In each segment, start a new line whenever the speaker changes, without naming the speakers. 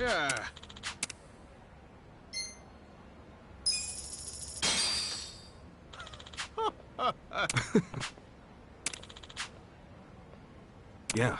Yeah.
Yeah.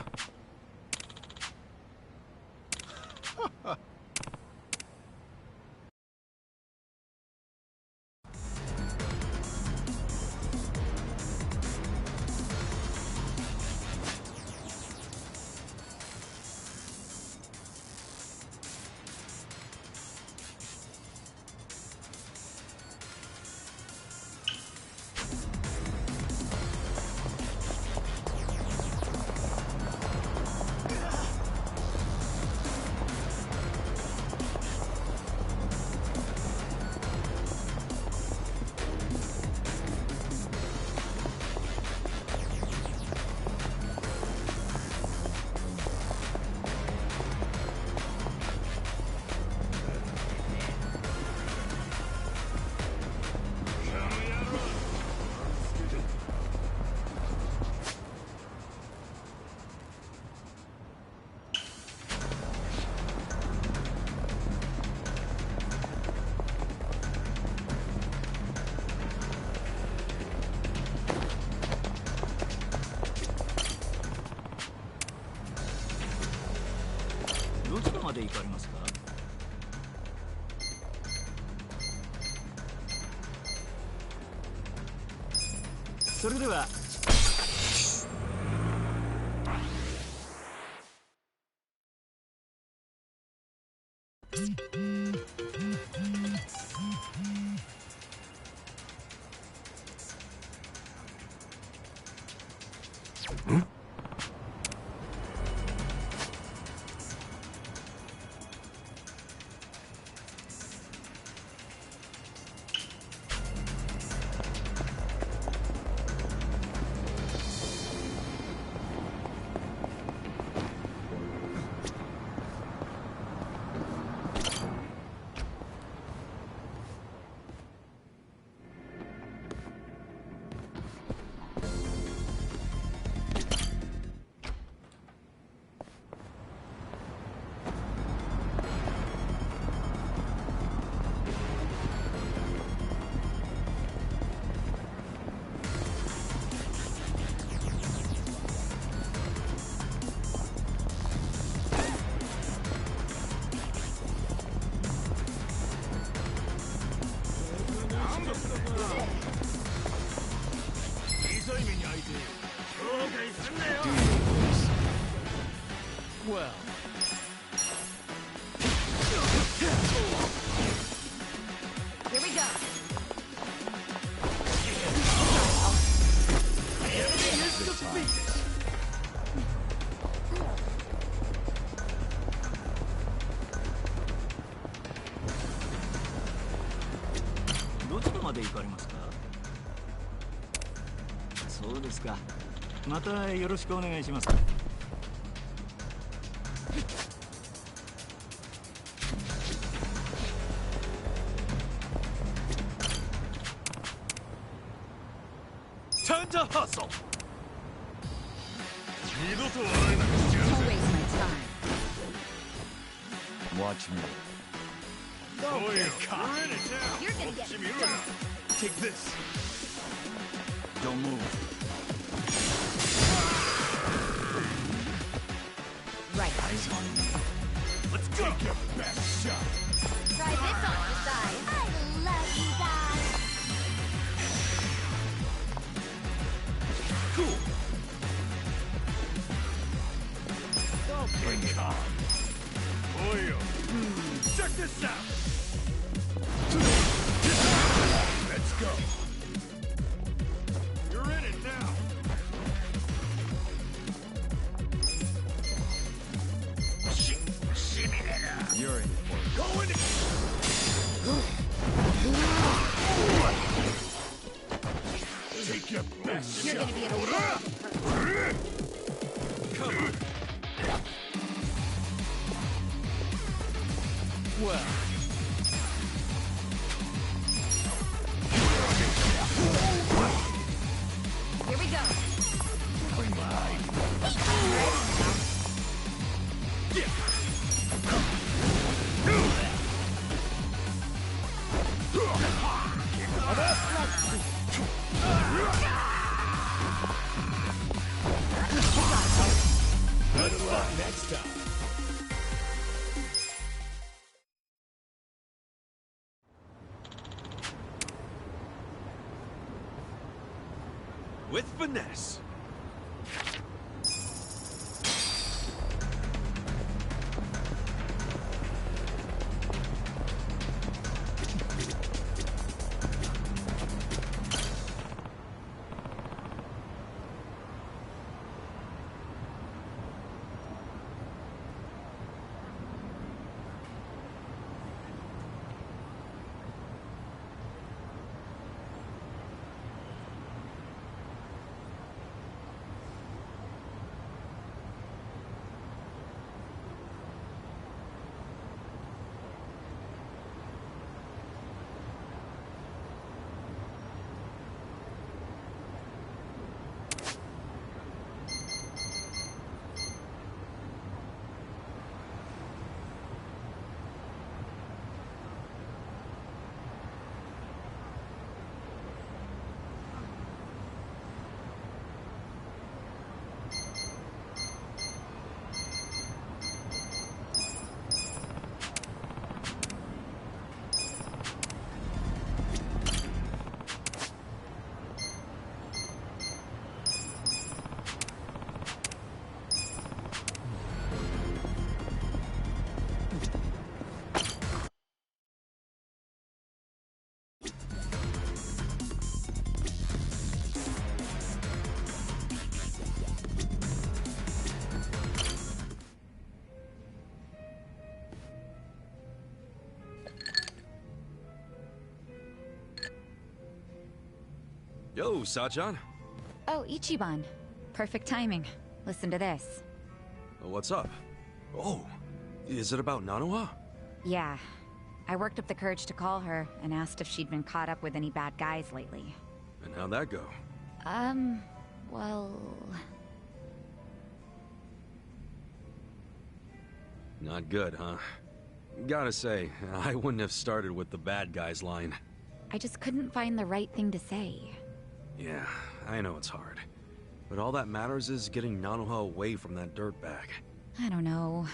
Well.
Here we go.
どちらまで行かれますか？そうですか。またよろしくお願いします。
Time to hustle.
Don't waste my time.
Watch me.
Okay,
You're gonna get stoned.
Take this.
Don't move.
Right.
Eyes on me.
Let's go. Take your best shot.
Try this on the side. I love you guys.
Cool. Bring it on. Oyo. Check this out. Let's go. You're in it now. Shimmy that up.
You're in for it.
Go in. Take your best
You're
shot.
gonna be able to.
Come on. Well.
Here we go.
Bring it on.
I'm ready now.
Yeah.
with finesse. Yo, Sajan.
Oh, Ichiban. Perfect timing. Listen to this.
What's up? Oh, is it about Nanoha?
Yeah. I worked up the courage to call her and asked if she'd been caught up with any bad guys lately.
And how'd that go?
Well...
Not good, huh? Gotta say, I wouldn't have started with the bad guys line.
I just couldn't find the right thing to say.
Yeah, I know it's hard. But all that matters is getting Nanoha away from that dirtbag.
I don't know.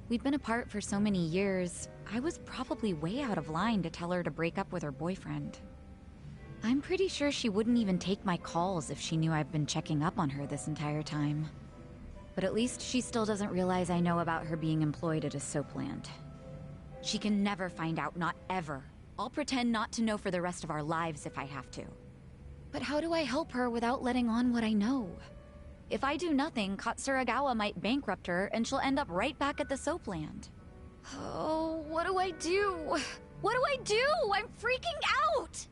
We'd been apart for so many years, I was probably way out of line to tell her to break up with her boyfriend. I'm pretty sure she wouldn't even take my calls if she knew I've been checking up on her this entire time. But at least she still doesn't realize I know about her being employed at a soap land. She can never find out, not ever. I'll pretend not to know for the rest of our lives if I have to. But how do I help her without letting on what I know? If I do nothing, Katsuragawa might bankrupt her and she'll end up right back at the soap land. Oh, what do I do? What do I do? I'm freaking out!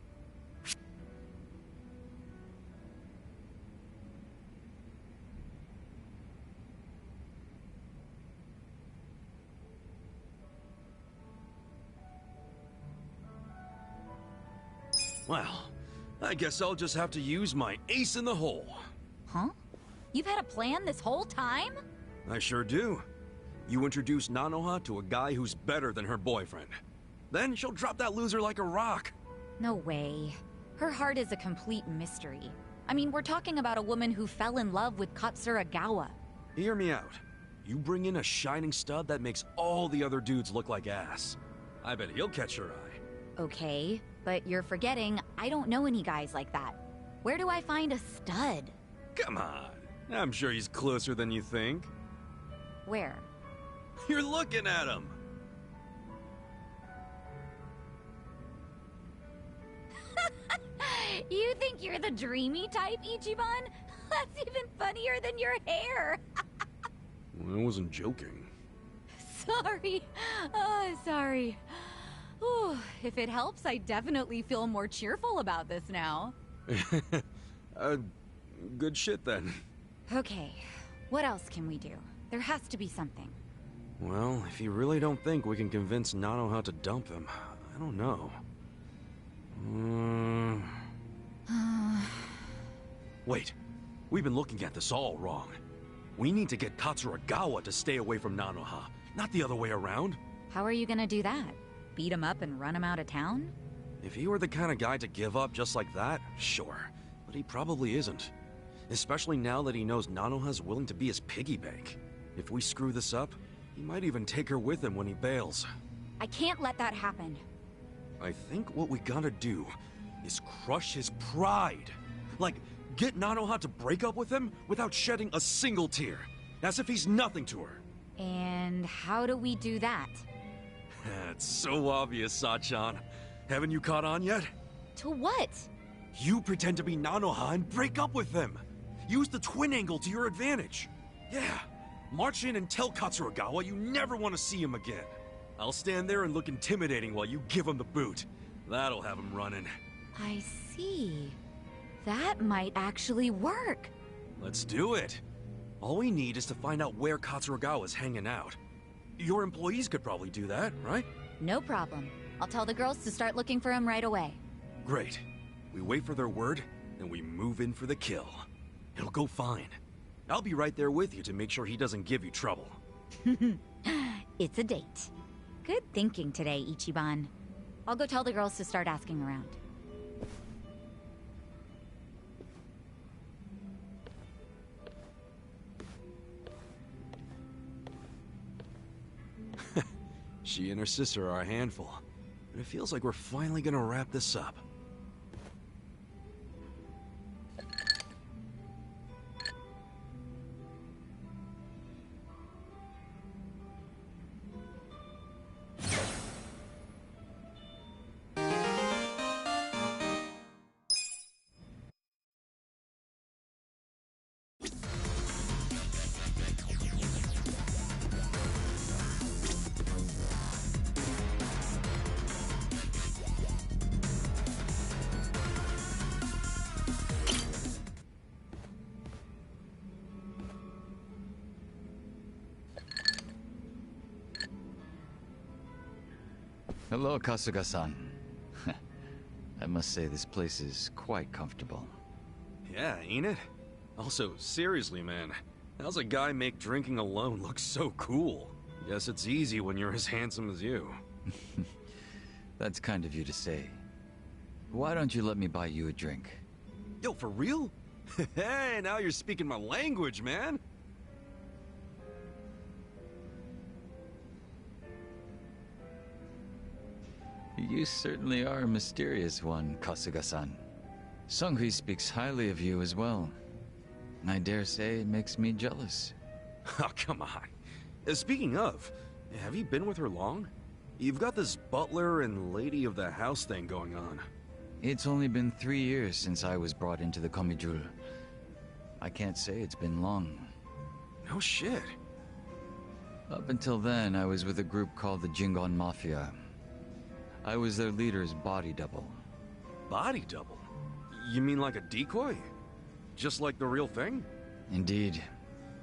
Well, I guess I'll just have to use my ace in the hole.
Huh? You've had a plan this whole time?
I sure do. You introduce Nanoha to a guy who's better than her boyfriend. Then she'll drop that loser like a rock.
No way. Her heart is a complete mystery. I mean, we're talking about a woman who fell in love with Katsuragawa.
Hear me out. You bring in a shining stud that makes all the other dudes look like ass. I bet he'll catch her eye.
Okay, but you're forgetting I don't know any guys like that. Where do I find a stud?
Come on. I'm sure he's closer than you think.
Where?
You're looking at him.
You think you're the dreamy type, Ichiban? That's even funnier than your hair.
I wasn't joking.
Sorry. Oh, sorry. Whew. If it helps, I definitely feel more cheerful about this now.
Good shit then.
Okay, what else can we do? There has to be something.
Well, if you really don't think we can convince Nanoha to dump him, I don't know. Wait, we've been looking at this all wrong. We need to get Katsuragawa to stay away from Nanoha, not the other way around.
How are you gonna do that? Beat him up and run him out of town?
If he were the kind of guy to give up just like that, sure. But he probably isn't. Especially now that he knows Nanoha's willing to be his piggy bank. If we screw this up, he might even take her with him when he bails.
I can't let that happen.
I think what we gotta do is crush his pride. Like, Get Nanoha to break up with him without shedding a single tear, as if he's nothing to her.
And how do we do that?
It's so obvious, Sachan. Haven't you caught on yet?
To what?
You pretend to be Nanoha and break up with them. Use the twin angle to your advantage. Yeah, march in and tell Katsuragawa you never want to see him again. I'll stand there and look intimidating while you give him the boot. That'll have him running.
I see. That might actually work.
Let's do it. All we need is to find out where Katsuragawa's hanging out. Your employees could probably do that, right?
No problem. I'll tell the girls to start looking for him right away.
Great. We wait for their word, and we move in for the kill. It'll go fine. I'll be right there with you to make sure he doesn't give you trouble.
It's a date. Good thinking today, Ichiban. I'll go tell the girls to start asking around.
She and her sister are a handful, but it feels like we're finally gonna wrap this up.
Hello, Kasuga-san. I must say this place is quite comfortable.
Yeah, ain't it? Also, seriously, man, how's a guy make drinking alone look so cool? Guess it's easy when you're as handsome as you.
That's kind of you to say. Why don't you let me buy you a drink?
Yo, for real? Hey, now you're speaking my language, man!
You certainly are a mysterious one, Kasuga-san. Sungri speaks highly of you as well. I dare say it makes me jealous.
Oh, come on. Speaking of, have you been with her long? You've got this butler and lady of the house thing going on.
It's only been 3 years since I was brought into the Komijul. I can't say it's been long.
No shit.
Up until then, I was with a group called the Jingon Mafia. I was their leader's body double.
Body double? You mean like a decoy? Just like the real thing?
Indeed.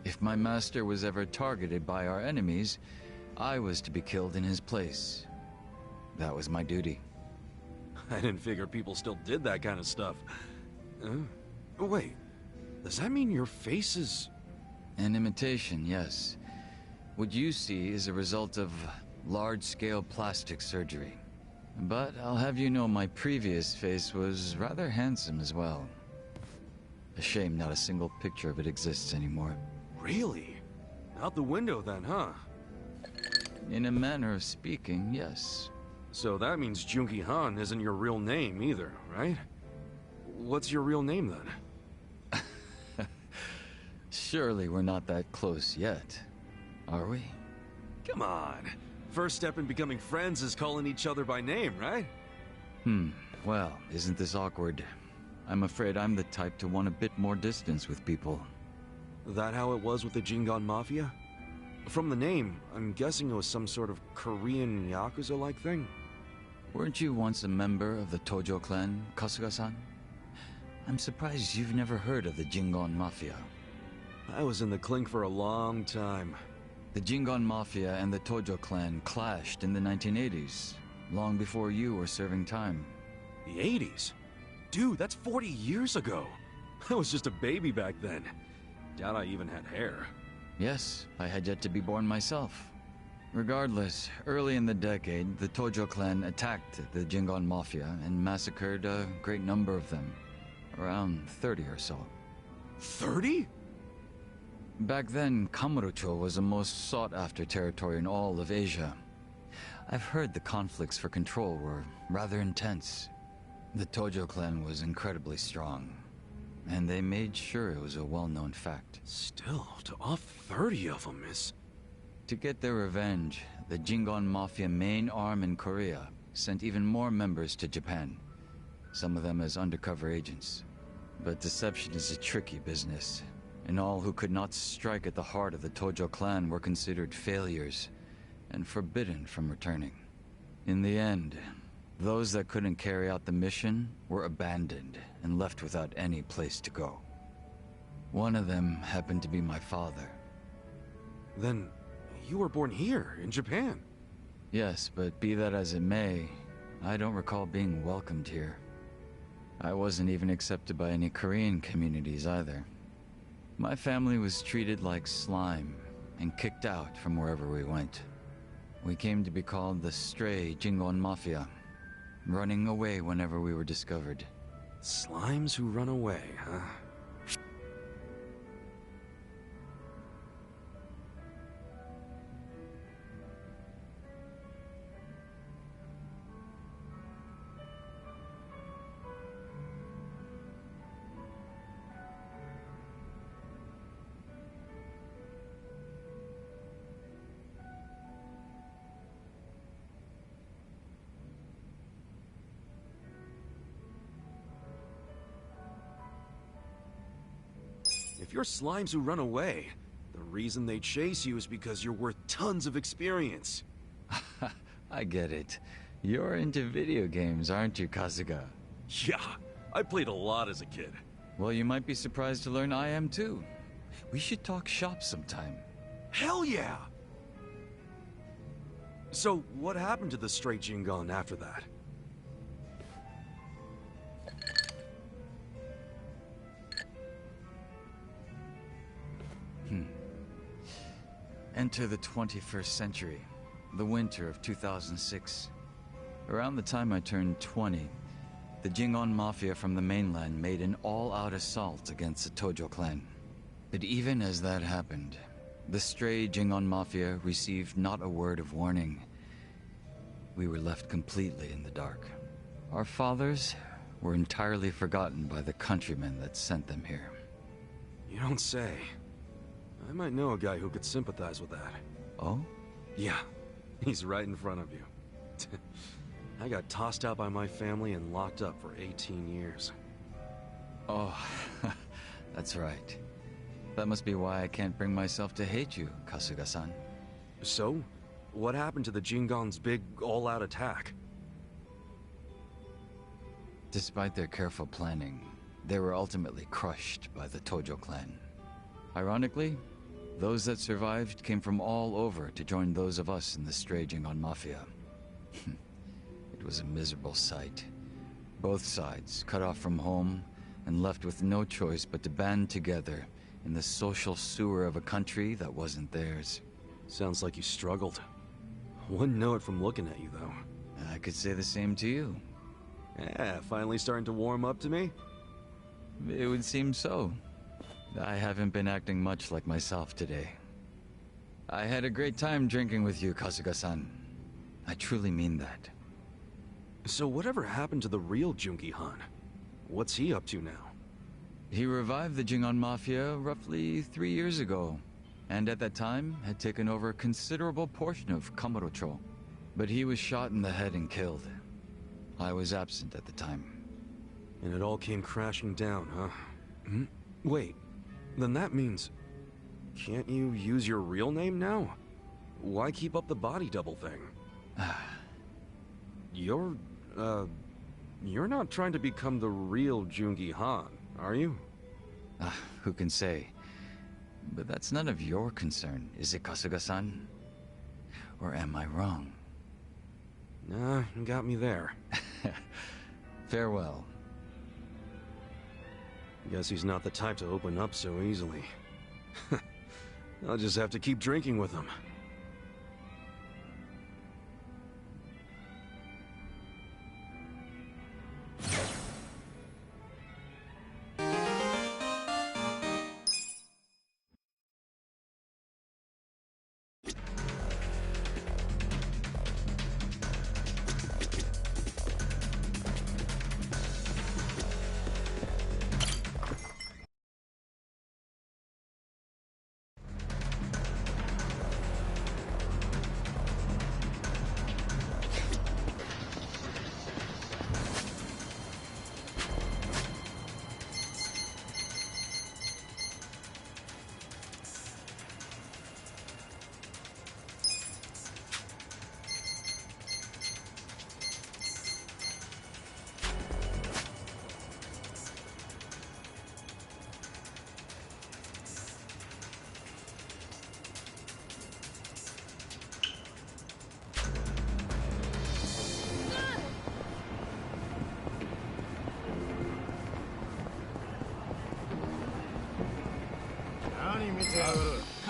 If my master was ever targeted by our enemies, I was to be killed in his place. That was my duty.
I didn't figure people still did that kind of stuff. Wait, does that mean your face is...
An imitation, yes. What you see is a result of large-scale plastic surgery. But I'll have you know my previous face was rather handsome as well. A shame not a single picture of it exists anymore.
Really? Out the window then, huh?
In a manner of speaking, yes.
So that means Junki Han isn't your real name either, right? What's your real name then?
Surely we're not that close yet, are we?
Come on. First step in becoming friends is calling each other by name, right?
Well, isn't this awkward? I'm afraid I'm the type to want a bit more distance with people.
That how it was with the Jingon Mafia? From the name, I'm guessing it was some sort of Korean Yakuza-like thing?
Weren't you once a member of the Tojo clan, Kasuga-san? I'm surprised you've never heard of the Jingon Mafia.
I was in the clink for a long time.
The Jingon Mafia and the Tojo clan clashed in the 1980s, long before you were serving time.
The 80s? Dude, that's 40 years ago. I was just a baby back then. Doubt I even had hair.
Yes, I had yet to be born myself. Regardless, early in the decade, the Tojo clan attacked the Jingon Mafia and massacred a great number of them. Around 30 or so.
30?
Back then, Kamurocho was the most sought-after territory in all of Asia. I've heard the conflicts for control were rather intense. The Tojo clan was incredibly strong, and they made sure it was a well-known fact.
Still, to off 30 of them is...
To get their revenge, the Jingon Mafia main arm in Korea sent even more members to Japan, some of them as undercover agents. But deception is a tricky business, and all who could not strike at the heart of the Tojo clan were considered failures and forbidden from returning. In the end, those that couldn't carry out the mission were abandoned and left without any place to go. One of them happened to be my father.
Then, you were born here, in Japan.
Yes, but be that as it may, I don't recall being welcomed here. I wasn't even accepted by any Korean communities either. My family was treated like slime and kicked out from wherever we went. We came to be called the Stray Jingon Mafia, running away whenever we were discovered.
Slimes who run away, huh? If you're slimes who run away, the reason they chase you is because you're worth tons of experience.
I get it. You're into video games, aren't you, Kasuga?
Yeah, I played a lot as a kid.
Well, you might be surprised to learn I am too. We should talk shop sometime.
Hell yeah! So, what happened to the Stray Jingon after that?
Enter the 21st century, the winter of 2006. Around the time I turned 20, the Jingon Mafia from the mainland made an all-out assault against the Tojo clan. But even as that happened, the Stray Jingon Mafia received not a word of warning. We were left completely in the dark. Our fathers were entirely forgotten by the countrymen that sent them here.
You don't say. I might know a guy who could sympathize with that.
Oh?
Yeah, he's right in front of you. I got tossed out by my family and locked up for 18 years.
Oh, that's right. That must be why I can't bring myself to hate you, Kasuga-san.
So, what happened to the Jingon's big all-out attack?
Despite their careful planning, they were ultimately crushed by the Tojo clan. Ironically, those that survived came from all over to join those of us in the Stray Jingon Mafia. It was a miserable sight. Both sides cut off from home and left with no choice but to band together in the social sewer of a country that wasn't theirs.
Sounds like you struggled. Wouldn't know it from looking at you, though.
I could say the same to you.
Yeah, finally starting to warm up to me?
It would seem so. I haven't been acting much like myself today. I had a great time drinking with you, Kasuga-san. I truly mean that.
So whatever happened to the real Jungi Han? What's he up to now?
He revived the Jingon Mafia roughly 3 years ago, and at that time had taken over a considerable portion of Kamurocho. But he was shot in the head and killed. I was absent at the time.
And it all came crashing down, huh? Hmm? Wait, then that means... Can't you use your real name now? Why keep up the body double thing? You're not trying to become the real Jungi Han, are you?
Who can say? But that's none of your concern, is it, Kasuga-san? Or am I wrong?
Nah, you got me there.
Farewell.
Guess he's not the type to open up so easily. I'll just have to keep drinking with him.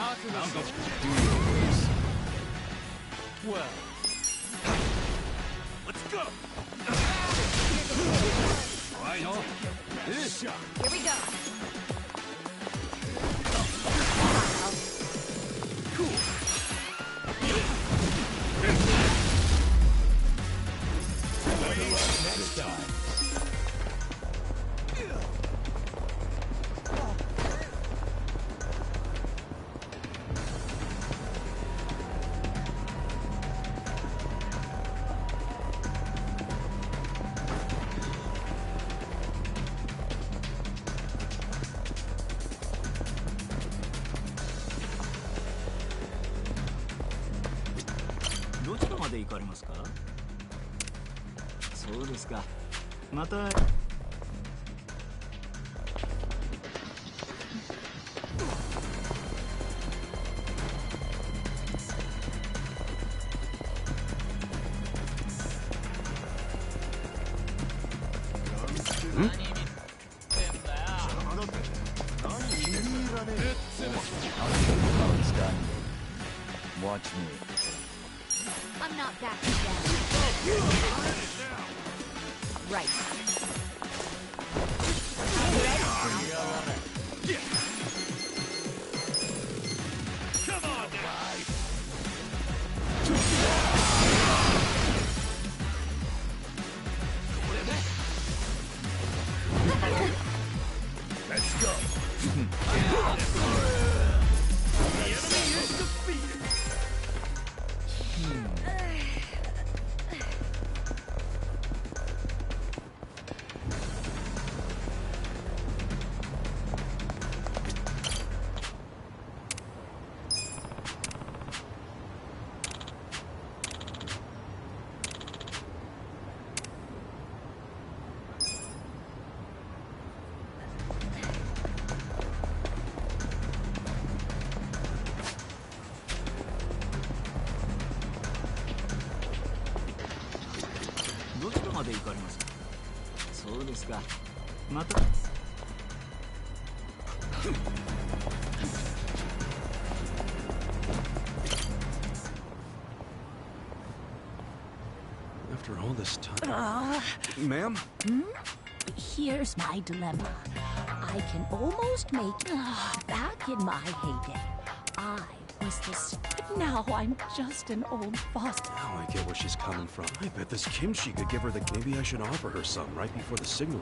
I'll go do your ways. Well,
Let's go.
I know. This
Here we go.
Next time.
どちらまで行かれますか？そうですか。また。
How it's done. Watch me.
I'm not backing down. Right.
Come on now. Let's go. The enemy is defeated.
After all this time... Ma'am?
Here's my dilemma. I can almost make back in my heyday. I was this. Now I'm just an old foster.
Now I get where she's coming from. I bet this kimchi could give her the... Maybe I should offer her some right before the signal...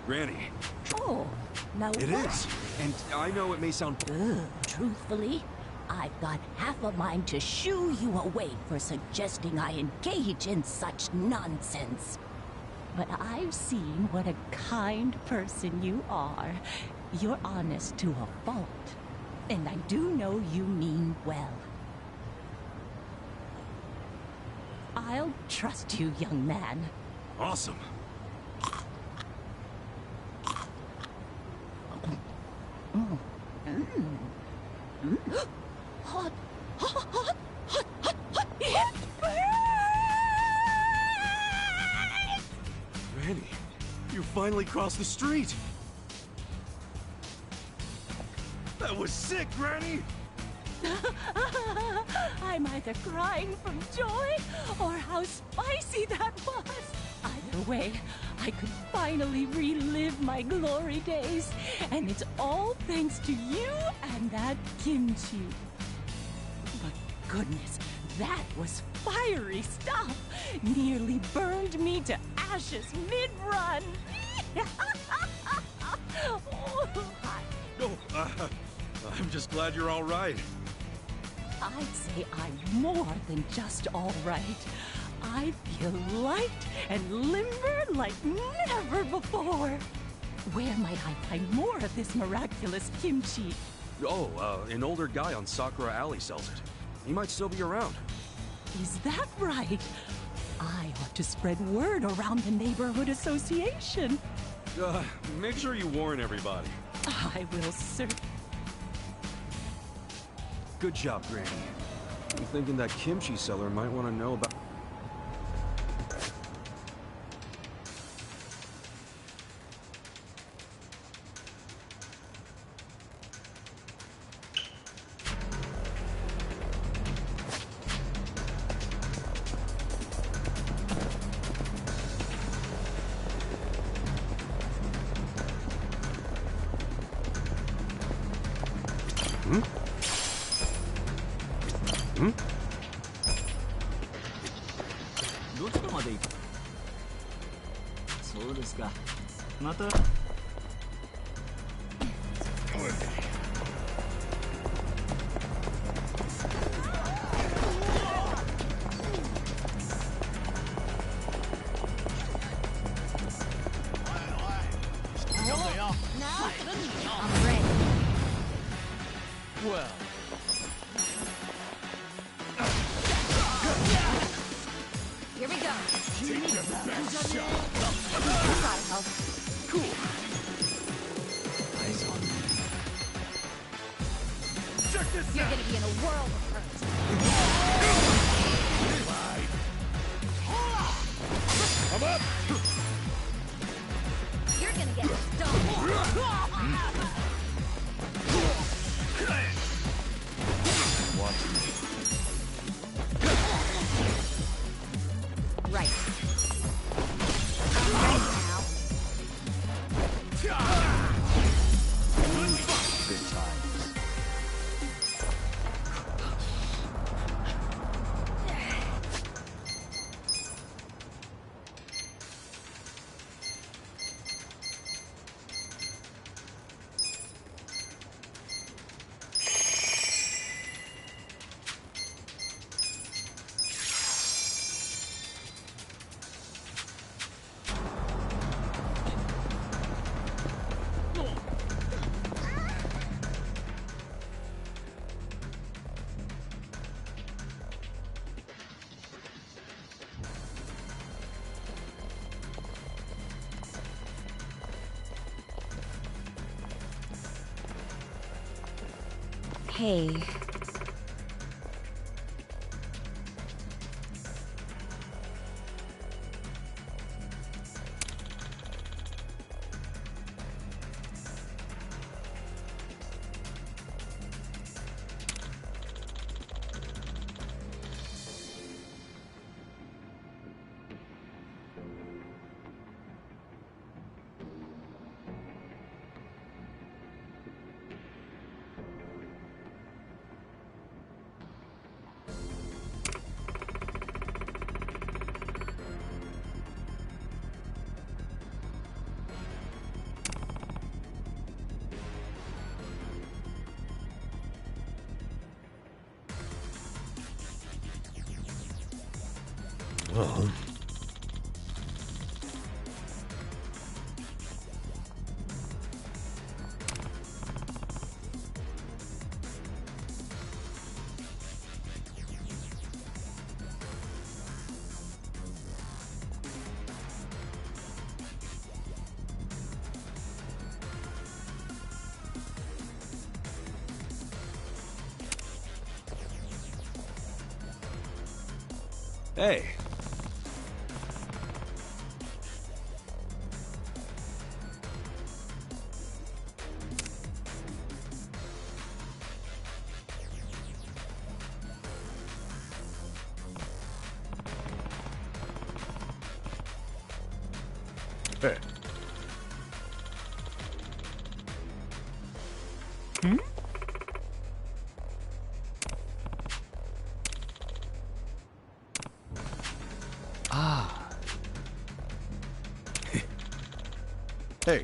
Granny.
Oh, now
It
what?
is. And I know it may sound...
Truthfully, I've got half a mind to shoo you away for suggesting I engage in such nonsense. But I've seen what a kind person you are. You're honest to a fault. And I do know you mean well. I'll trust you, young man.
Awesome.
Hot, hot, hot, hot, hot, hot. It burns!
Granny, you finally crossed the street.
That was sick, Granny.
I'm either crying from joy or how spicy that was. Either way, I could finally relive my glory days, and it's all thanks to you and that kimchi. But goodness, that was fiery stuff. Nearly burned me to ashes mid-run. Oh,
Oh, I'm just glad you're all right.
I'd say I'm more than just all right. I feel light and limber like never before. Where might I find more of this miraculous kimchi?
Oh, an older guy on Sakura Alley sells it. He might still be around.
Is that right? I ought to spread word around the neighborhood association.
Make sure you warn everybody.
I will, sir.
Good job, Granny. I'm thinking that kimchi seller might want to know about...
どちらまで行く？そうですか。また。
I'm ready.
Well,
Here we go.
Take your best shot.
Gotta help.
eyes on me.
Check this
You're
out.
gonna be in a world of hurt.
I'm up.
You're gonna get stoned.
Watch me.
Right. I'm ready now.
Good times.
Hey.
Well.
Hey.
Hey.
Ah,
Hey.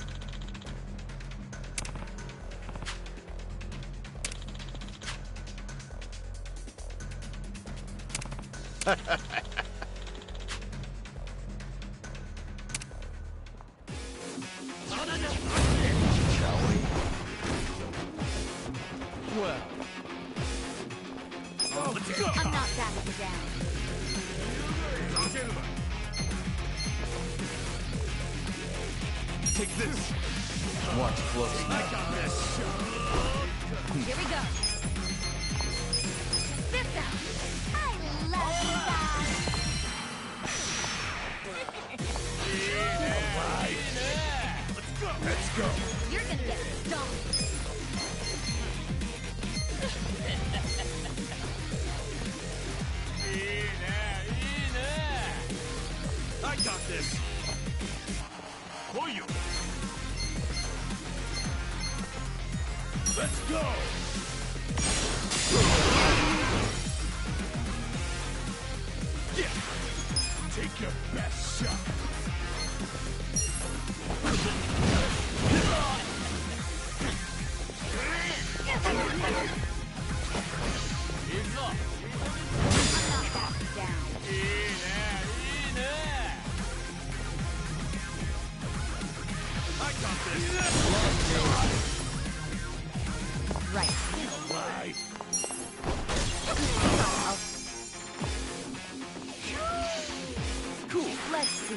shall we? Well,
Let's go.
I'm not backing down.
Take this.
watch closely.
I got this.
Here we go. This out. I love you guys.
Let's go.
You're gonna get stoned.
I got this. For you. Let's go. Yeah. Take your best shot. I got this.
Right.
Right.
Cool. Let's see.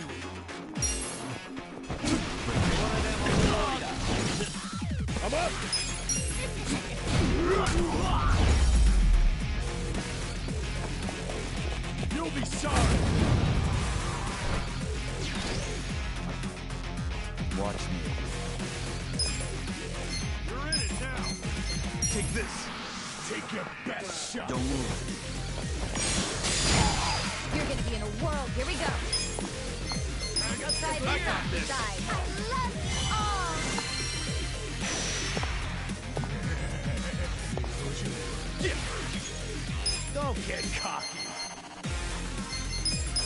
I'm up. You'll be sorry.
Watch me.
You're in it now. Take this. Take your best shot.
Don't move.
You're gonna be in a whirl. Here we go. Try this
I got
on
this.
side. I love it all.
Yeah. Don't get cocky.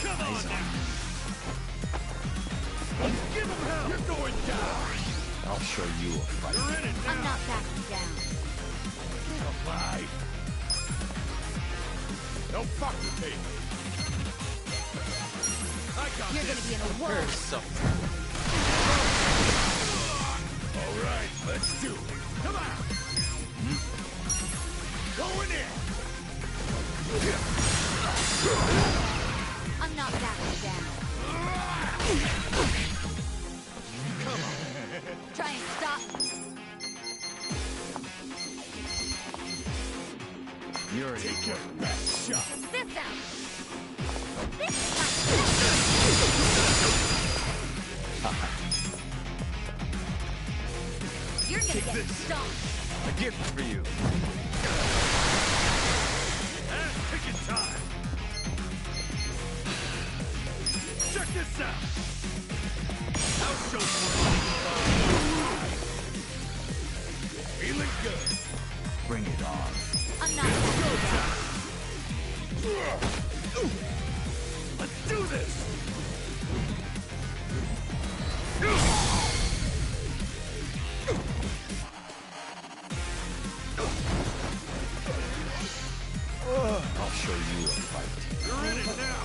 Come on now. Give him hell. You're going down.
I'll show you a fight.
You're in it now.
I'm not backing down.
Alive. Don't fuck with me. I got
You're
this.
gonna be in a whirl.
All right, let's do it. Come on. Going in.
I'm not backing down.
Come on.
Try and stop me.
You're
Take your best shot.
This out. This is You're gonna
Take
get
this.
stomped.
a gift for you.
And picking time. Check this out. I'll show you. Feeling good.
Bring it on.
I'm not backing down.
Let's do this.
I'll show you a fight.
You're in it now.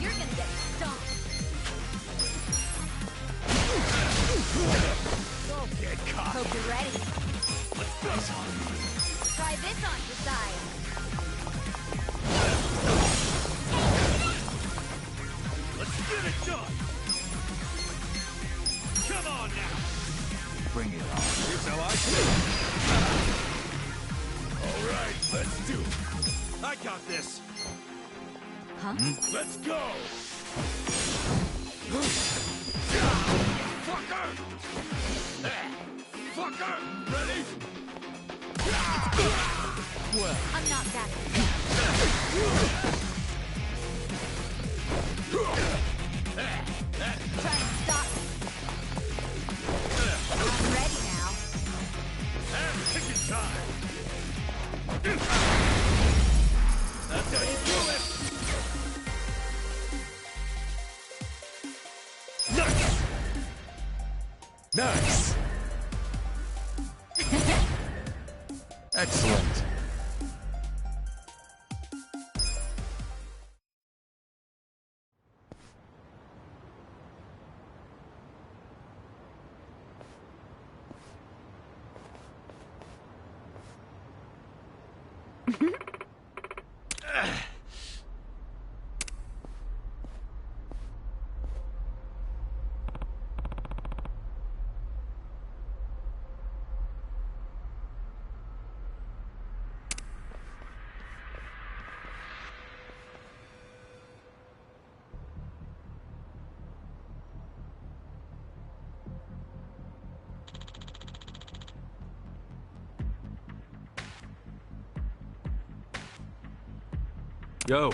You're gonna get stomped.
Don't get cocky.
Hope you're ready.
Let's go.
Try this on your side.
Let's get it done. Come on now.
Bring it on.
Here's how I feel. All right, let's do it. I got this.
Huh?
Let's go. Fucker! Fucker! Ready?
Well,
I'm not backing down. Try and stop me. I'm ready now.
And picking time. That's how you do it. Nice. Nice.
excellent.
Yo.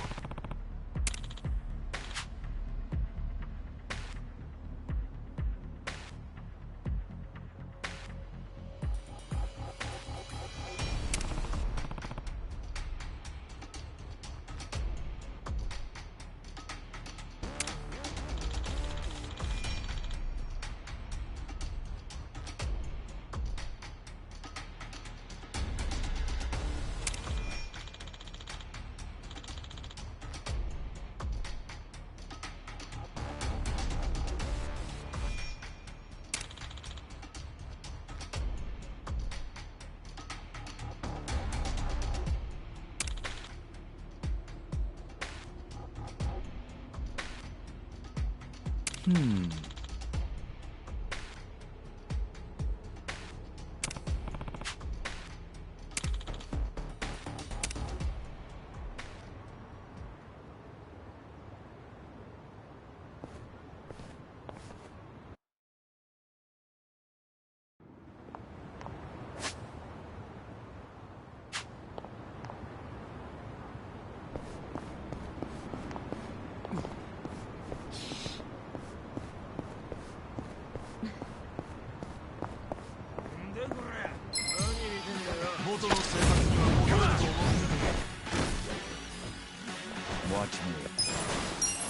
Watch me.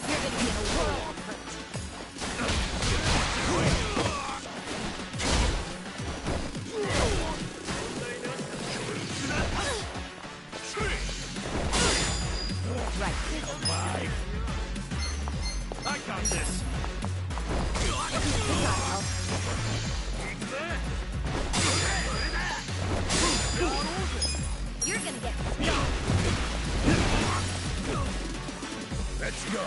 You're gonna be in a world of hurt. Right.
I got this.
You're gonna get
Let's go.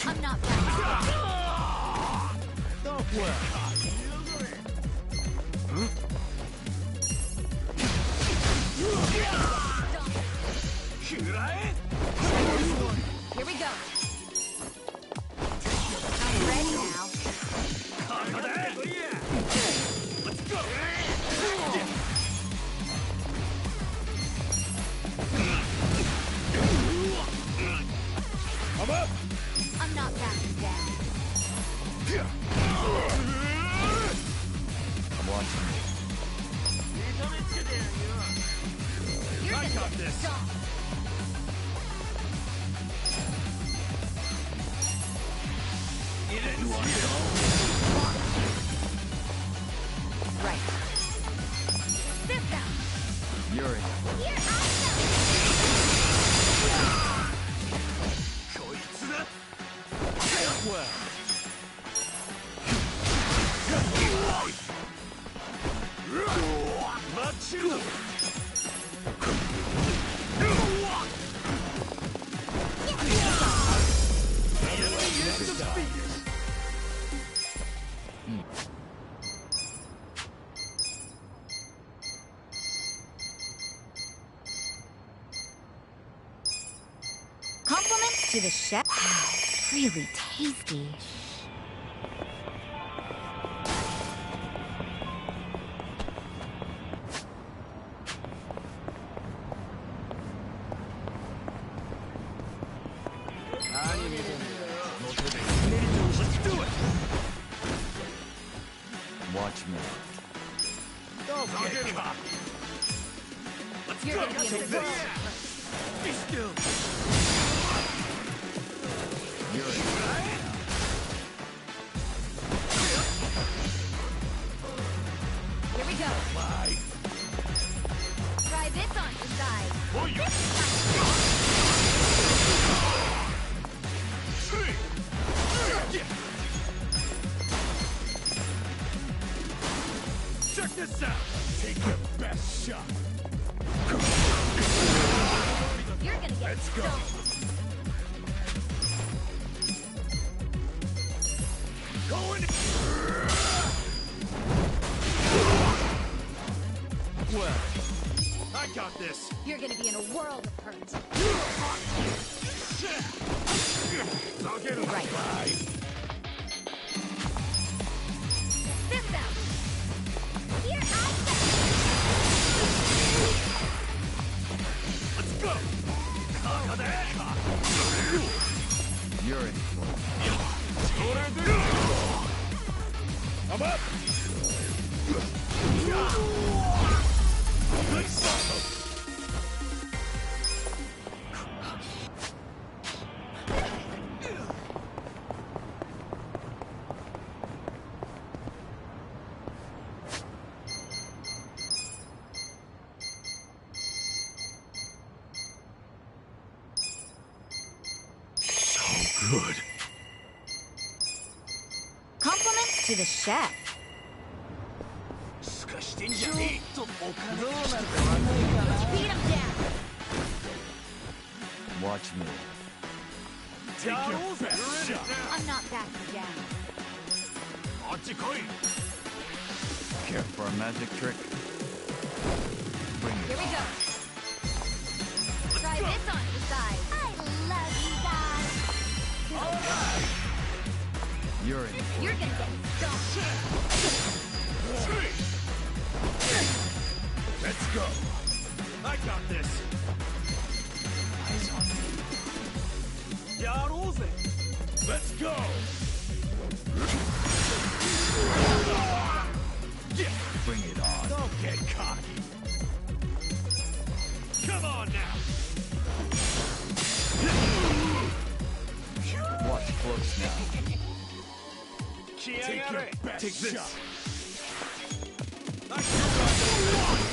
I'm not bad.
Don't worry.
Here we go. I'm ready now.
Let's go. I'm up.
I'm not backing down.
Watch me.
You're
I
gonna
got
get
this.
stomped. Right. This out.
You're in.
Here I
Well. Machiru.
Compliments to the chef. Wow, really tasty.
Let's do it.
Watch me.
Don't get caught. Let's
You're
go.
gonna be in
Take
a
this.
world.
Be still.
You're in.
Here we go.
Bye.
Try this on your side.
Oh, you. Check this out. Take your best shot.
You're gonna get
Let's go.
stomped.
Going. Well, I got this.
You're gonna be in a world of hurt.
I'll get him.
Right.
Bye.
This out. Here I
Let's go.
You're in.
I'm up. Good.
Compliments to the chef.
Beat him
Beat him down.
Watch me.
Take your best shot.
I'm not backing down.
Care for a magic trick? Bring it
Here we
on.
go. Try this on your side. I love you guys.
You're in.
You're gonna get stomped.
Let's go. I got this.
Eyes on me.
Let's go.
Bring it on.
Don't get cocky. Come on now.
Watch close now.
Take your best
Take this.
shot.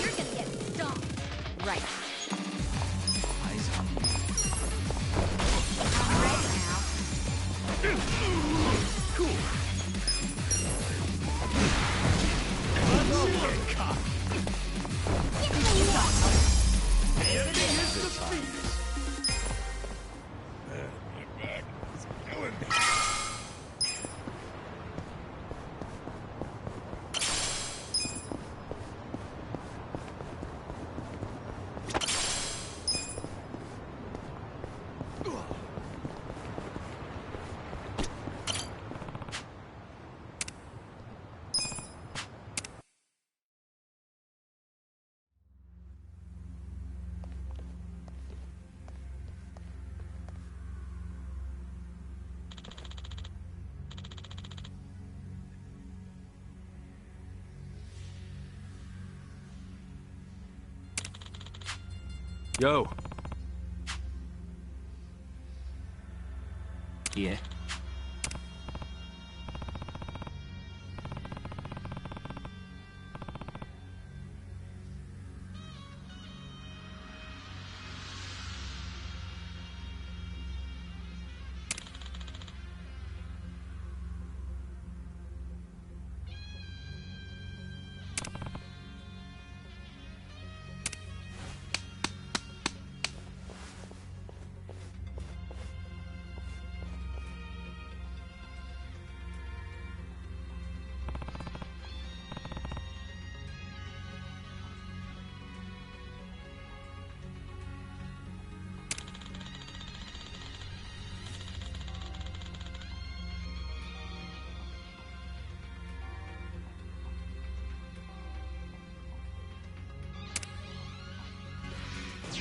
You're gonna get stomped. Right.
Eyes on me.
I'm ready now.
Cool. Don't get cocky. The enemy is defeated.
Yo.
いえ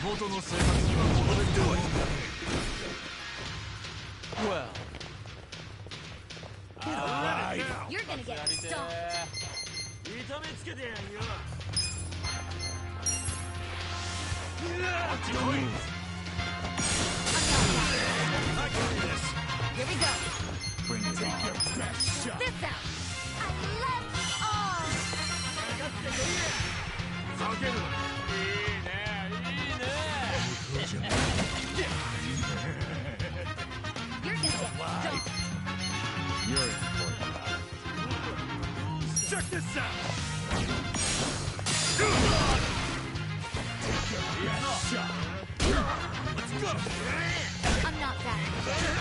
元の生活には戻れてはいない。
Well,
Alright.
You're gonna get stomped.
痛めつけてやんよ。
Here we go.
bring it
Take
on.
your best shot.
This out. I love you all.
下げるな。
You're gonna get stomped.
You're in for it.
Check this out. Take your best shot. Let's go.
I'm not backing down.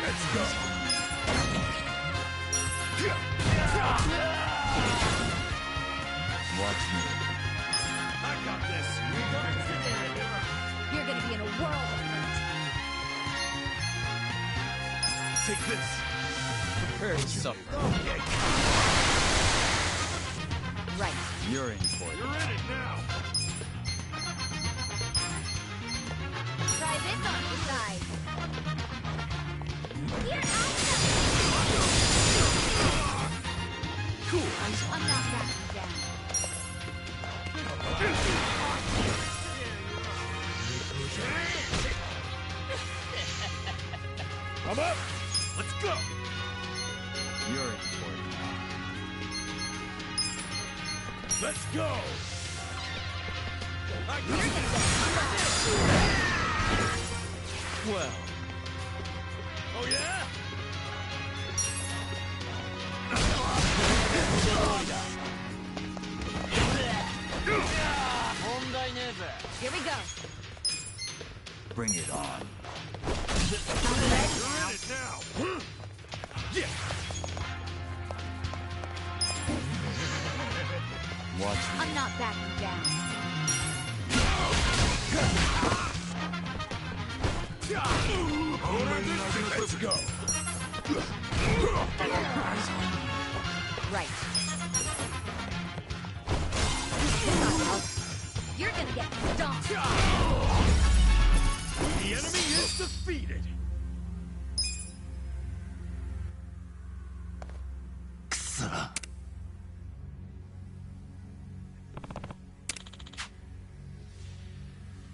Let's go.
Watch me.
I got this.
You're gonna be in a world of hurt.
Take this.
Prepare to suffer.
Right.
You're in for it.
You're in it now.
Try this on your side. You're awesome.
Cool.
I'm not backing down.
I'm up. Let's go.
You're in for it now.
Let's go. I got
You're
this.
gonna get
Well,
Oh yeah?
Here we go.
Bring it on.
You're in it now. Yeah.
Watch me.
I'm not backing down.
Let's go.
Right. You're gonna get stomped.
The enemy is defeated.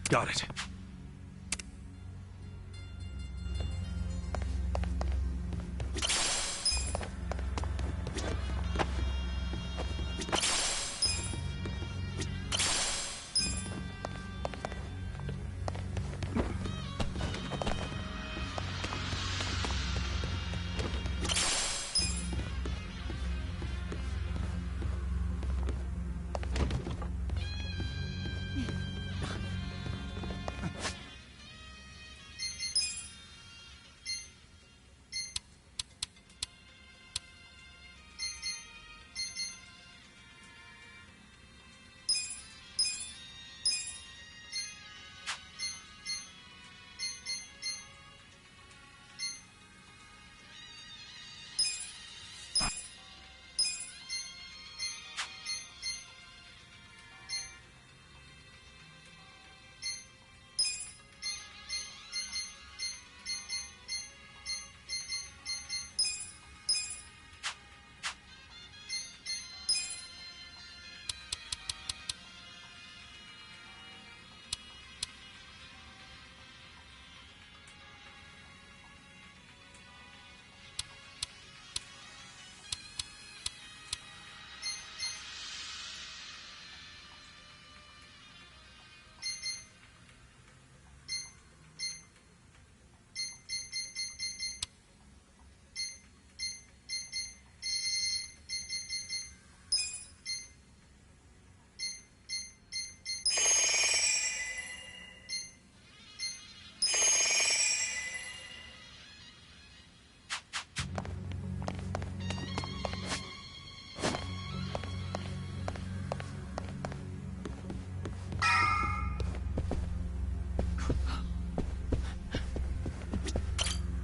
Got it.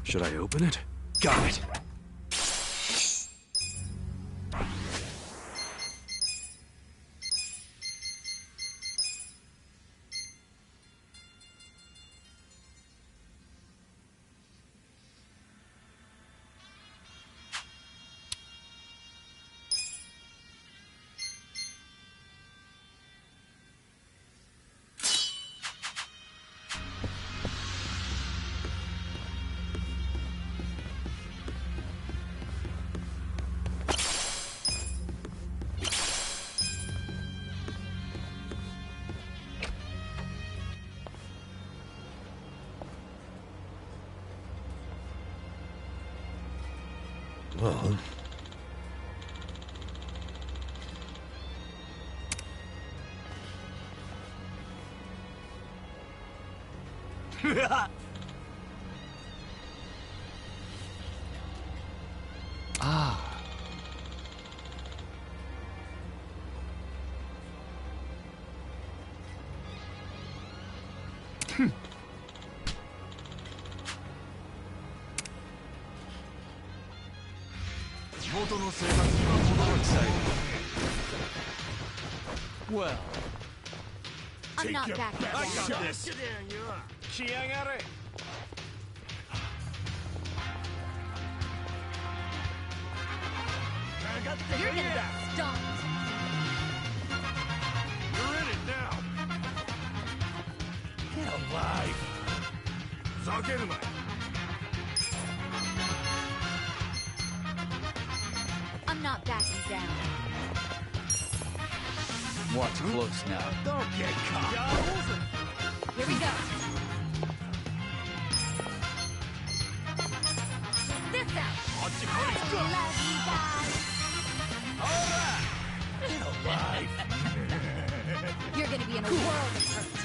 Should I open it? Got it. Well... Ah.
Well,
I'm not
your
backing
best
down.
shot. This.
You're gonna get stomped.
You're in it now. Get alive. Zagerumai.
I'm not backing down.
watch close now.
Don't get caught.
Here we go. This out. I love you guys.
Get alive.
You're gonna be in a world of hurt.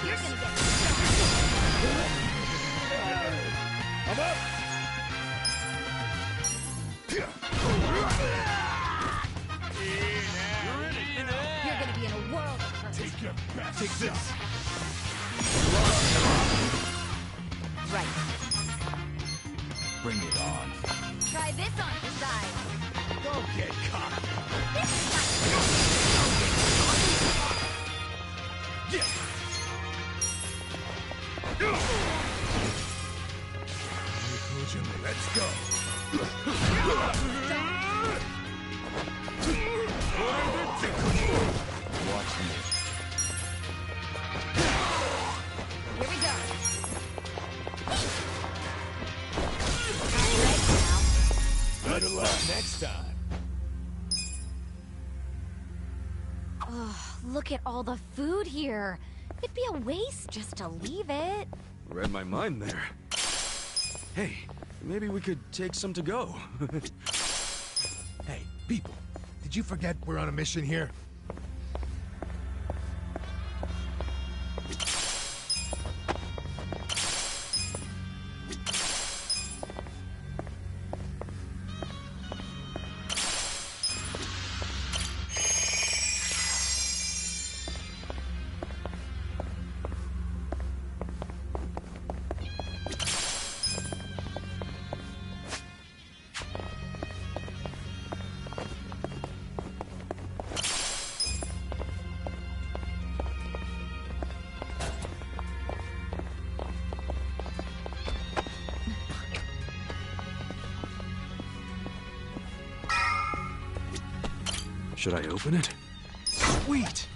You're gonna get
I'm up!
You're gonna be in a world of hurt.
Take your best. Take this.
Right.
Bring it on.
Try this on your side.
Don't get caught. Yeah. Let's go.
Watch me.
Here we go.
Better luck next time.
Oh, look at all the food here. It'd be a waste just to leave it.
Read my mind there. Hey, maybe we could take some to go.
Hey, people. Did you forget we're on a mission here?
Should I open it? Sweet!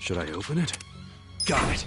Should I open it? Got it!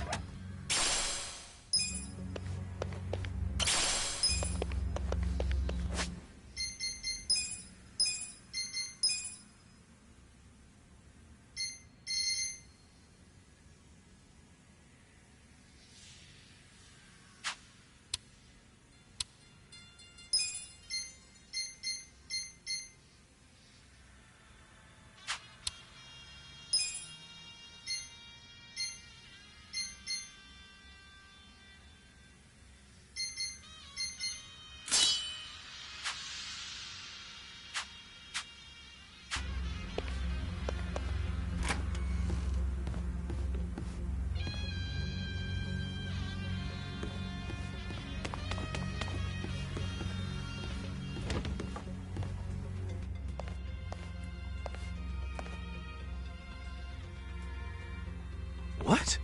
What?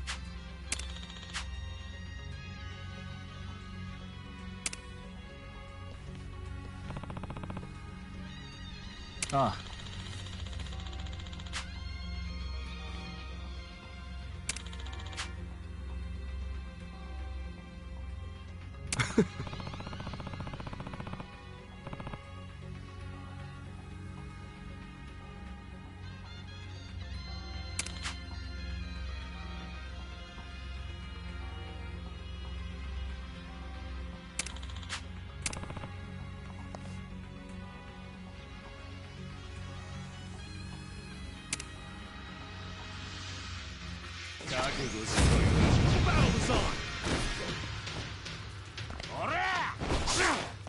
Ah.
Battle's on!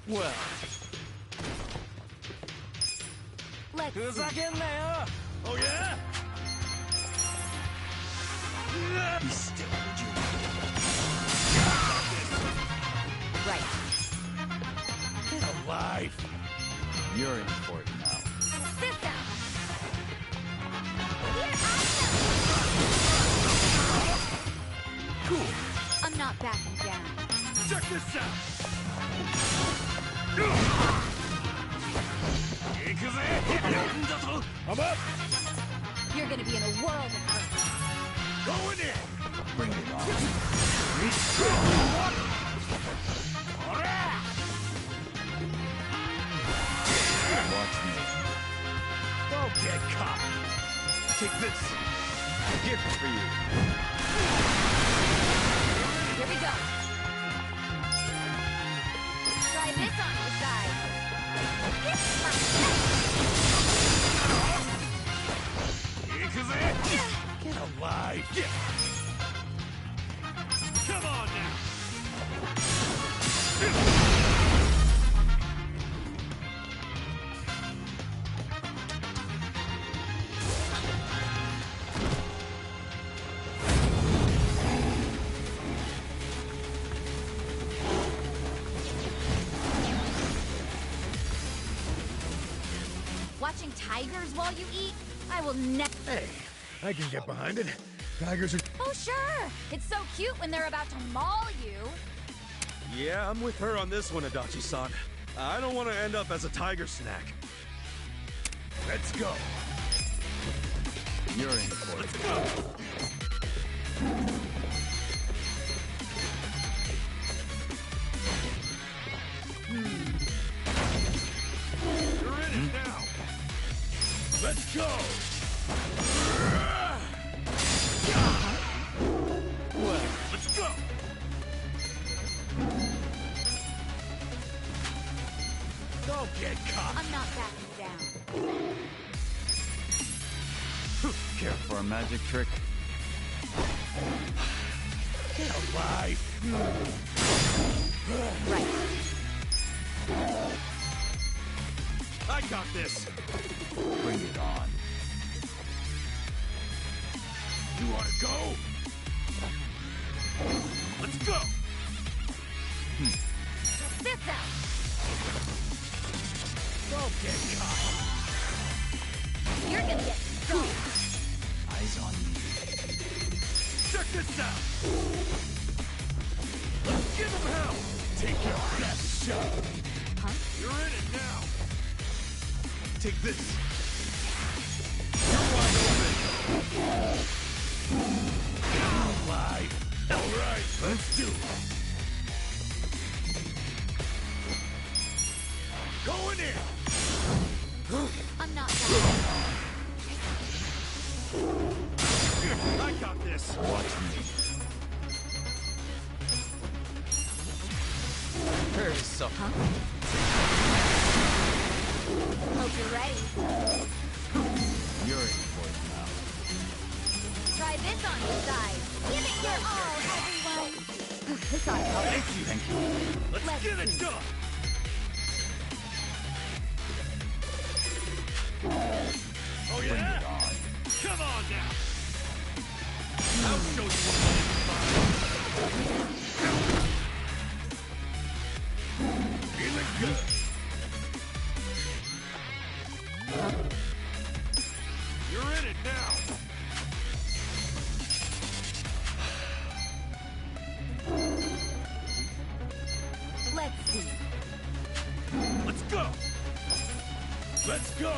Well,
Let's
who's
see.
again there?
Oh yeah?
backing down.
Check this out! I'm up!
You're gonna be in a world of hurt.
Going in!
Bring it on. Watch me.
Don't get caught! Take this!
A gift for you.
Here we go. Try this on your side.
Get alive! Yeah. Come on now!
Watching tigers while you eat? I will never.
Hey, I can get behind it. Tigers are...
Oh, sure. It's so cute when they're about to maul you.
Yeah, I'm with her on this one, Adachi-san. I don't want to end up as a tiger snack.
Let's go!
You're in for it.
Let's go! You're in it now! Let's go! Well, let's go! Don't get caught!
I'm not backing down.
Care for a magic trick?
Get alive!
Right.
I got this!
Bring it on.
You wanna go? Let's go!
This out.
Don't get caught!
You're gonna get stoned.
Eyes on me.
Check this out! Let's give him hell! Take your best shot!
Huh?
You're in it now! Take this! You're wide open! You're alive! Alright, let's do it! Going in!
I'm not backing.
I got this!
Watch me.
There's some.
Hope you're ready.
You're in for it now.
Try this on your side. Give it your all, everyone. This ought to help.
Thank you!
Thank you.
Let's get it done! Oh
Bring
yeah?
it on.
Come on now! I'll show you what feeling good! You're in it now!
Let's see.
Let's go! Let's go!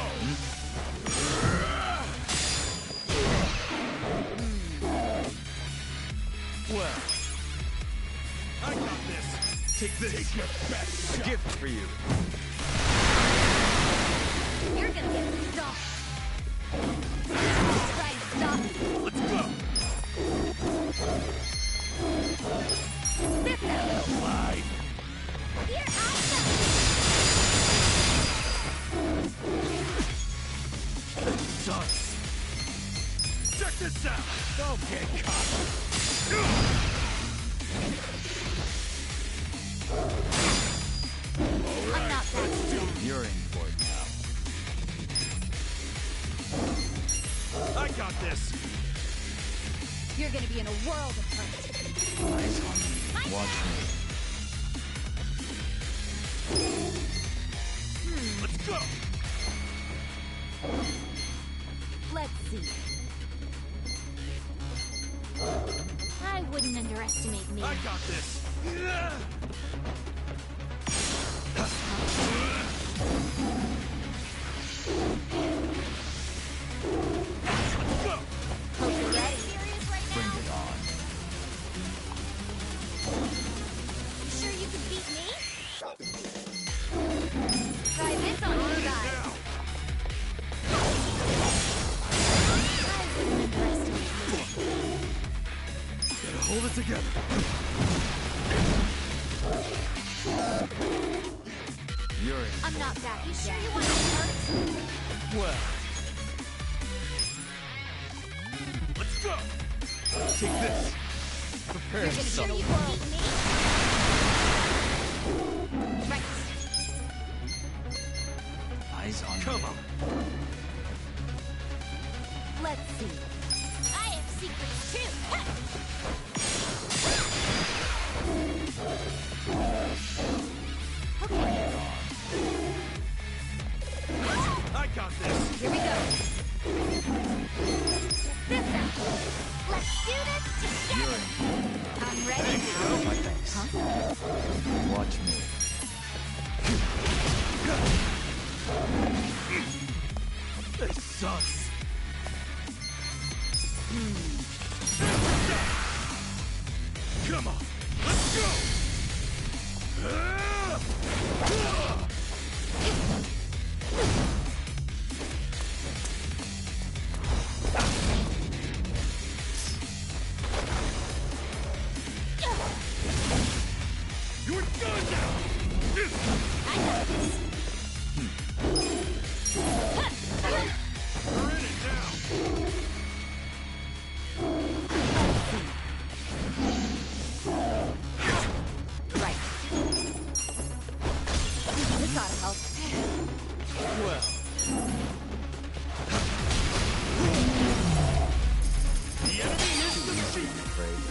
Well, I got this. Take this. Take your best shot.
Gift for you.
You're gonna get stopped. Try to stop me.
Let's go.
This out.
Alive.
Here I come.
Sucks. Check this out. Don't get caught. All right.
I'm not backing down.
You're in for it now.
I got this.
You're gonna be in a world of hurt.
Eyes on me. Watch me.
Let's go.
Let's see. I
wouldn't underestimate me.
I got this.
Hope you're ready. Serious right now?
Bring it on.
You sure you can beat me? Try this on you guys.
Now.
I wouldn't underestimate me.
Gotta hold it together.
You're in.
I'm not back. You sure you want to hurt?
Well. Let's go. Take this.
Prepare
You're gonna
yourself.
sure you can beat me? Right.
Eyes on
Come
me.
on.
Let's see. I have secrets too. Okay.
I got this.
Here we go. This out. Let's do this
You're
together.
in.
I'm ready now.
My thanks. Watch me.
This sucks. Come on. Let's go. You're done now.
I got this.
We're in it now.
Right. This ought to help.
Well. The enemy is defeated.
Afraid.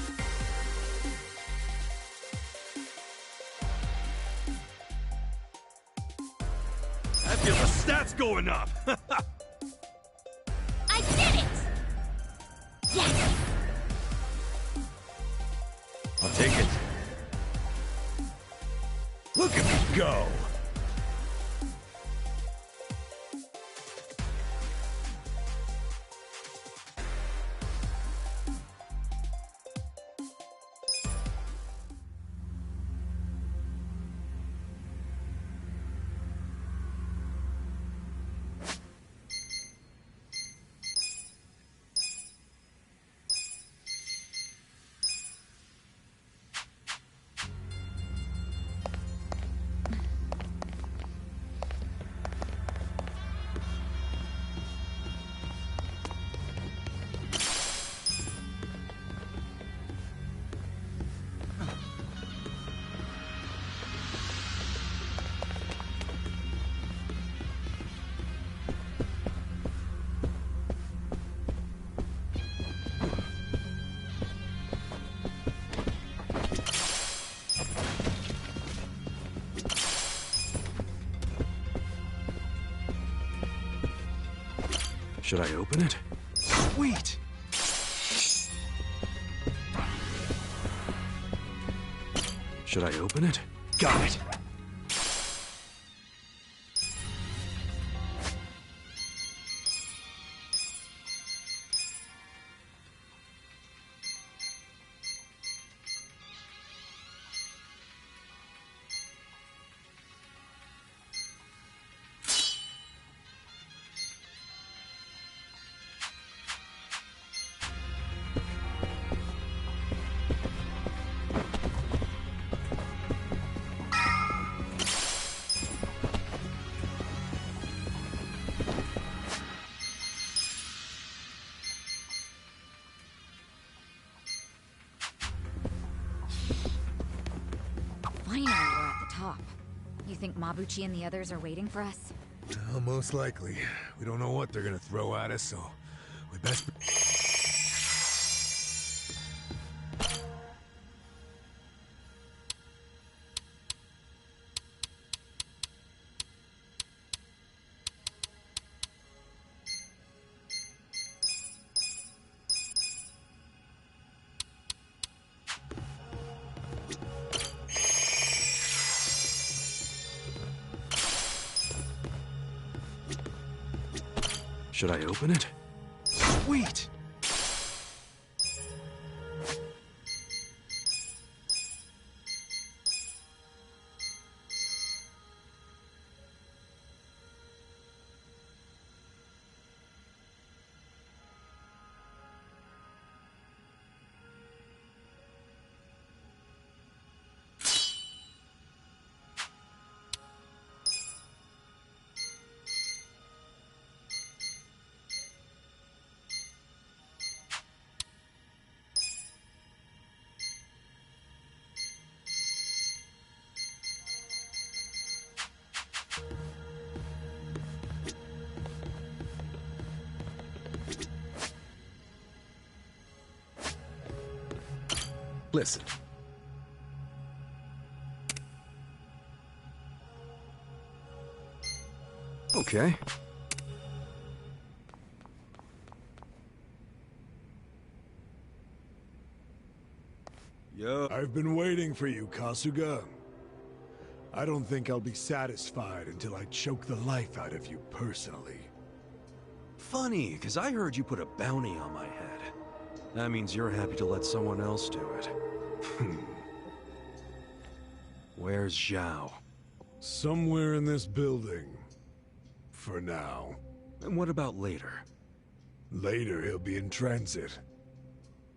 I feel the stats going up.
I did it! Yes!
I'll take it. Look at me go.
Should I open it? Sweet! Should I open it? Got it!
Finally, we're at the top. You think Mabuchi and the others are waiting for us?
Well, most likely. We don't know what they're gonna throw at us, so we best...
Should I open it? Sweet!
Listen.
Okay. Yo.
I've been waiting for you, Kasuga. I don't think I'll be satisfied until I choke the life out of you personally.
Funny, because I heard you put a bounty on my head. That means you're happy to let someone else do it. Where's Zhao?
Somewhere in this building. For now.
And what about later?
Later, he'll be in transit.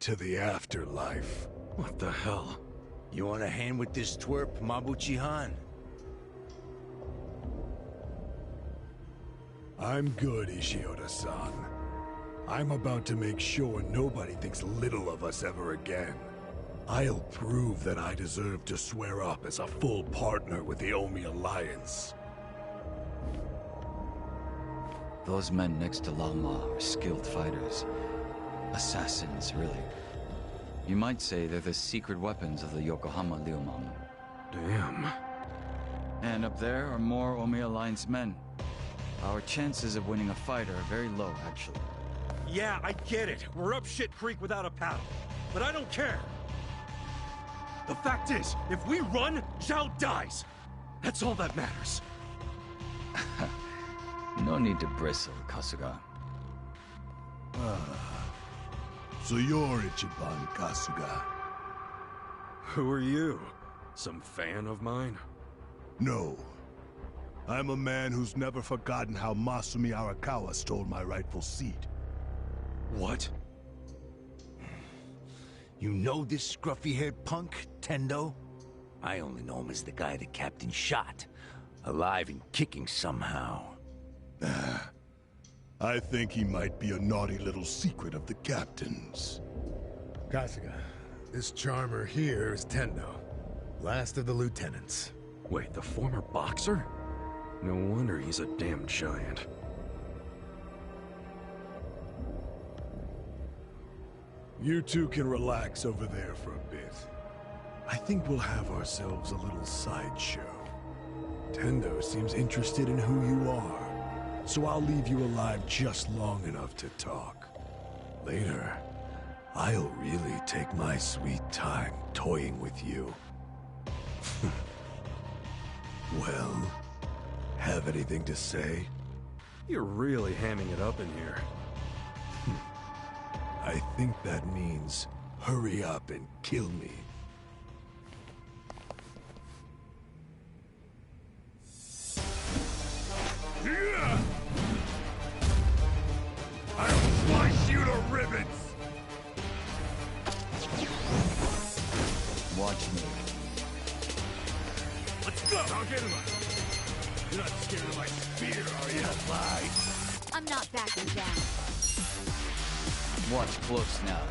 To the afterlife.
What the hell?
You want a hand with this twerp, Mabuchi-han?
I'm good, Ishioda-san. I'm about to make sure nobody thinks little of us ever again. I'll prove that I deserve to swear up as a full partner with the Omi Alliance.
Those men next to Lama are skilled fighters. Assassins, really. You might say they're the secret weapons of the Yokohama Liumang.
Damn.
And up there are more Omi Alliance men. Our chances of winning a fight are very low, actually.
Yeah, I get it. We're up shit creek without a paddle. But I don't care. The fact is, if we run, Zhao dies. That's all that matters.
No need to bristle, Kasuga.
So you're Ichiban Kasuga?
Who are you? Some fan of mine?
No. I'm a man who's never forgotten how Masumi Arakawa stole my rightful seat.
What?
You know this scruffy-haired punk, Tendo? I only know him as the guy the captain shot. Alive and kicking somehow.
I think he might be a naughty little secret of the captain's. Kasuga, this charmer here is Tendo, last of the lieutenants.
Wait, the former boxer? No wonder he's a damn giant.
You two can relax over there for a bit. I think we'll have ourselves a little sideshow. Tendo seems interested in who you are, so I'll leave you alive just long enough to talk. Later, I'll really take my sweet time toying with you. Well, have anything to say?
You're really hamming it up in here.
I think that means hurry up and kill me. Yeah! I'll slice you to ribbons!
Watch me.
Let's go! I'll get him. You're not scared of my spear, are you? Lie.
I'm not backing down.
Watch close now.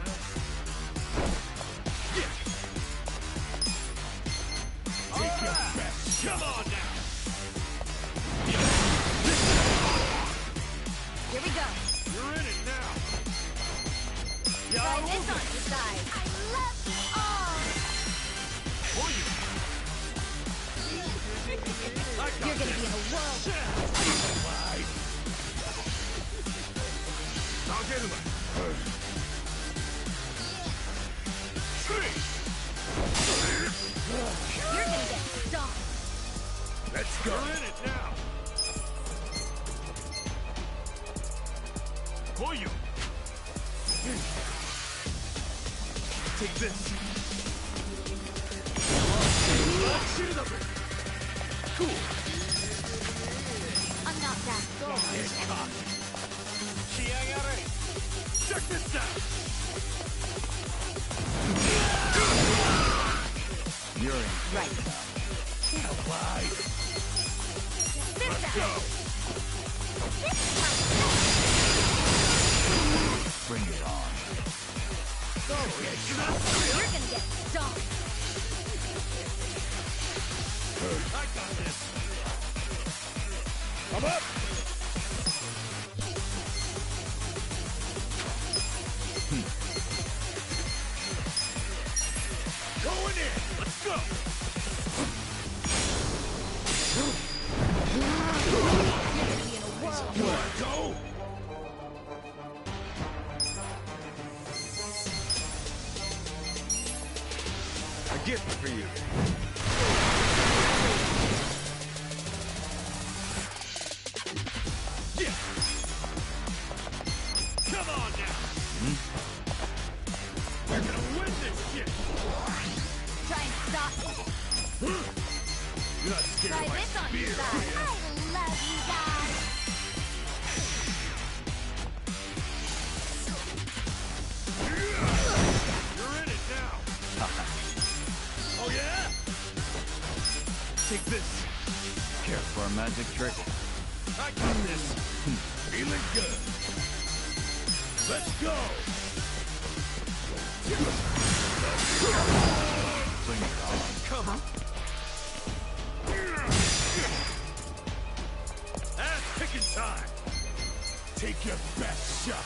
Take your best. Come on now!
Here we go.
You're in it now!
Try this on the side. I love you all. You're gonna be in a world.
I'll get him.
You're gonna get stomped.
Let's go. You're in it now.
Take this. Cool.
I'm not that good.
Check this out.
You're in.
Right.
Let's go.
Bring it on.
You're gonna get stomped.
I got this.
I'm up!
Going in. Let's go.
You're gonna be in a whirl.
Go.
A gift for you.
Yeah. Come on now. We're gonna win this shit.
Try and stop me.
You're not scared
Try
of my
this on
spear,
your side.
are ya?
I love you guys.
You're in it now. Oh yeah? Take this.
Care for a magic trick?
I got this. Feeling good. Let's go.
Bring it on.
Come on. Ass kicking time. Take your best shot.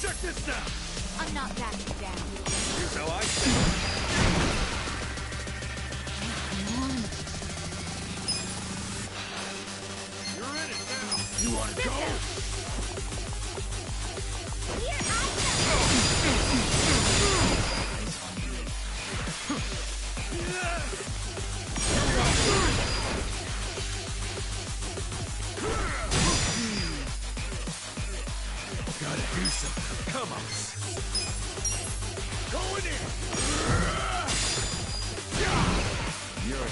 Check this out.
I'm not backing down.
Here's how I feel. You're in it now. You want to go?
Here I come.
Gotta do something. Come on. Going in.
You're in.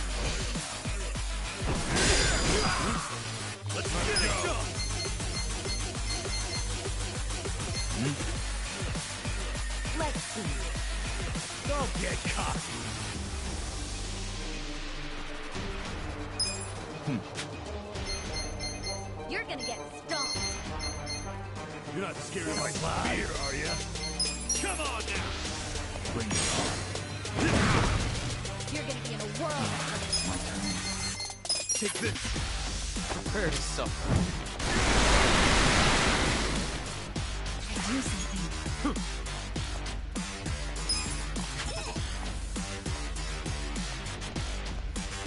Let's get it done.
Let's see.
Don't get cocky.
You're gonna get stomped.
You're not scared of my spear, are ya? Come on now.
Bring it on.
You're gonna be in a whirl.
My turn.
Take this.
Prepare to suffer.
Do something.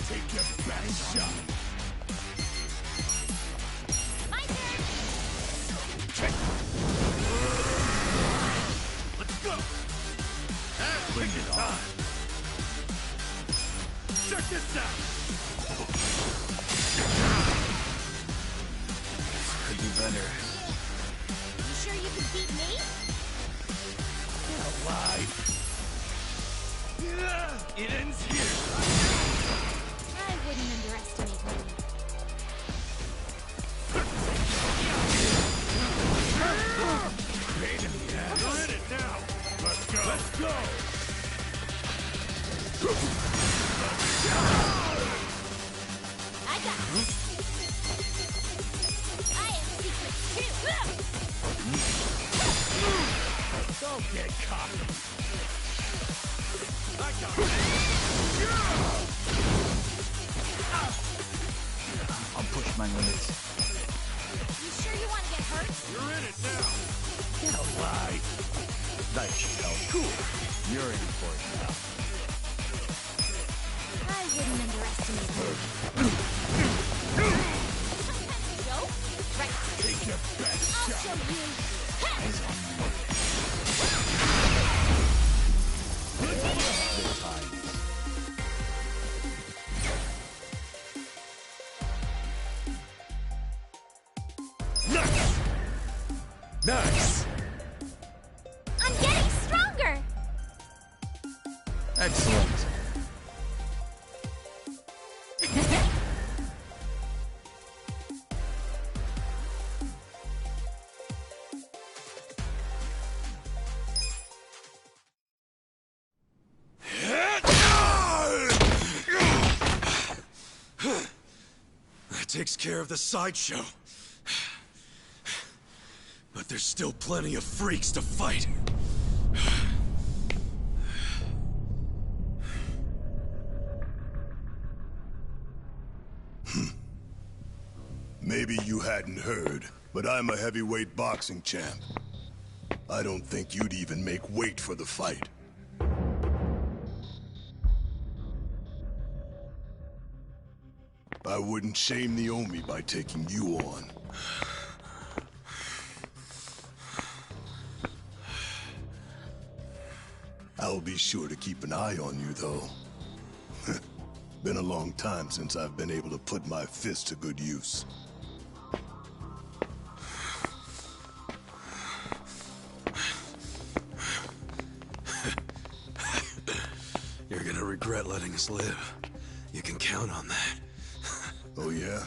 Take your best shot.
My turn.
Let's go. Bring it time. Check this out.
Could be better.
You sure you can beat me?
Alive. It ends here.
I wouldn't underestimate me.
Pain in the ass. You're in it now. Let's go. Let's go.
I got it. I have secrets too.
Don't get cocky. I got it.
I'll push my limits.
You sure you want to get hurt?
You're in it now. Get alive.
That should help.
Cool.
You're in for it now.
I wouldn't underestimate me. Some kind of joke? Right.
Take your best
I'll
shot.
show you.
Eyes on me. Good times.
Nice. Nice.
takes care of the sideshow. But there's still plenty of freaks to fight.
Maybe you hadn't heard, but I'm a heavyweight boxing champ. I don't think you'd even make weight for the fight. I wouldn't shame the Omi by taking you on. I'll be sure to keep an eye on you, though. Been a long time since I've been able to put my fist to good use.
You're gonna regret letting us live. You can count on that.
Oh, yeah?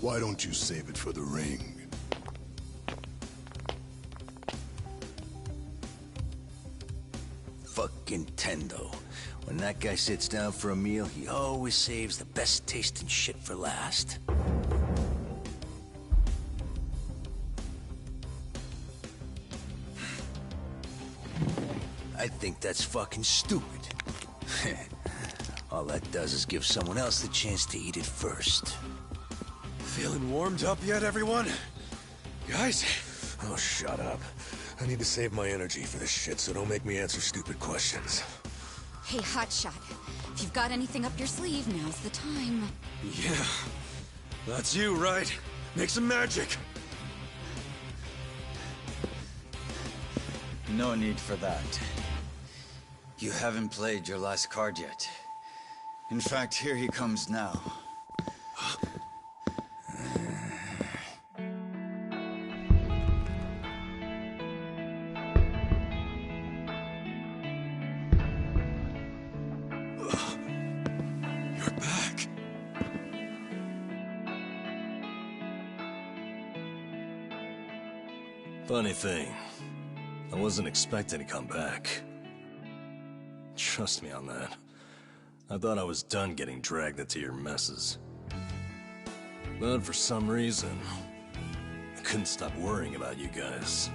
Why don't you save it for the ring?
Fucking Tendo. When that guy sits down for a meal, he always saves the best tasting shit for last. I think that's fucking stupid. All that does is give someone else the chance to eat it first.
Feeling warmed up yet, everyone? Guys?
Oh, shut up. I need to save my energy for this shit, so don't make me answer stupid questions.
Hey, Hotshot. If you've got anything up your sleeve, now's the time.
Yeah. That's you, right? Make some magic.
No need for that. You haven't played your last card yet. In fact, here he comes now.
You're back.
Funny thing, I wasn't expecting to come back. Trust me on that. I thought I was done getting dragged into your messes. But for some reason, I couldn't stop worrying about you guys.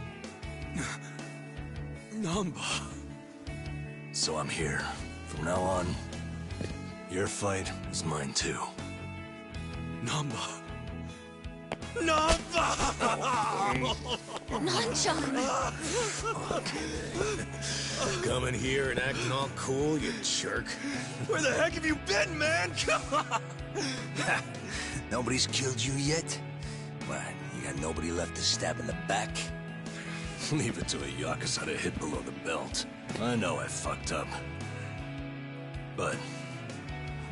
Namba.
So I'm here. From now on, your fight is mine too.
Namba. Namba!
Nanchan!
Coming here and acting all cool, you jerk.
Where the heck have you been, man? Come on!
Nobody's killed you yet? What, you got nobody left to stab in the back?
Leave it to a Yakuza to hit below the belt. I know I fucked up. But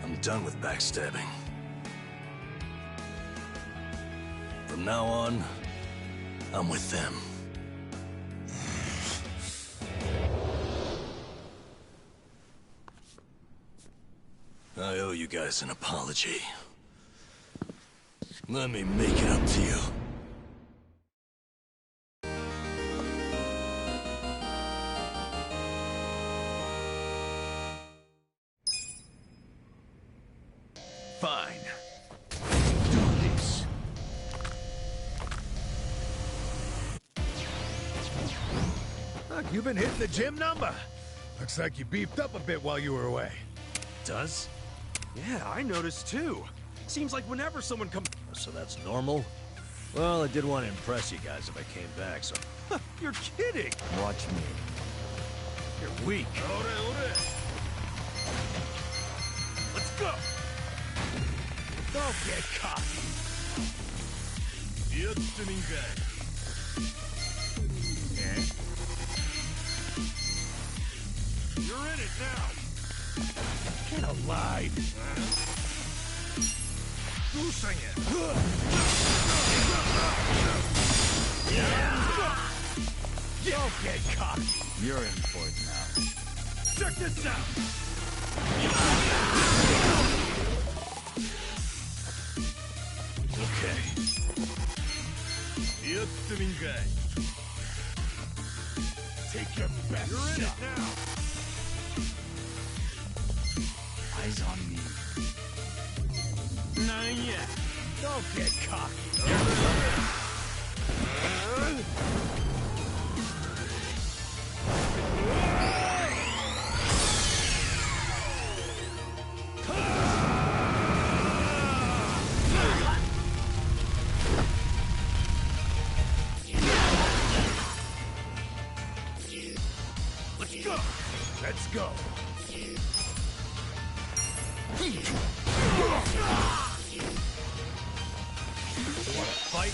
I'm done with backstabbing. From now on, I'm with them. I owe you guys an apology. Let me make it up to you.
Fine. Do this.
Look, you've been hitting the gym number. Looks like you beefed up a bit while you were away.
Does?
Yeah, I noticed too. Seems like whenever someone comes...
So that's normal? Well, I did want to impress you guys if I came back, so...
You're kidding!
Watch me.
You're weak. Let's go!
Don't get cocky.
You're in it now!
Get alive.
Don't get cocky!
You're in for it now.
Check this out!
Okay.
Take your best You're in
shot.
it now!
Eyes on me.
Not yet.
Don't get cocky.
Let's go. Wanna fight?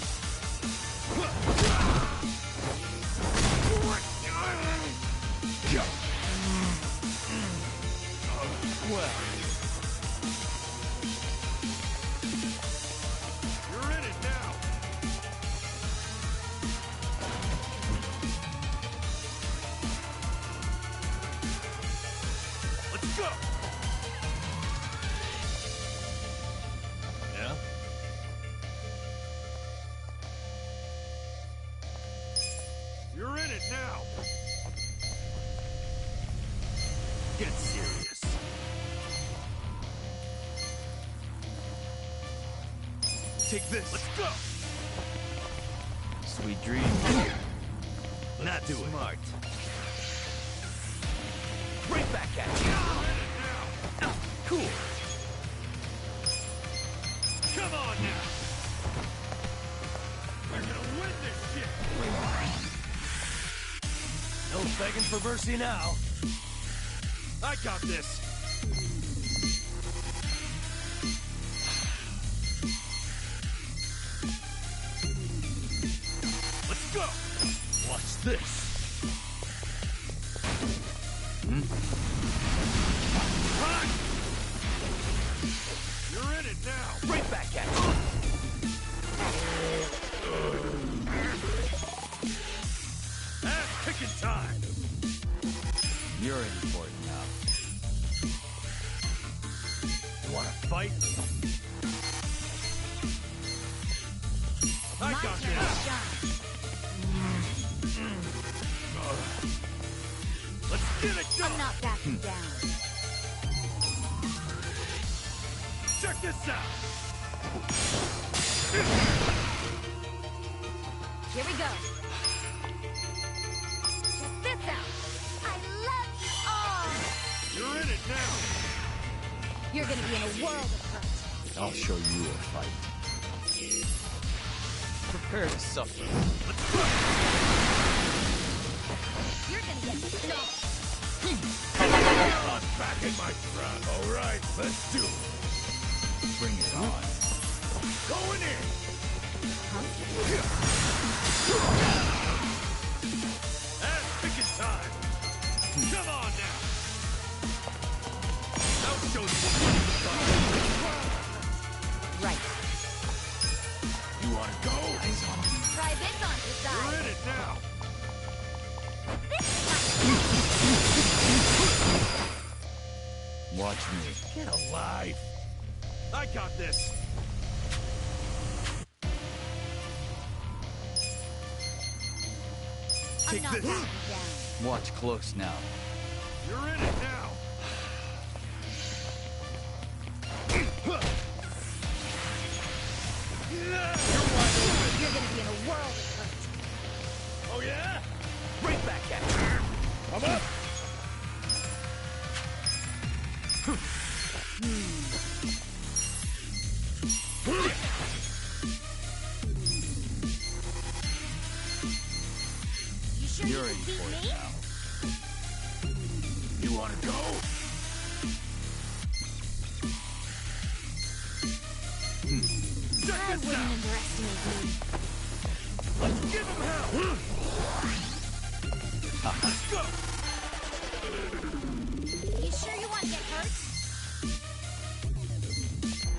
Well, you're in it now. Let's go. Yeah? You're in it now. Get serious. Take this. Let's go.
Sweet dreams.
Not do
Smart.
Right back at you. Now. Cool. Come on now. We're gonna win this shit.
No begging for mercy now.
I got this. Let's go. Watch this. Run! You're in it now. Right back at you. Ass kicking time.
You're in for it now.
You wanna fight? I got this. Let's get it done.
I'm not backing down.
Check this out.
Here we go. Check this out. I love you all.
You're in it now.
You're gonna be in a world of hurt.
I'll show you a fight. Prepare to suffer.
You're gonna get stomped.
I'm back in my front. All right, let's do it.
Bring it on.
Going in. Ass kicking time. Come on now. I'll show you what
Right.
you wanna go?
Try this on your
You're
side.
in it now.
Watch me.
Get alive. I got this.
I'm
Take
not
this.
backing down.
Watch close now.
You're in it now. You're wide open.
You're gonna be in a world of hurt.
Oh yeah? Right back at you. I'm up.
You sure
You're
you
in
can beat
for it
me?
now.
You wanna go? Check
I
this
wouldn't
out.
underestimate you.
Let's give him hell. Let's go.
You sure you want to get hurt?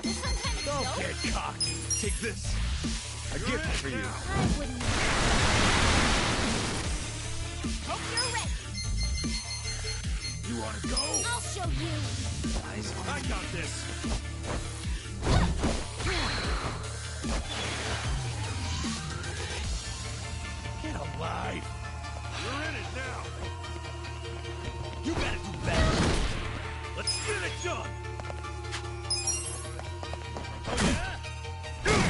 This some kind of
Don't
joke?
get cocky. Take this. I
gift for you.
I wouldn't. Hope you're ready.
You wanna go?
I'll show you.
I got this. Get alive. You're in it now. You gotta do better. Let's get it done. Oh yeah?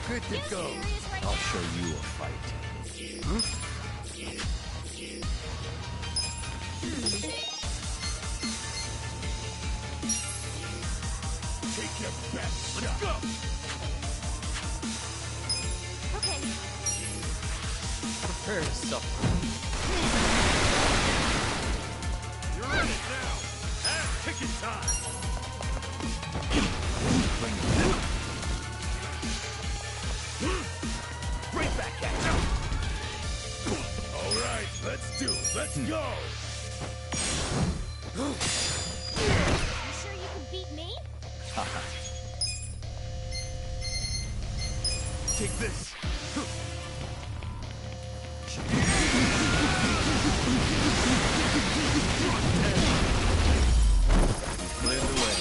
Good to go.
I'll show you a fight.
Take your best shot.
Let's go!
Okay.
Prepare to suffer.
You're in it now! Ass kicking time!
Right back at you.
All right, let's do it. Let's go.
You sure you can beat me?
Take this!
Clear the way.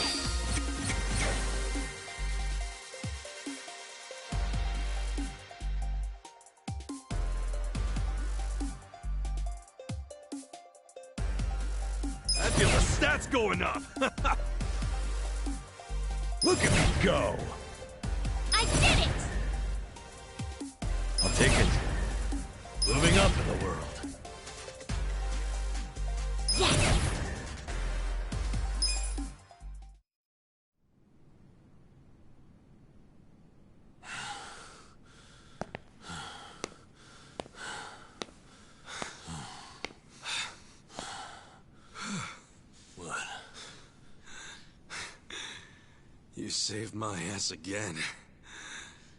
I feel the stats going up!
Look at me go.
I did it!
I'll take it. Moving up in the world.
Yes!
What?
You saved my ass again.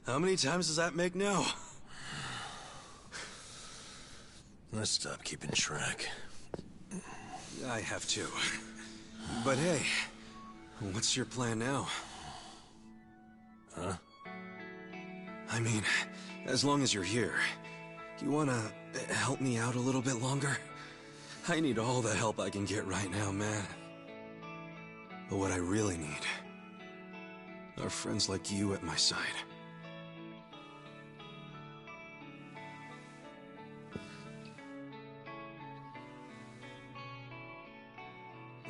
How many times does that make now?
Let's stop keeping track.
I have to. But hey, what's your plan now?
Huh?
I mean, as long as you're here, you wanna help me out a little bit longer? I need all the help I can get right now, man. But what I really need are friends like you at my side.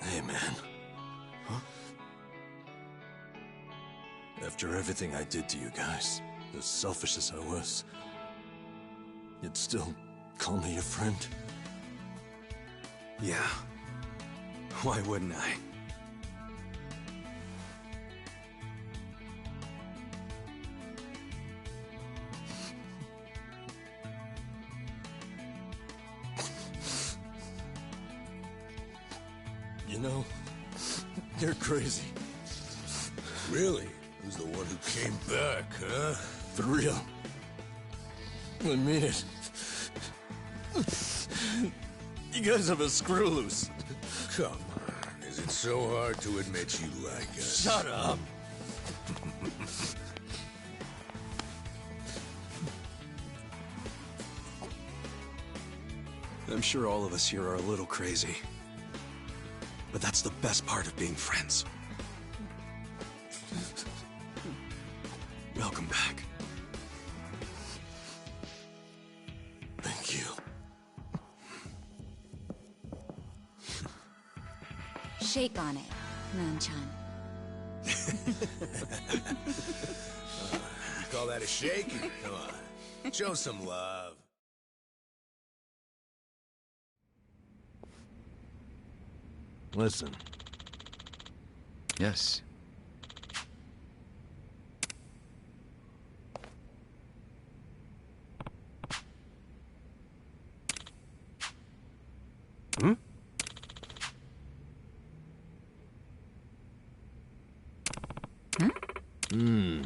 Hey, man.
Huh?
After everything I did to you guys, as selfish as I was, you'd still call me your friend?
Yeah. Why wouldn't I?
You know, you're crazy.
Really? Who's the one who came back, huh?
For real. I mean it. You guys have a screw loose.
Come on. Is it so hard to admit you like us?
Shut up.
I'm sure all of us here are a little crazy. But that's the best part of being friends. Welcome back.
Thank you.
Shake on it, Nan-chan.
Call that a shake? Come on. Show some love.
Listen.
Yes.
Hmm?
Hmm.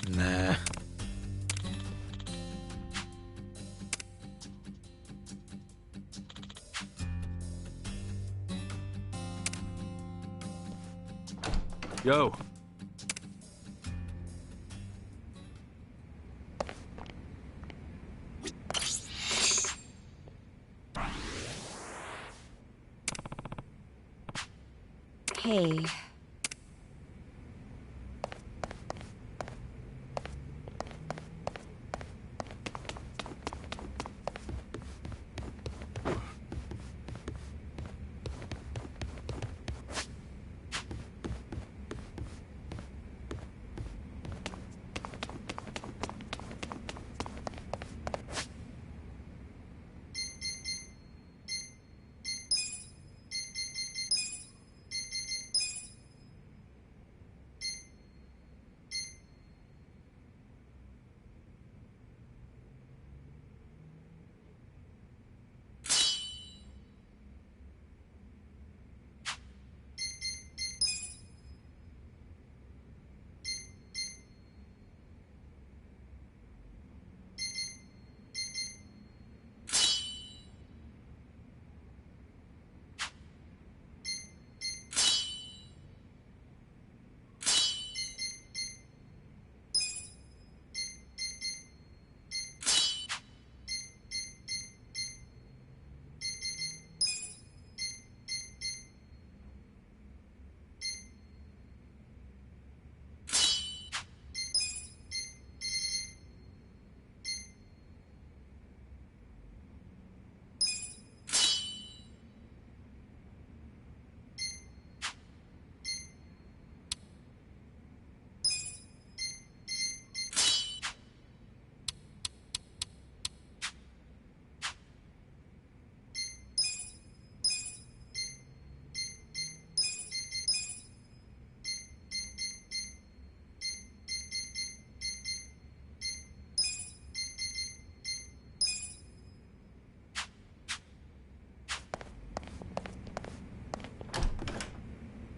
Nah.
Yo.
Okay.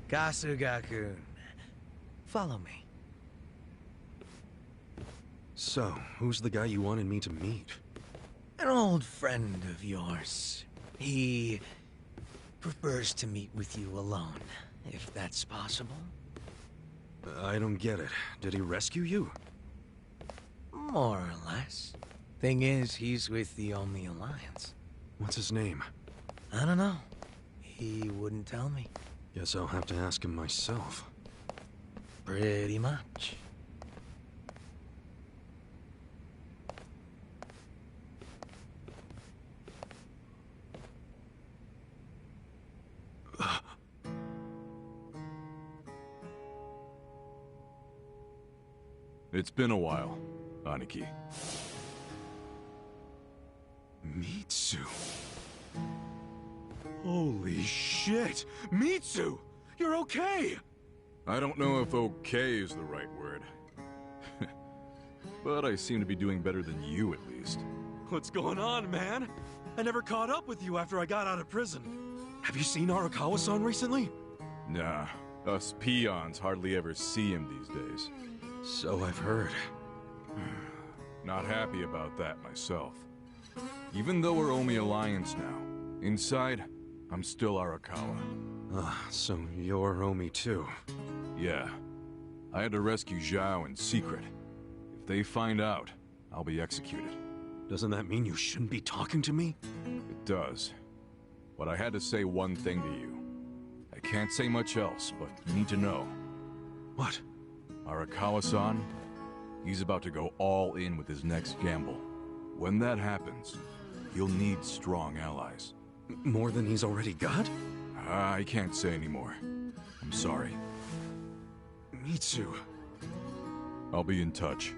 Kasuga-kun, follow me.
So, who's the guy you wanted me to meet?
An old friend of yours. He prefers to meet with you alone, if that's possible.
I don't get it. Did he rescue you?
More or less. Thing is, he's with the Omi Alliance.
What's his name?
I don't know. He wouldn't tell me.
Guess I'll have to ask him myself.
Pretty much.
It's been a while, Aniki.
Mitsu. Holy shit! Mitsu! You're okay!
I don't know if okay is the right word. But I seem to be doing better than you, at least.
What's going on, man? I never caught up with you after I got out of prison.
Have you seen Arakawa-san recently?
Nah, us peons hardly ever see him these days.
So I've heard.
Not happy about that myself. Even though we're Omi Alliance now, inside, I'm still Arakawa.
So you're Omi too.
Yeah. I had to rescue Zhao in secret. If they find out, I'll be executed.
Doesn't that mean you shouldn't be talking to me?
It does. But I had to say one thing to you. I can't say much else, but you need to know.
What?
Arakawa-san, he's about to go all in with his next gamble. When that happens, he'll need strong allies.
More than he's already got?
I can't say anymore. I'm sorry.
Mitsu.
I'll be in touch.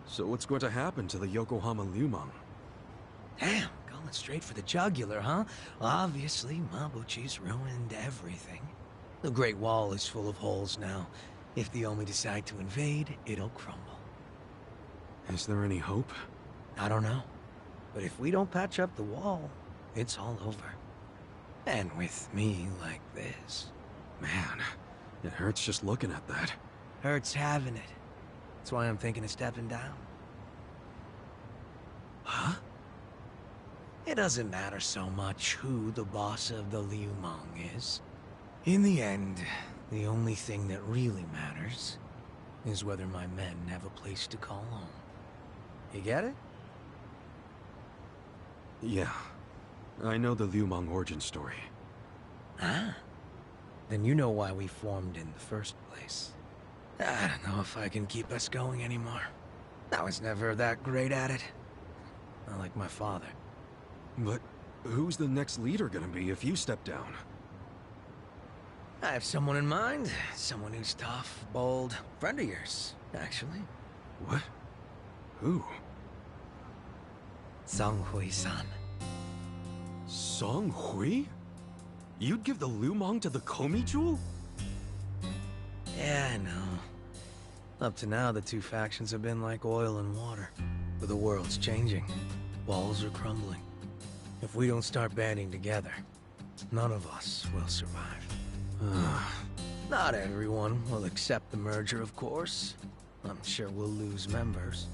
So what's going to happen to the Yokohama Lumang?
Damn, going straight for the jugular, huh? Well, obviously, Mabuchi's ruined everything. The Great Wall is full of holes now. If the Omi decide to invade, it'll crumble.
Is there any hope?
I don't know. But if we don't patch up the wall, it's all over. And with me like this...
Man, It hurts just looking at that.
Hurts having it. That's why I'm thinking of stepping down.
Huh?
It doesn't matter so much who the boss of the Liu Mong is. In the end, the only thing that really matters is whether my men have a place to call home. You get it?
Yeah. I know the Liu Mong origin story.
Ah. Then you know why we formed in the first place. I don't know if I can keep us going anymore. I was never that great at it. Not like my father.
But who's the next leader gonna be if you step down?
I have someone in mind. Someone who's tough, bold. Friend of yours, actually.
What? Who?
Song Hui-san.
Song Hui? You'd give the Liu Mong to the Komi Jewel?
Yeah, I know. Up to now, the two factions have been like oil and water. But the world's changing. Walls are crumbling. If we don't start banding together, none of us will survive. Not everyone will accept the merger, of course. I'm sure we'll lose members.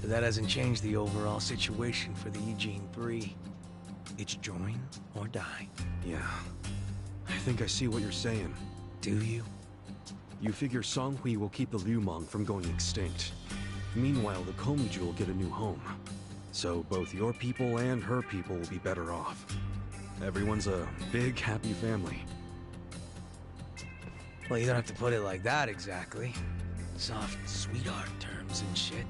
But that hasn't changed the overall situation for the Eugene 3. It's join or die.
Yeah. I think I see what you're saying.
Do you?
You figure Song Hui will keep the Liu Mong from going extinct. Meanwhile, the Komi Jewel get a new home. So both your people and her people will be better off. Everyone's a big, happy family.
Well, you don't have to put it like that exactly. Soft sweetheart terms and shit.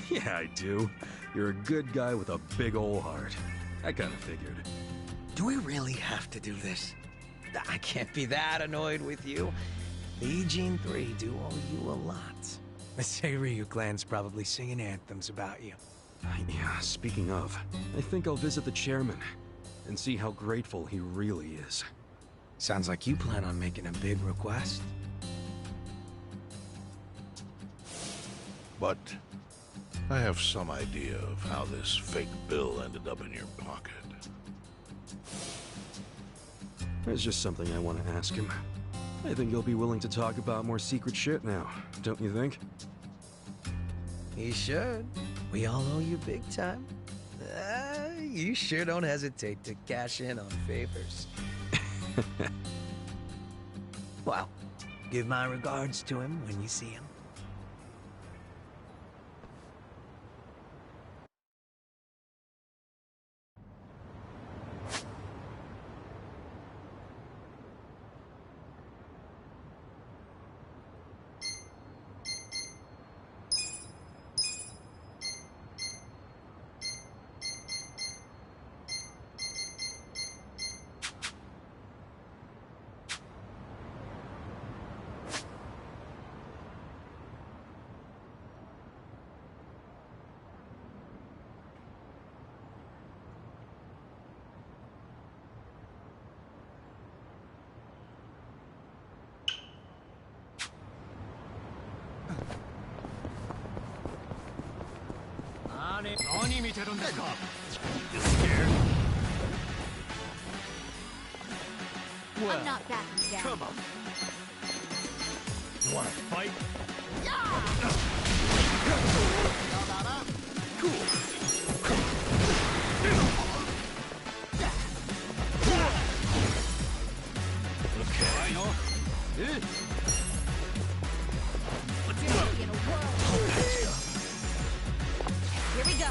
Yeah, I do. You're a good guy with a big ol' heart. I kinda figured.
Do we really have to do this? I can't be that annoyed with you. The Eugene 3 do owe you a lot. The Seiryu clan's probably singing anthems about you.
Yeah, speaking of, I think I'll visit the chairman and see how grateful he really is.
Sounds like you plan on making a big request.
But I have some idea of how this fake bill ended up in your pocket.
There's just something I want to ask him. I think he'll be willing to talk about more secret shit now, don't you think?
He should. We all owe you big time. You sure don't hesitate to cash in on favors. Well, give my regards to him when you see him.
I'm not backing down.
Come on. You wanna fight?
Here we go.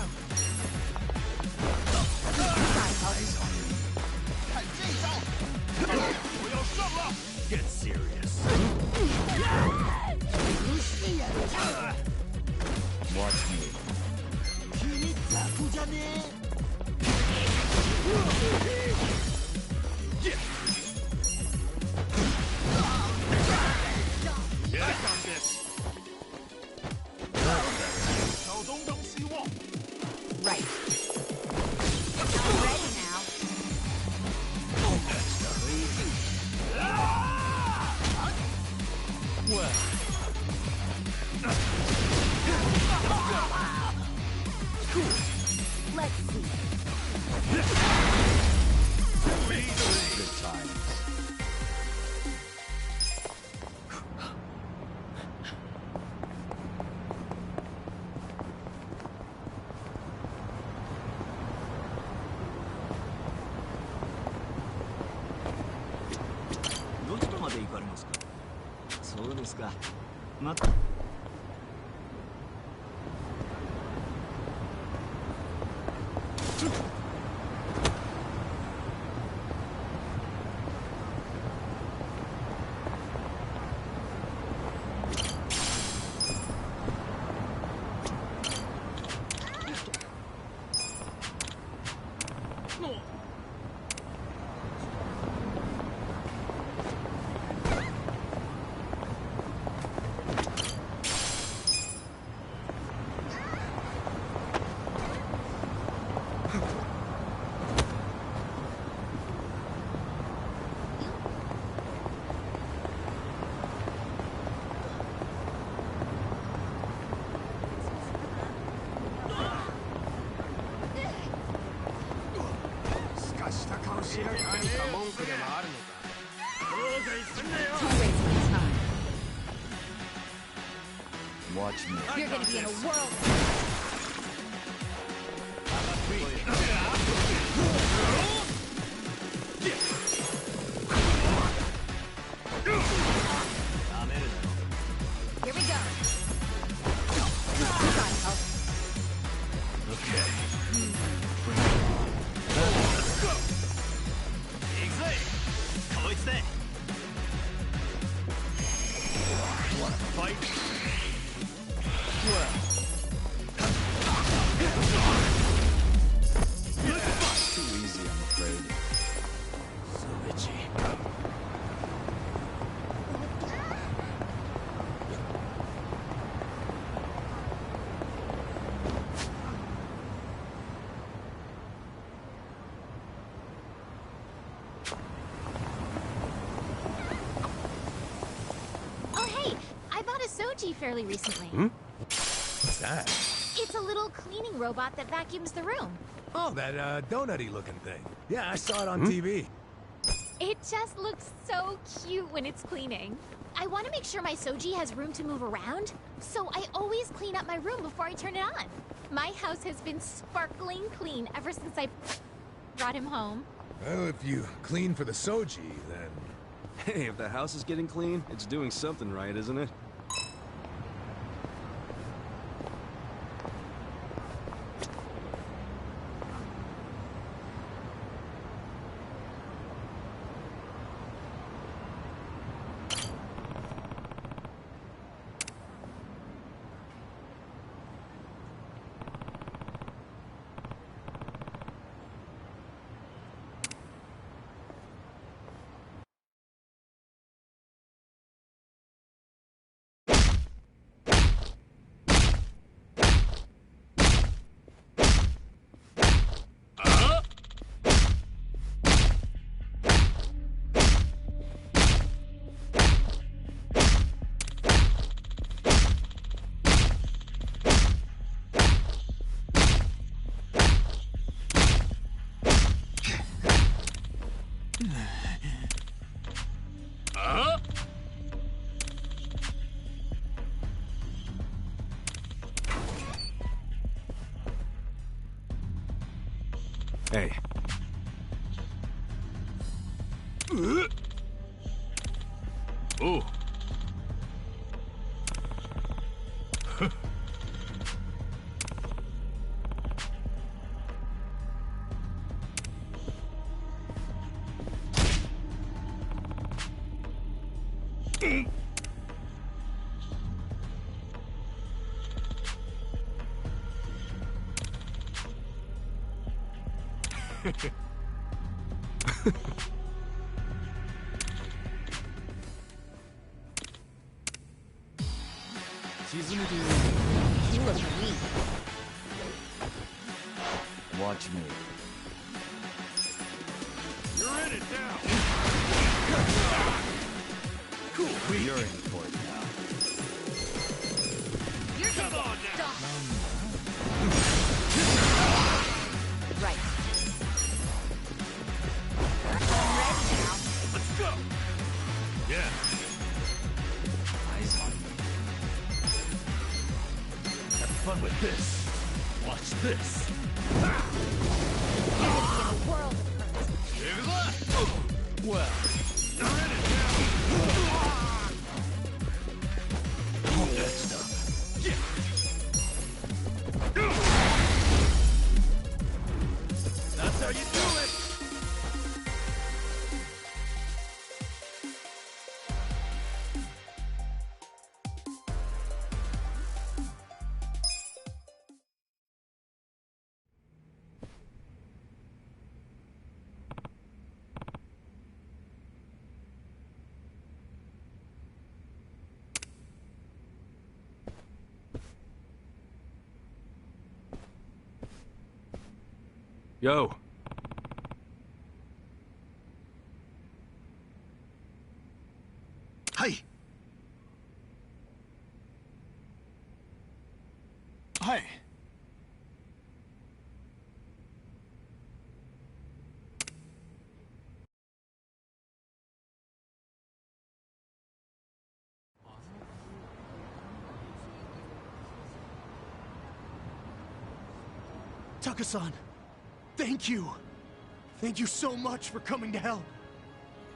Get serious.
Watch me.
Back on this.
Right. I'm ready now. Let's see.
Good times.
ですか。ま
Watch me.
You're gonna be in a whirl. Here we go.
Okay.
Let's go! Wanna fight?
Too easy, I'm afraid.
So itchy.
Oh, hey, I bought a Soji fairly recently.
What's that?
It's a little cleaning robot that vacuums the room.
Oh, that donut-y looking thing. Yeah, I saw it on TV.
It just looks so cute when it's cleaning. I want to make sure my Soji has room to move around, so I always clean up my room before I turn it on. My house has been sparkling clean ever since I brought him home.
Well, if you clean for the Soji, then...
Hey, if the house is getting clean, it's doing something right, isn't it? Hey.
Oh.
You look weak.
Watch me.
You're in it now.
Cool. You're in for it now.
You're
Come on now.
stop. Right. I'm ready now.
Let's go. Yeah.
Eyes on me.
Have fun with this. Watch this.
You're gonna be in a world of hurt.
Well, you're in it now.
Yo.
Hey! Hey! Taka-san, thank you. Thank you so much for coming to help.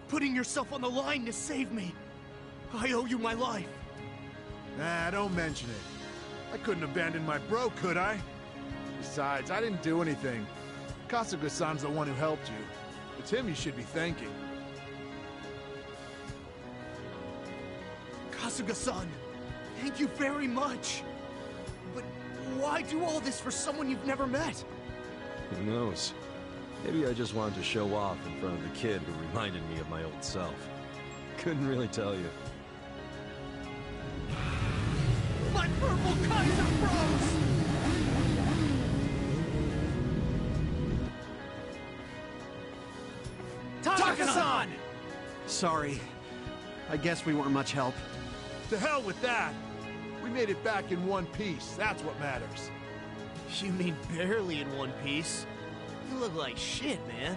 Putting yourself on the line to save me. I owe you my life.
Nah, don't mention it. I couldn't abandon my bro, could I? Besides, I didn't do anything. Kasuga-san's the one who helped you. It's him you should be thanking.
Kasuga-san, thank you very much. But why do all this for someone you've never met?
Who knows? Maybe I just wanted to show off in front of the kid who reminded me of my old self. Couldn't really tell you.
My purple Kaiser froze! Taka-san!
Sorry. I guess we weren't much help.
To hell with that! We made it back in one piece, that's what matters.
You mean barely in one piece? You look like shit, man.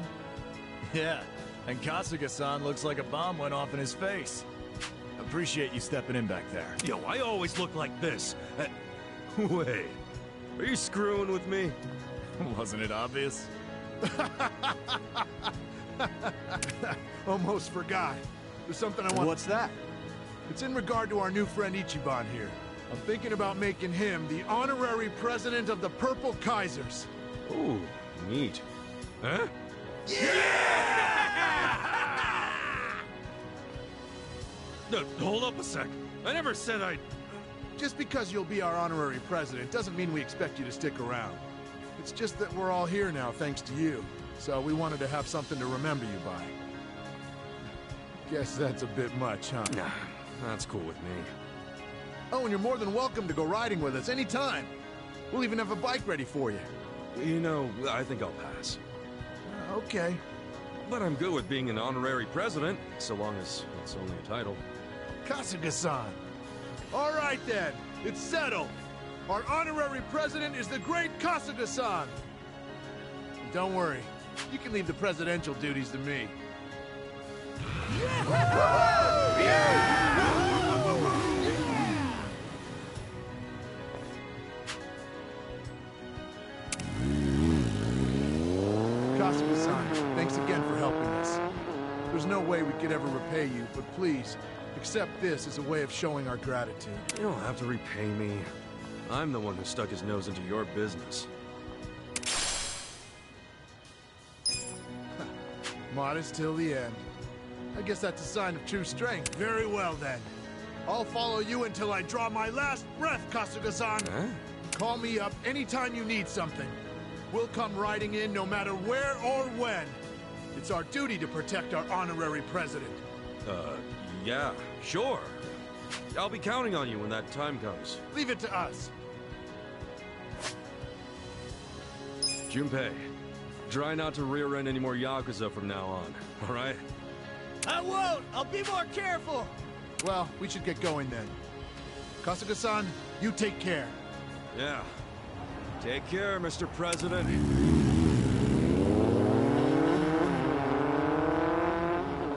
Yeah, and Kasuga-san looks like a bomb went off in his face. Appreciate you stepping in back there.
Yo, I always look like this. Wait, are you screwing with me?
Wasn't it obvious?
Almost forgot. There's something I want...
What's that?
It's in regard to our new friend Ichiban here. I'm thinking about making him the honorary president of the Purple Kaisers.
Ooh, neat. Huh? No, hold up a sec. I never said I'd...
Just because you'll be our honorary president doesn't mean we expect you to stick around. It's just that we're all here now thanks to you. So we wanted to have something to remember you by. Guess that's a bit much, huh?
Nah, that's cool with me.
Oh, and you're more than welcome to go riding with us anytime. We'll even have a bike ready for you.
You know, I think I'll pass.
Okay.
But I'm good with being an honorary president, so long as it's only a title.
Kasuga-san. All right then, it's settled. Our honorary president is the great Kasuga-san. Don't worry, you can leave the presidential duties to me. Kasuga-san, thanks again for helping us. There's no way we could ever repay you, but please, accept this as a way of showing our gratitude.
You don't have to repay me. I'm the one who stuck his nose into your business.
Modest till the end. I guess that's a sign of true strength. Very well, then. I'll follow you until I draw my last breath, Kasuga-san.
Huh?
Call me up anytime you need something. We'll come riding in no matter where or when. It's our duty to protect our honorary president.
Yeah, sure. I'll be counting on you when that time comes.
Leave it to us.
Junpei, try not to rear-end any more Yakuza from now on, all right?
I won't! I'll be more careful!
Well, we should get going then. Kasuga-san, you take care.
Yeah. Take care, Mr. President.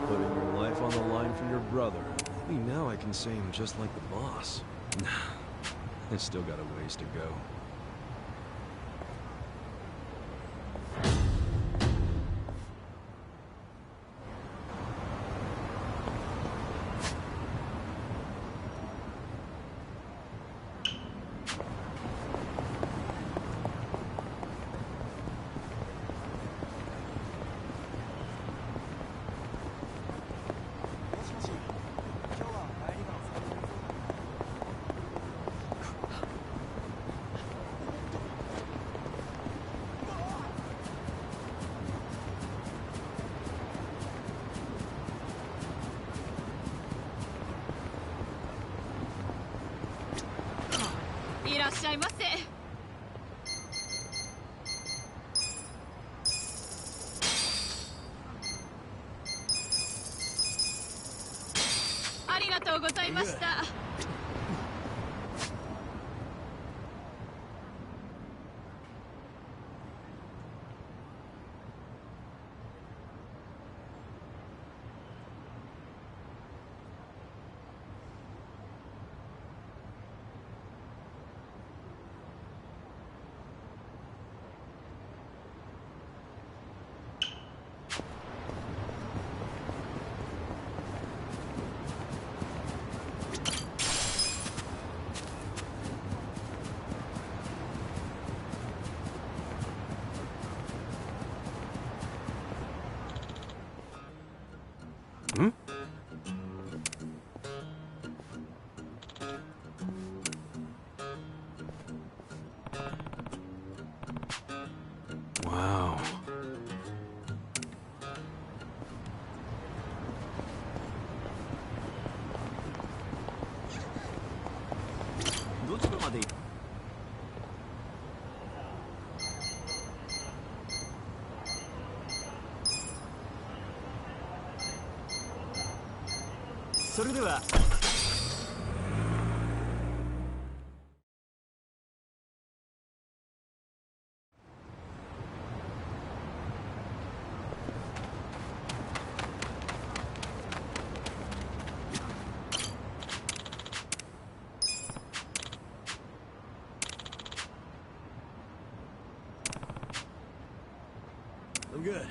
Putting your life on the line for your brother. Maybe now I can say him just like the boss. Nah, I still got a ways to go.
いました。
Wow.
I'm good.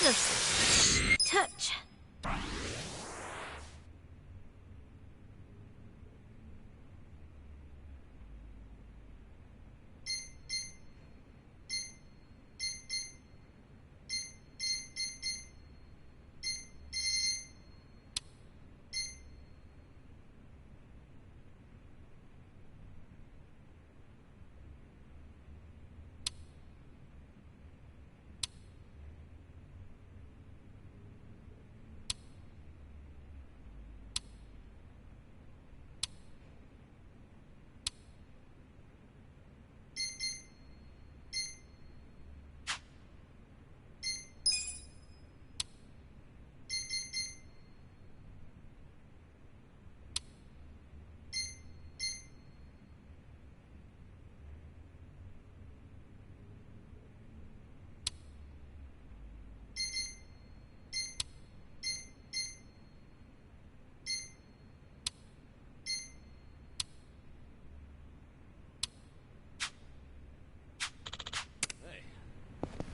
Just touch.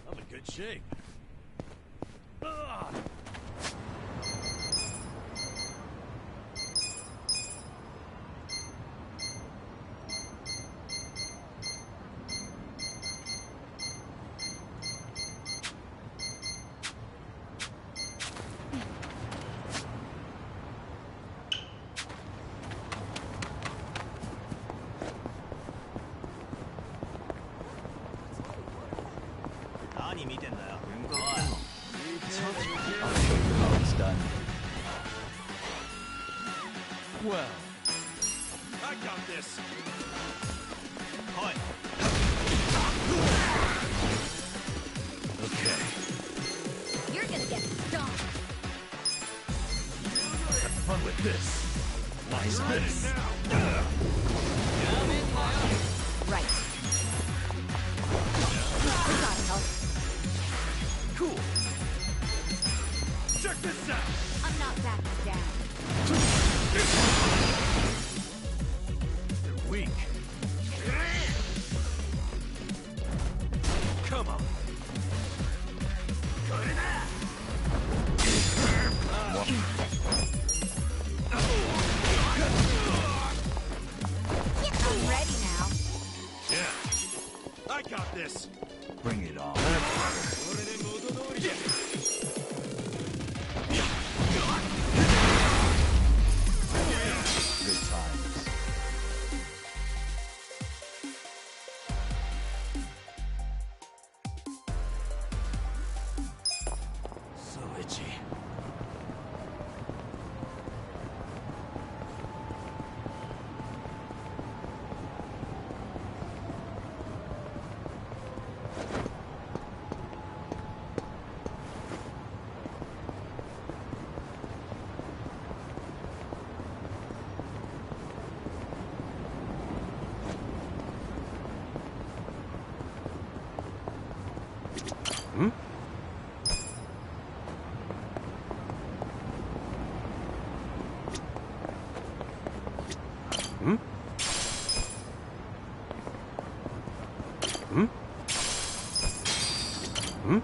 I'm in good shape.
Well, I got this.
Okay.
You're gonna get stomped.
Have fun with this. What's this?
Right. We gotta help.
Cool. Check this out.
I'm not backing down.
They're weak.
Come on.
Bring it on. Good times.
So itchy.
Hmm? Hmm? Hmm? Hmm?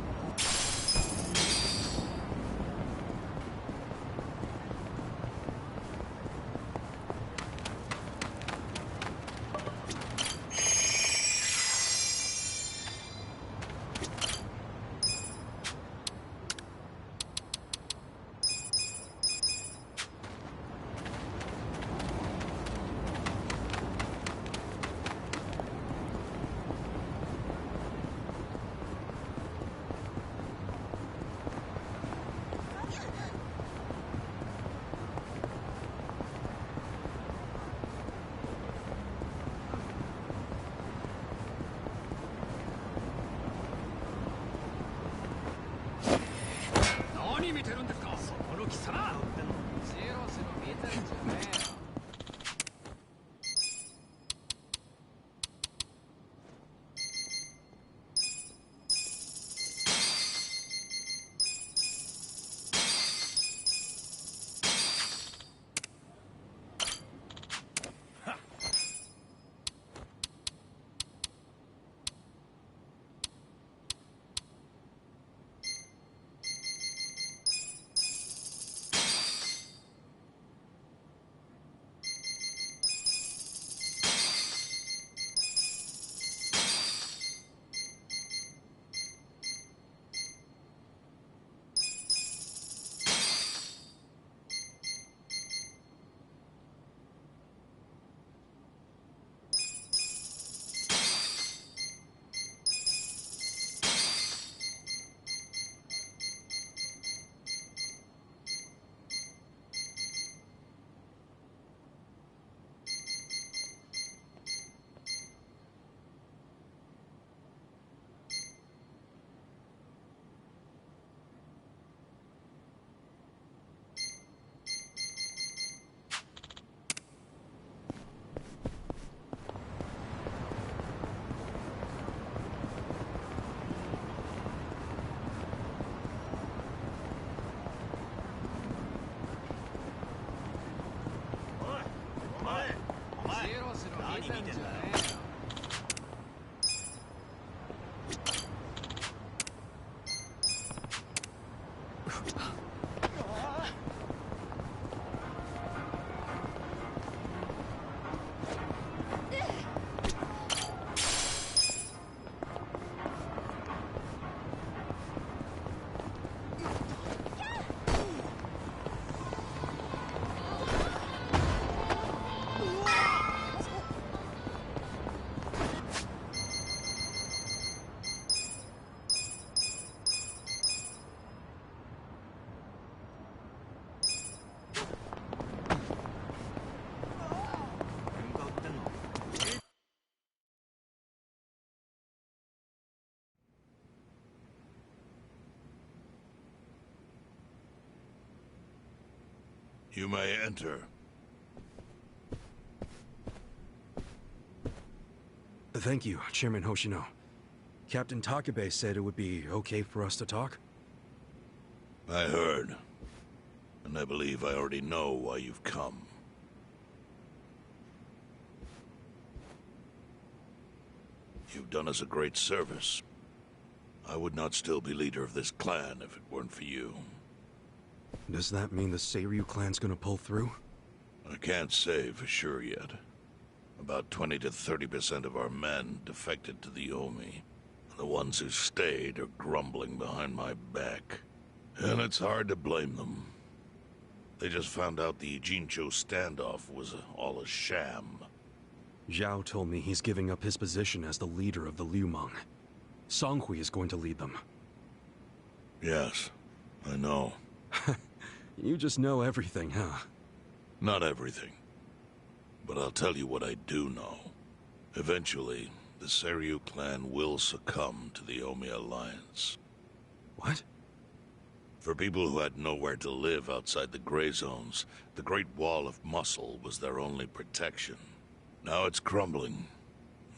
You may enter.
Thank you, Chairman Hoshino. Captain Takabe said it would be okay for us to talk?
I heard. And I believe I already know why you've come. You've done us a great service. I would not still be leader of this clan if it weren't for you.
Does that mean the Seiryu clan's gonna pull through?
I can't say for sure yet. About 20 to 30% of our men defected to the Omi. The ones who stayed are grumbling behind my back. And it's hard to blame them. They just found out the Jincho standoff was all a sham.
Zhao told me he's giving up his position as the leader of the Liumang. Songhui is going to lead them.
Yes, I know.
You just know everything, huh?
Not everything. But I'll tell you what I do know. Eventually, the Seiryu clan will succumb to the Omi Alliance.
What?
For people who had nowhere to live outside the Gray Zones, the Great Wall of Muscle was their only protection. Now it's crumbling.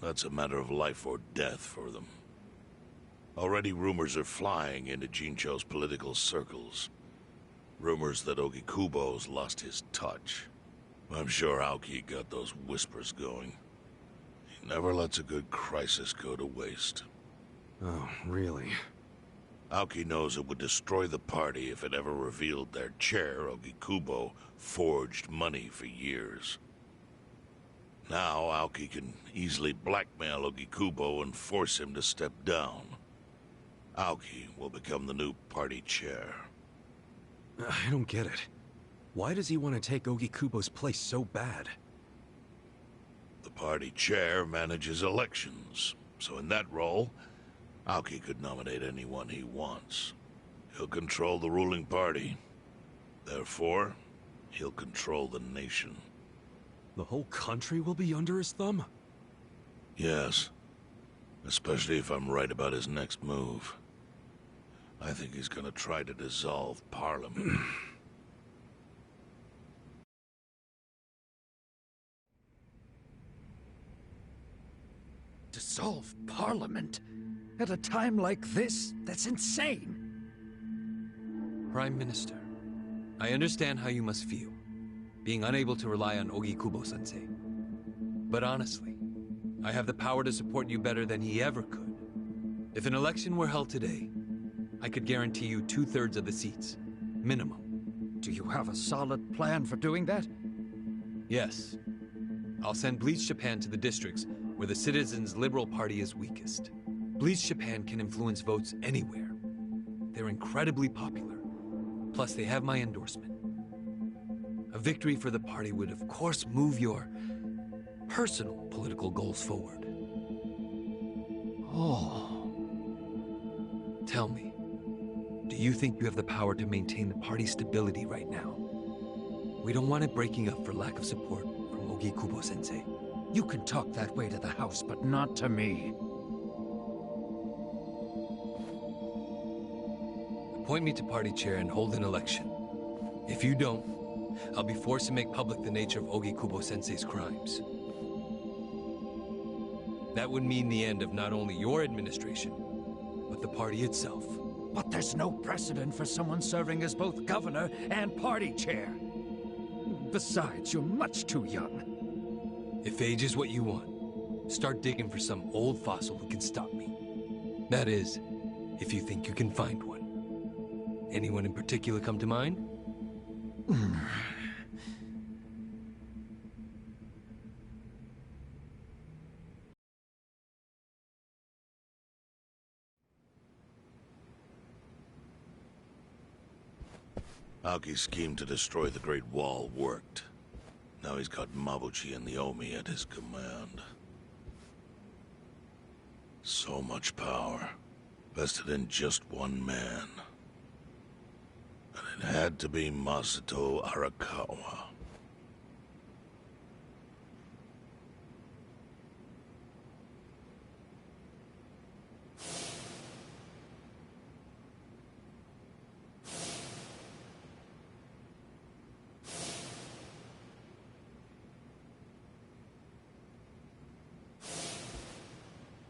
That's a matter of life or death for them. Already rumors are flying into Jincho's political circles. Rumors that Ogikubo's lost his touch. I'm sure Aoki got those whispers going. He never lets a good crisis go to waste.
Oh, really?
Aoki knows it would destroy the party if it ever revealed their chair, Ogikubo, forged money for years. Now Aoki can easily blackmail Ogikubo and force him to step down. Aoki will become the new party chair.
I don't get it. Why does he want to take Ogikubo's place so bad?
The party chair manages elections, so in that role, Aoki could nominate anyone he wants. He'll control the ruling party. Therefore, he'll control the nation.
The whole country will be under his thumb?
Yes. Especially if I'm right about his next move. I think he's gonna try to dissolve Parliament.
Dissolve Parliament? At a time like this? That's insane!
Prime Minister, I understand how you must feel, being unable to rely on Ogikubo-sensei. But honestly, I have the power to support you better than he ever could. If an election were held today, I could guarantee you 2/3 of the seats, minimum.
Do you have a solid plan for doing that?
Yes. I'll send Bleach Japan to the districts where the Citizens' Liberal Party is weakest. Bleach Japan can influence votes anywhere. They're incredibly popular. Plus, they have my endorsement. A victory for the party would, of course, move your personal political goals forward.
Oh.
Tell me, do you think you have the power to maintain the party's stability right now? We don't want it breaking up for lack of support from Ogikubo-sensei.
You can talk that way to the house, but not to me.
Appoint me to party chair and hold an election. If you don't, I'll be forced to make public the nature of Ogikubo-sensei's crimes. That would mean the end of not only your administration, but the party itself.
But there's no precedent for someone serving as both governor and party chair. Besides, you're much too young.
If age is what you want, start digging for some old fossil who can stop me. That is, if you think you can find one. Anyone in particular come to mind?
Aoki's scheme to destroy the Great Wall worked. Now he's got Mabuchi and the Omi at his command. So much power, vested in just one man. And it had to be Masato Arakawa.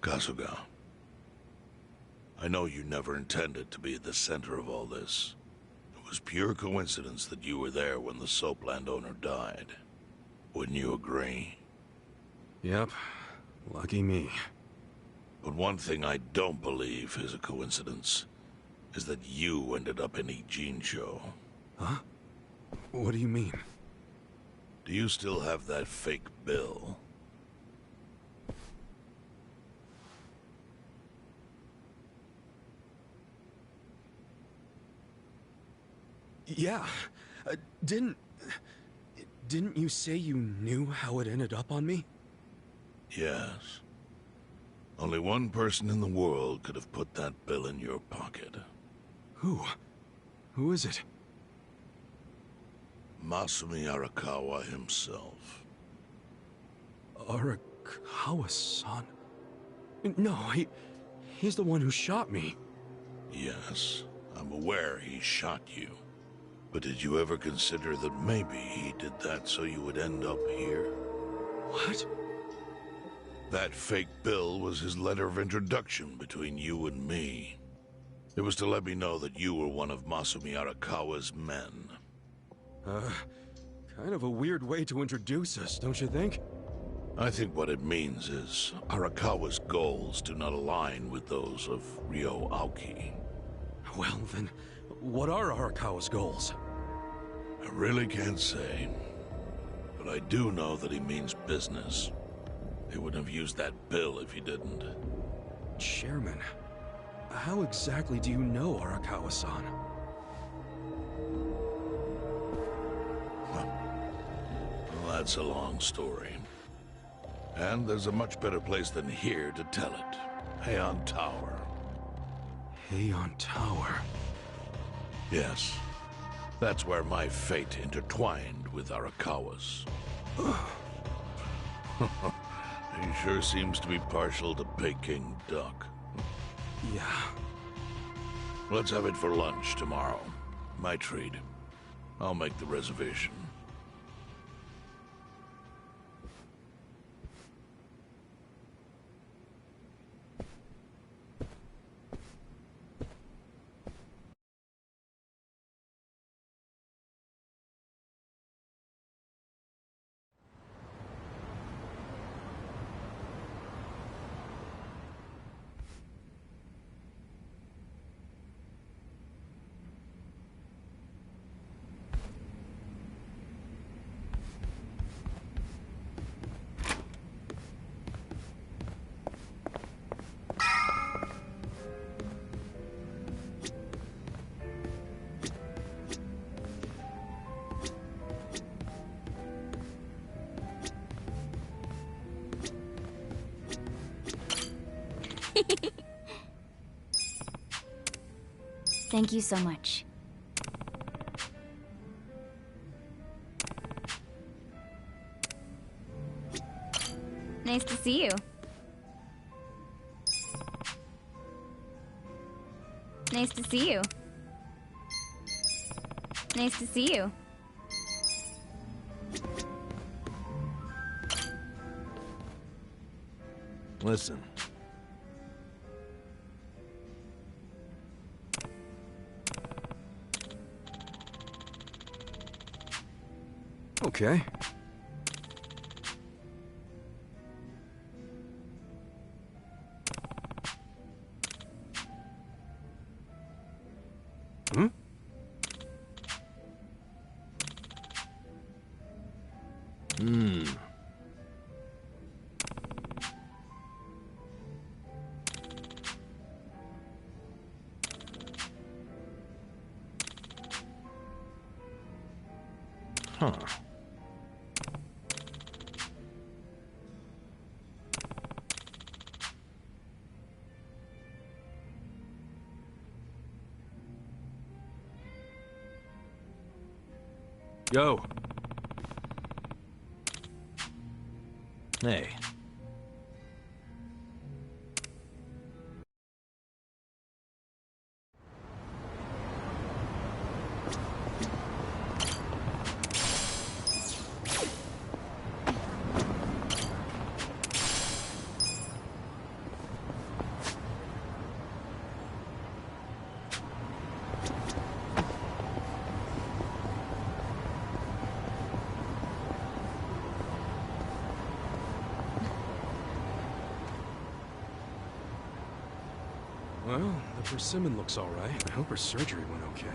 Kasuga, I know you never intended to be at the center of all this. It was pure coincidence that you were there when the soap landowner died. Wouldn't you agree?
Yep. Lucky me.
But one thing I don't believe is a coincidence is that you ended up in Ijincho.
Huh? What do you mean?
Do you still have that fake bill?
Yeah. Didn't you say you knew how it ended up on me?
Yes. Only one person in the world could have put that bill in your pocket.
Who? Who is it?
Masumi Arakawa himself.
Arakawa-san? No, he's the one who shot me.
Yes, I'm aware he shot you. But did you ever consider that maybe he did that so you would end up here?
What?
That fake bill was his letter of introduction between you and me. It was to let me know that you were one of Masumi Arakawa's men.
Kind of a weird way to introduce us, don't you think?
I think what it means is Arakawa's goals do not align with those of Ryo Aoki.
Well, then, what are Arakawa's goals?
I really can't say. But I do know that he means business. He wouldn't have used that bill if he didn't.
Chairman, how exactly do you know Arakawa-san?
Well, that's a long story. And there's a much better place than here to tell it. Heian Tower.
Heian Tower?
Yes. That's where my fate intertwined with Arakawa's. He sure seems to be partial to Peking duck.
Yeah.
Let's have it for lunch tomorrow. My treat. I'll make the reservation.
Thank you so much. Nice to see you. Nice to see you. Nice to see you.
Listen.
Okay. Hmm?
Huh.
Yo.
Hey.
Well, the persimmon looks alright. I hope her surgery went okay.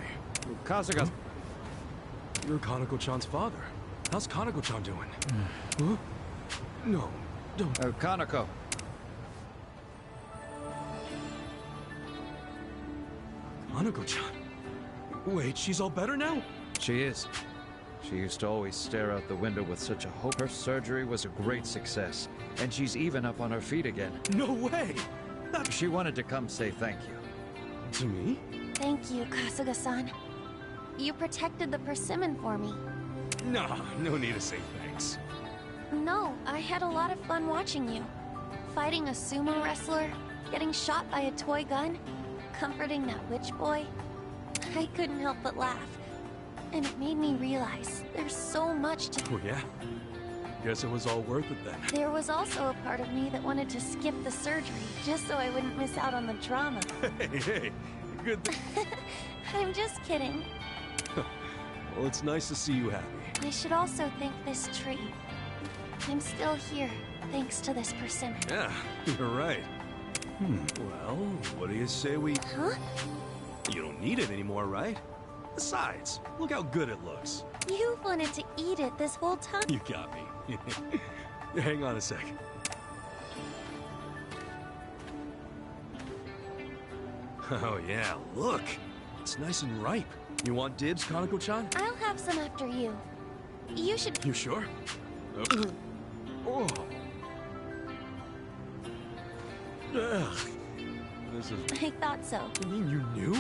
Kasuga.
You're Kanako-chan's father. How's Kanako-chan doing? Huh? No, don't.
Kanako.
Kanako-chan?
Wait, she's all better now?
She is. She used to always stare out the window with such a hope. Her surgery was a great success, and she's even up on her feet again.
No way!
She wanted to come say thank you.
To me?
Thank you, Kasuga-san. You protected the persimmon for me.
Nah, no need to say thanks.
No, I had a lot of fun watching you. Fighting a sumo wrestler, getting shot by a toy gun, comforting that witch boy. I couldn't help but laugh. And it made me realize there's so much to...
Oh yeah? Guess it was all worth it then.
There was also a part of me that wanted to skip the surgery, just so I wouldn't miss out on the drama.
Hey, good thing.
I'm just kidding.
Well, it's nice to see you happy.
I should also thank this tree. I'm still here, thanks to this persimmon.
Yeah, you're right. Well, what do you say we...
Huh?
You don't need it anymore, right? Besides, look how good it looks.
You've wanted to eat it this whole time.
You got me. Hang on a sec. Oh yeah, look! It's nice and ripe. You want dibs, Kanako-chan?
I'll have some after you. You should...
You sure? Oh. Ugh. This is...
I thought so.
You mean you knew?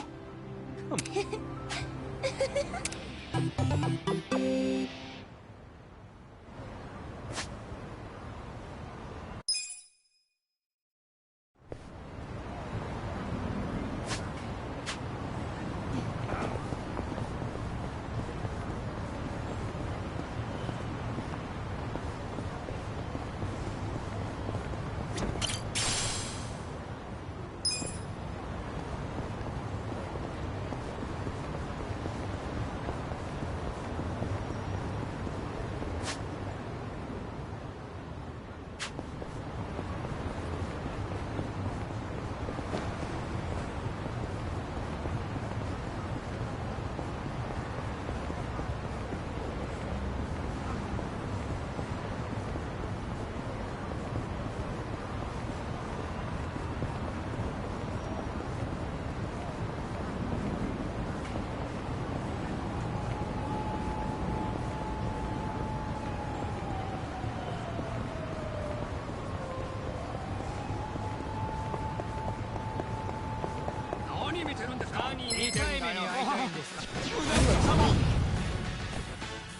Come on.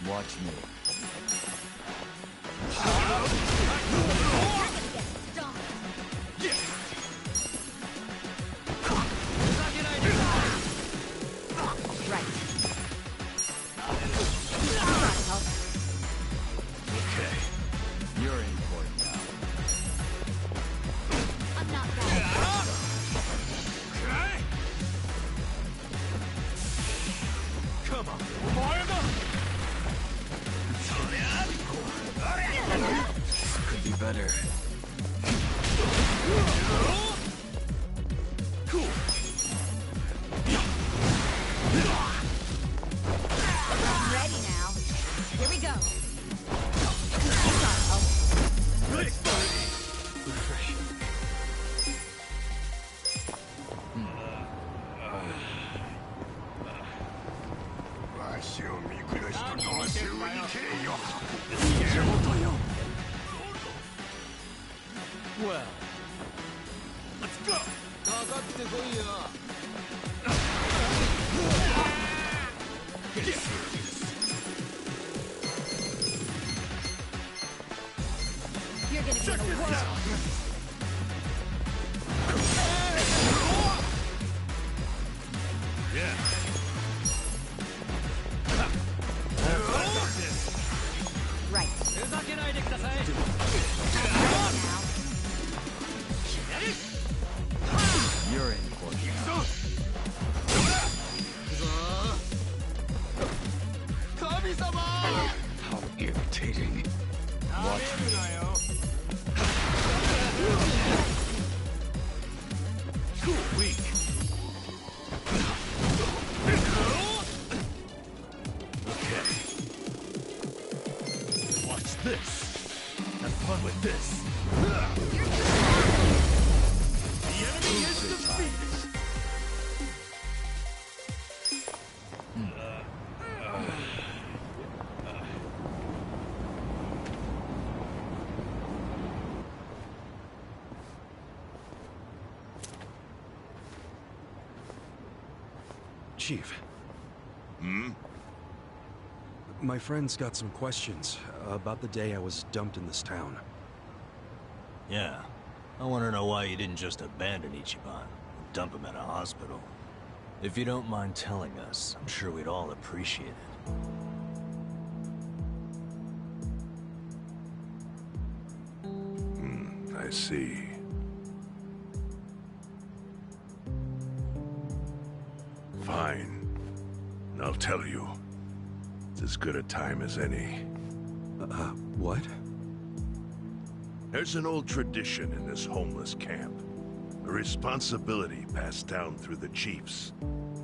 Watch me.
Well, let's go!
You're gonna be in a whirl.
Yeah.
Right.
You're in for it now. How irritating. Watch me.
Weak. Okay. Watch this. Have fun with this. The enemy is defeated.
Chief.
Hmm?
My friend's got some questions about the day I was dumped in this town.
Yeah. I want to know why you didn't just abandon Ichiban and dump him at a hospital. If you don't mind telling us, I'm sure we'd all appreciate it.
I see. Fine. I'll tell you. It's as good a time as any.
What?
There's an old tradition in this homeless camp. A responsibility passed down through the chiefs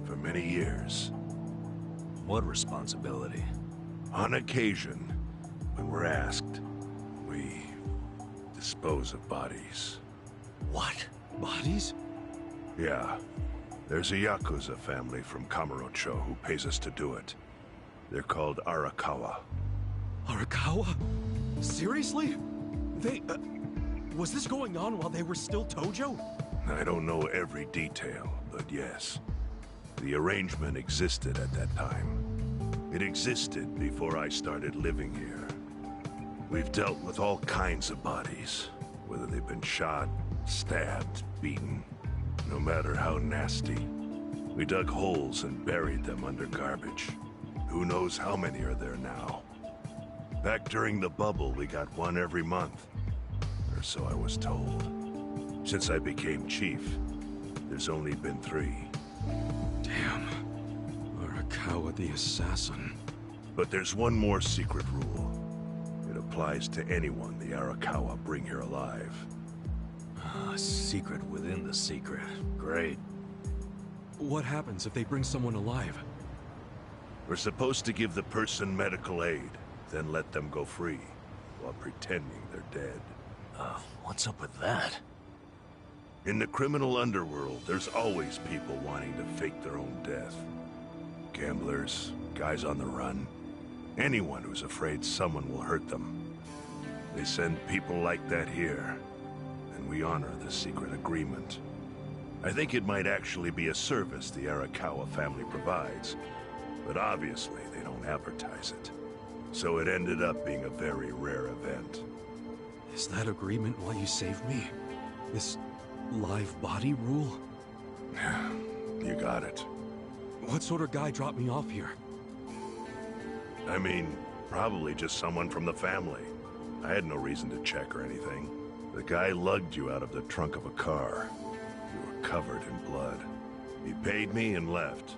for many years.
What responsibility?
On occasion, when we're asked, we dispose of bodies.
What?
Bodies?
Yeah. There's a Yakuza family from Kamurocho who pays us to do it. They're called Arakawa.
Arakawa? Seriously? They, was this going on while they were still Tojo?
I don't know every detail, but yes. The arrangement existed at that time. It existed before I started living here. We've dealt with all kinds of bodies, whether they've been shot, stabbed, beaten. No matter how nasty. We dug holes and buried them under garbage. Who knows how many are there now? Back during the bubble, we got one every month. Or so I was told. Since I became chief, there's only been 3.
Damn. Arakawa the assassin.
But there's one more secret rule. It applies to anyone the Arakawa bring here alive.
A secret within the secret. Great.
What happens if they bring someone alive?
We're supposed to give the person medical aid, then let them go free, while pretending they're dead.
What's up with that?
In the criminal underworld, there's always people wanting to fake their own death. Gamblers, guys on the run, anyone who's afraid someone will hurt them. They send people like that here, and we honor the secret agreement. I think it might actually be a service the Arakawa family provides, but obviously they don't advertise it. So it ended up being a very rare event.
Is that agreement why you saved me? This live body rule?
You got it.
What sort of guy dropped me off here?
I mean, probably just someone from the family. I had no reason to check or anything. The guy lugged you out of the trunk of a car. You were covered in blood. He paid me and left.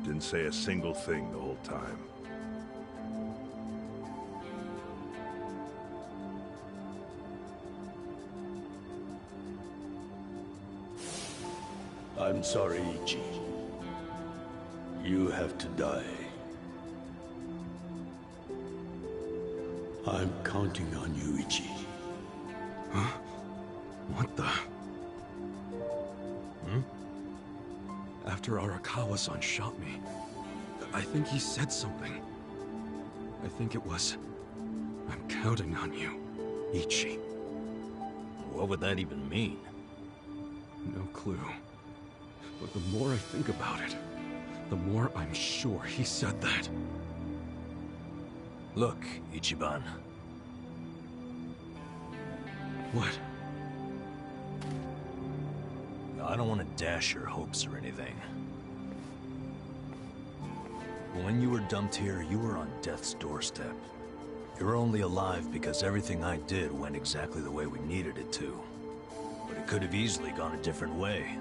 Didn't say a single thing the whole time.
I'm sorry, Ichi. You have to die. I'm counting on you, Ichi.
Huh? What the? After Arakawa-san shot me, I think he said something. I think it was, I'm counting on you, Ichi.
What would that even mean?
No clue. But the more I think about it, the more I'm sure he said that.
Look, Ichiban.
What?
I don't want to dash your hopes or anything. When you were dumped here, you were on death's doorstep. You're only alive because everything I did went exactly the way we needed it to. But it could have easily gone a different way.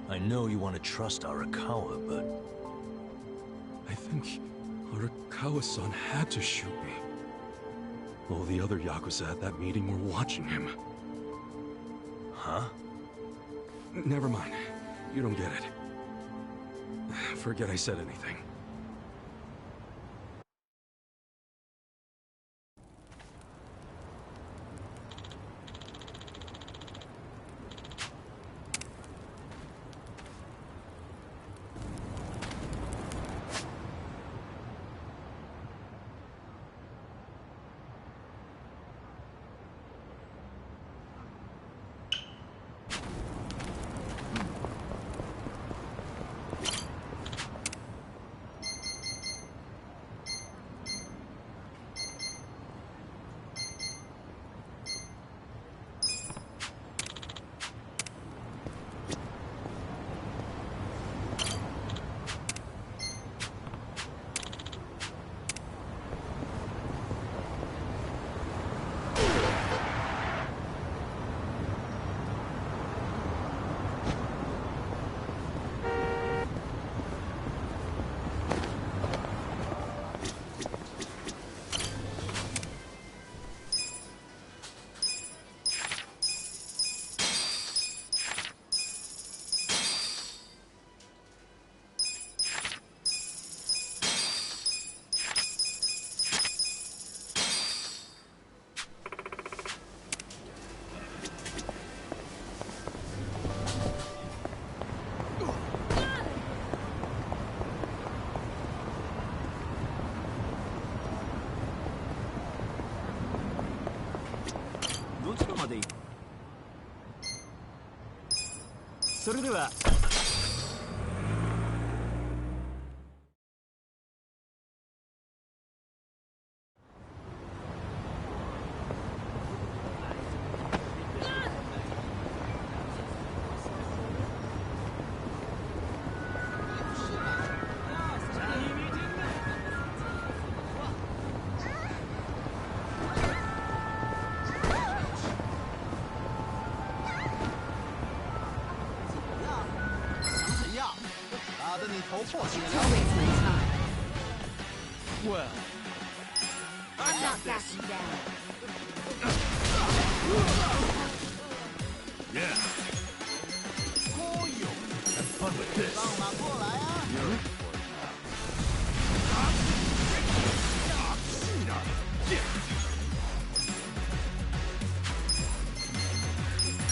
I know you want to trust Arakawa, but...
I think Arakawa-san had to shoot me. All the other Yakuza at that meeting were watching him.
Huh?
Never mind. You don't get it. Forget I said anything.
それでは。
Well, I'm not backing down.
Yeah. Have fun with this.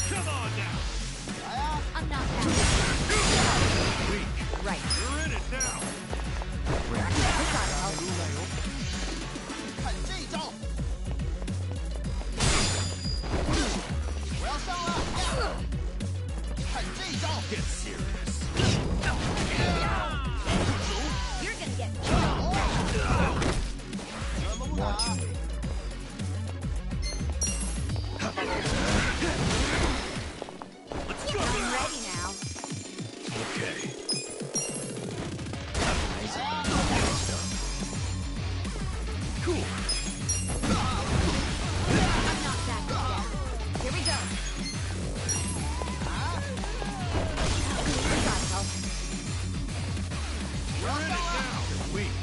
Come on now.
I'm not backing
Weak.
Right.
You're in it now.
看这一招！我要上了！看这一招
Get serious.
You're gonna get
Watch me.
Let's go.
I'm ready now.
Okay. Cool.
I'm not backing down. Here we go. I gotta help.
You're in it now. You're weak.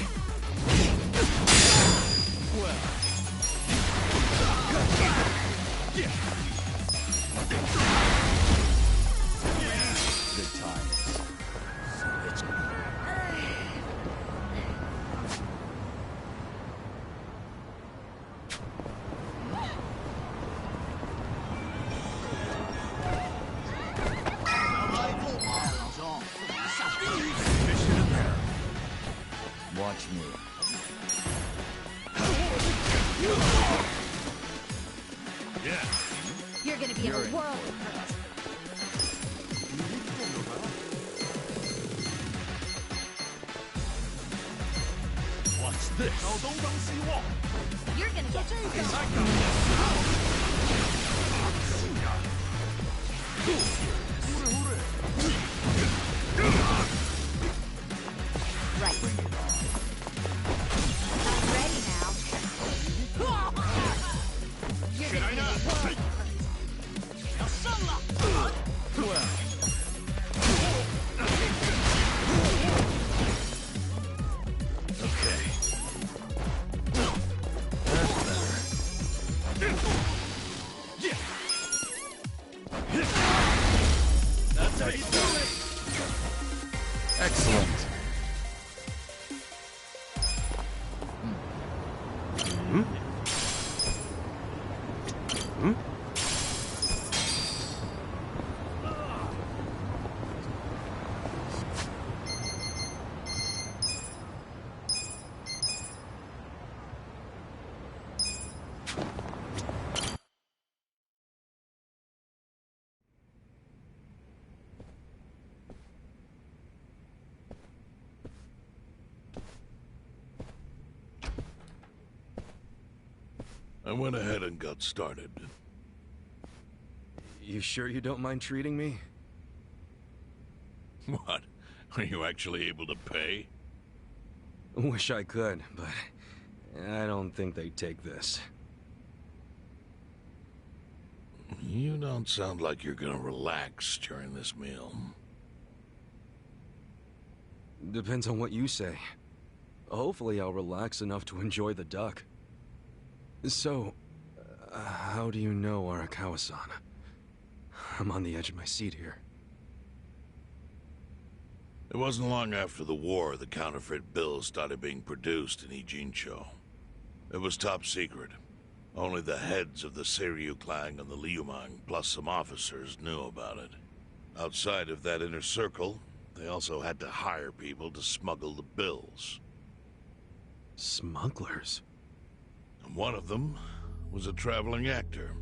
Well. Yeah. Good times. It's
Watch me.
Yeah.
You're gonna be in a world of hurt.
What's this?
You're gonna get right. I'm ready now. You're gonna be in a world of hurt.
Okay. Yeah. That's how you do it.
Excellent.
I went ahead and got started.
You sure you don't mind treating me?
What? Are you actually able to pay?
Wish I could, but I don't think they'd take this.
You don't sound like you're gonna relax during this meal.
Depends on what you say. Hopefully I'll relax enough to enjoy the duck. So, how do you know Arakawa-san? I'm on the edge of my seat here.
It wasn't long after the war the counterfeit bills started being produced in Ijincho. It was top secret. Only the heads of the Seiryu clan and the Liumang, plus some officers, knew about it. Outside of that inner circle, they also had to hire people to smuggle the bills.
Smugglers?
And one of them was a traveling actor.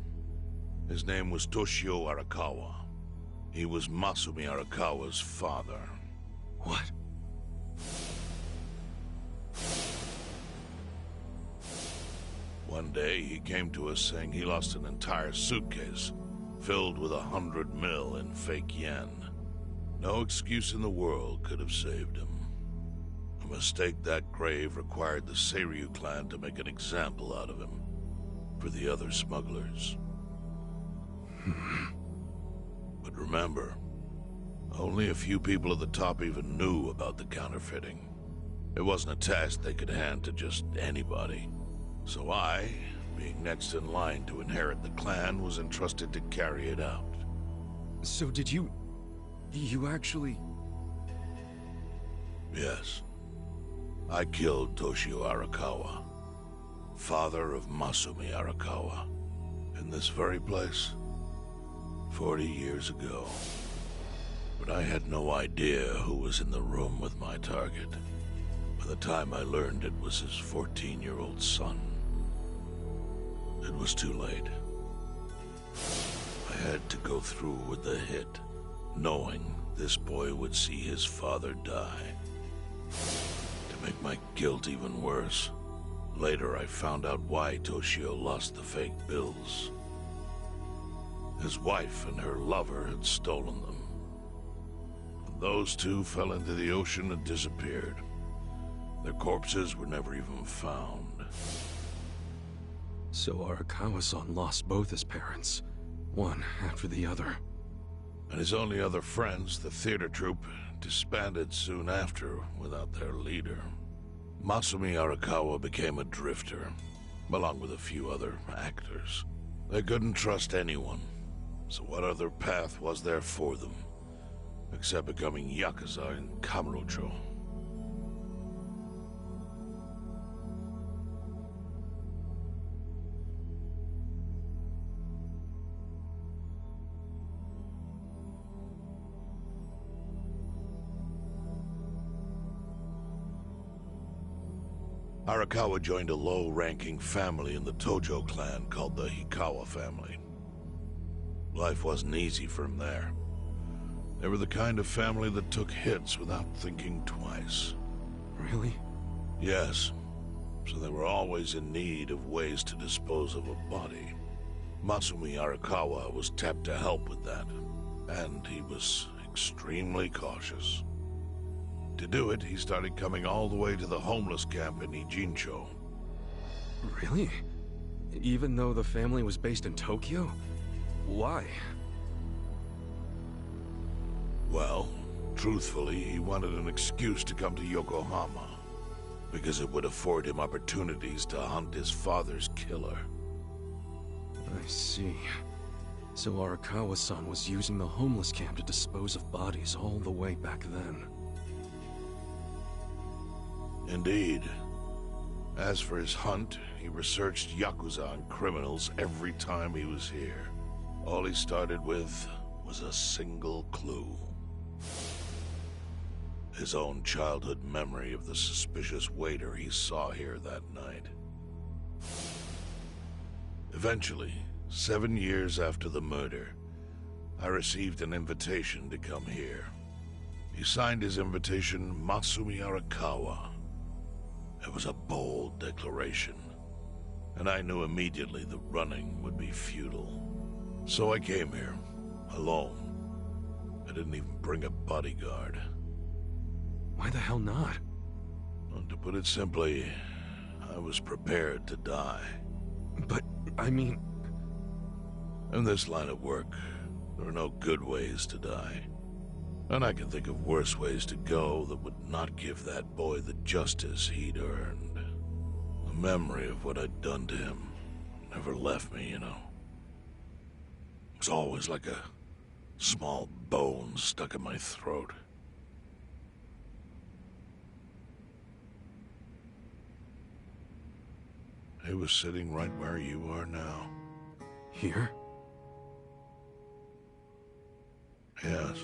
His name was Toshio Arakawa. He was Masumi Arakawa's father.
What?
One day, he came to us saying he lost an entire suitcase filled with 100 mil in fake yen. No excuse in the world could have saved him. A mistake that grave required the Seiryu clan to make an example out of him for the other smugglers. But remember, only a few people at the top even knew about the counterfeiting. It wasn't a task they could hand to just anybody. So I, being next in line to inherit the clan, was entrusted to carry it out.
So did you actually...
Yes. I killed Toshio Arakawa, father of Masumi Arakawa, in this very place, 40 years ago. But I had no idea who was in the room with my target. By the time I learned it was his 14-year-old son, it was too late. I had to go through with the hit, knowing this boy would see his father die. To make my guilt even worse, later I found out why Toshio lost the fake bills. His wife and her lover had stolen them. Those two fell into the ocean and disappeared. Their corpses were never even found.
So Arakawa-san lost both his parents, one after the other.
And his only other friends, the theater troupe, disbanded soon after without their leader. Masumi Arakawa became a drifter, along with a few other actors. They couldn't trust anyone, so what other path was there for them, except becoming Yakuza in Kamurocho? Arakawa joined a low-ranking family in the Tojo clan called the Hikawa family. Life wasn't easy for him there. They were the kind of family that took hits without thinking twice.
Really?
Yes. So they were always in need of ways to dispose of a body. Masumi Arakawa was tapped to help with that, and he was extremely cautious. To do it, he started coming all the way to the homeless camp in Ijincho.
Really? Even though the family was based in Tokyo? Why?
Well, truthfully, he wanted an excuse to come to Yokohama, because it would afford him opportunities to hunt his father's killer.
I see. So Arakawa-san was using the homeless camp to dispose of bodies all the way back then.
Indeed. As for his hunt, he researched Yakuza and criminals every time he was here. All he started with was a single clue. His own childhood memory of the suspicious waiter he saw here that night. Eventually, 7 years after the murder, I received an invitation to come here. He signed his invitation Masumi Arakawa. It was a bold declaration, and I knew immediately the running would be futile. So I came here, alone. I didn't even bring a bodyguard.
Why the hell not?
Well, to put it simply, I was prepared to die.
But, I mean...
In this line of work, there are no good ways to die. And I can think of worse ways to go that would not give that boy the justice he'd earned. The memory of what I'd done to him never left me, you know. It was always like a small bone stuck in my throat. He was sitting right where you are now.
Here?
Yes.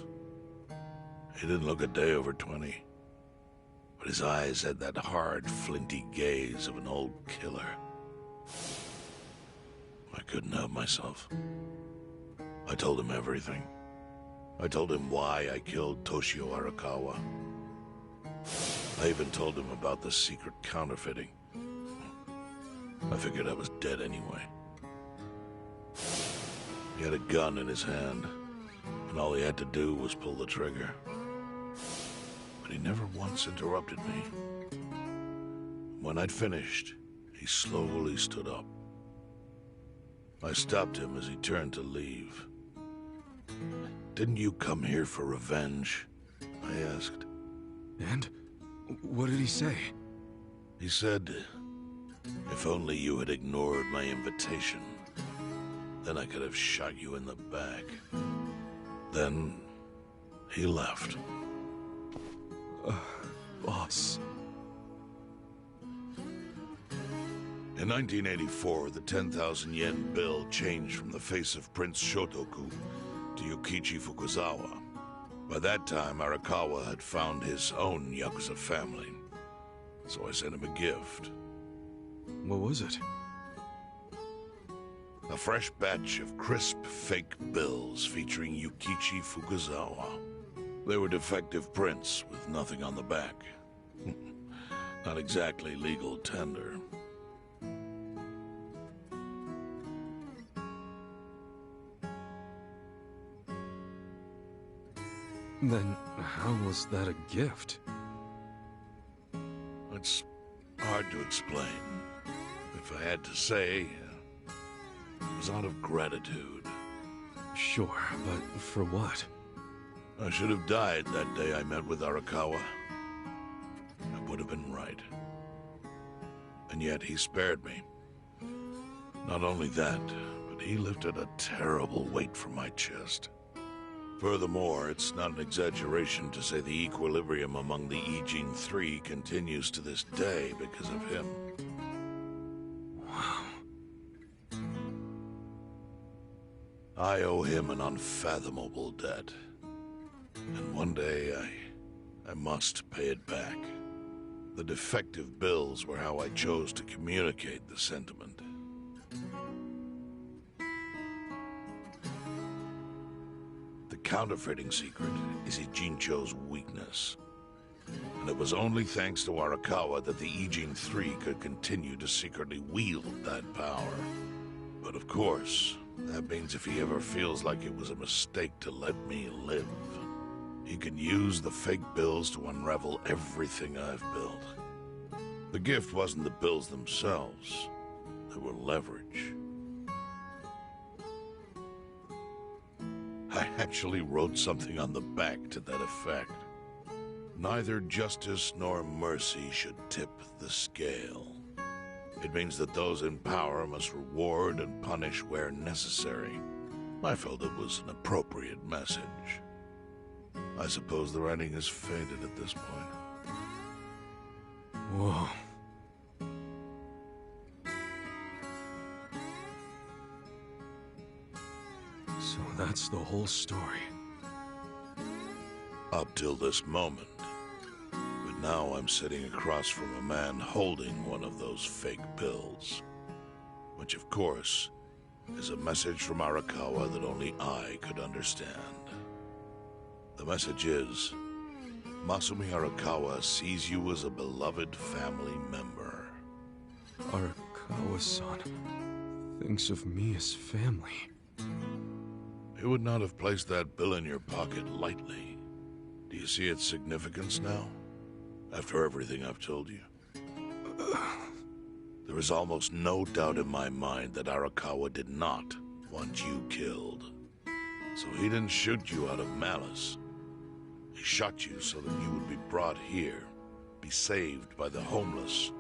He didn't look a day over 20. But his eyes had that hard, flinty gaze of an old killer. I couldn't help myself. I told him everything. I told him why I killed Toshio Arakawa. I even told him about the secret counterfeiting. I figured I was dead anyway. He had a gun in his hand, and all he had to do was pull the trigger. But he never once interrupted me. When I'd finished, he slowly stood up. I stopped him as he turned to leave. "Didn't you come here for revenge?" I asked.
And? What did he say?
He said, "If only you had ignored my invitation, then I could have shot you in the back." Then he left.
Boss.
In 1984, the 10,000 yen bill changed from the face of Prince Shotoku to Yukichi Fukuzawa. By that time, Arakawa had found his own Yakuza family, so I sent him a gift.
What was it?
A fresh batch of crisp fake bills featuring Yukichi Fukuzawa. They were defective prints with nothing on the back. Not exactly legal tender.
Then how was that a gift?
It's hard to explain. If I had to say, it was out of gratitude.
Sure, but for what?
I should have died that day I met with Arakawa. I would have been right. And yet he spared me. Not only that, but he lifted a terrible weight from my chest. Furthermore, it's not an exaggeration to say the equilibrium among the Ijin Three continues to this day because of him.
Wow.
I owe him an unfathomable debt. And one day, I must pay it back. The defective bills were how I chose to communicate the sentiment. The counterfeiting secret is Ijincho's weakness. And it was only thanks to Arakawa that the Ijin Three could continue to secretly wield that power. But of course, that means if he ever feels like it was a mistake to let me live, he can use the fake bills to unravel everything I've built. The gift wasn't the bills themselves. They were leverage. I actually wrote something on the back to that effect. Neither justice nor mercy should tip the scale. It means that those in power must reward and punish where necessary. I felt it was an appropriate message. I suppose the writing has faded at this point.
Whoa. So that's the whole story.
Up till this moment. But now I'm sitting across from a man holding one of those fake bills. Which, of course, is a message from Arakawa that only I could understand. The message is, Masumi Arakawa sees you as a beloved family member.
Arakawa-san thinks of me as family.
He would not have placed that bill in your pocket lightly. Do you see its significance now? After everything I've told you? There is almost no doubt in my mind that Arakawa did not want you killed. So he didn't shoot you out of malice. He shot you so that you would be brought here, be saved by the homeless,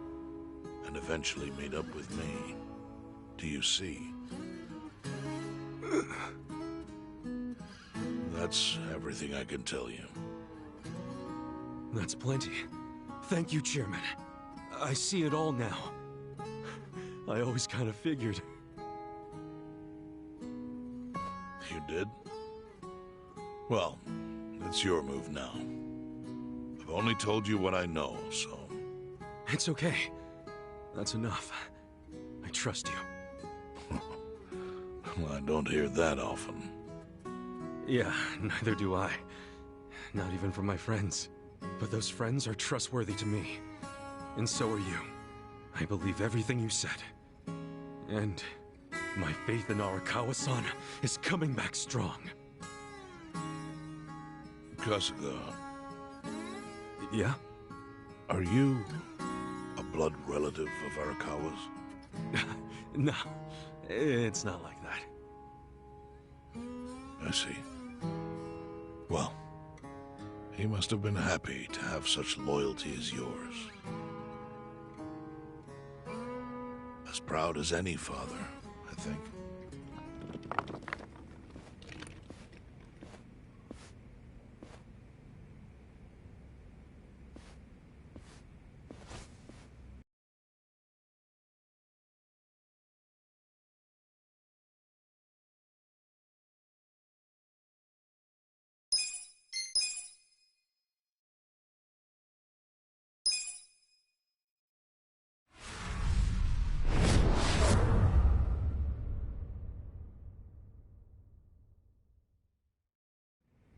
and eventually meet up with me. Do you see? That's everything I can tell you.
That's plenty. Thank you, Chairman. I see it all now. I always kind of figured.
You did? Well, it's your move now. I've only told you what I know, so...
It's okay. That's enough. I trust you.
Well, I don't hear that often.
Yeah, neither do I. Not even from my friends. But those friends are trustworthy to me. And so are you. I believe everything you said. And my faith in Arakawa-san is coming back strong.
Kasuga.
Yeah?
Are you a blood relative of Arakawa's?
No, it's not like that.
I see. Well, he must have been happy to have such loyalty as yours. As proud as any father, I think.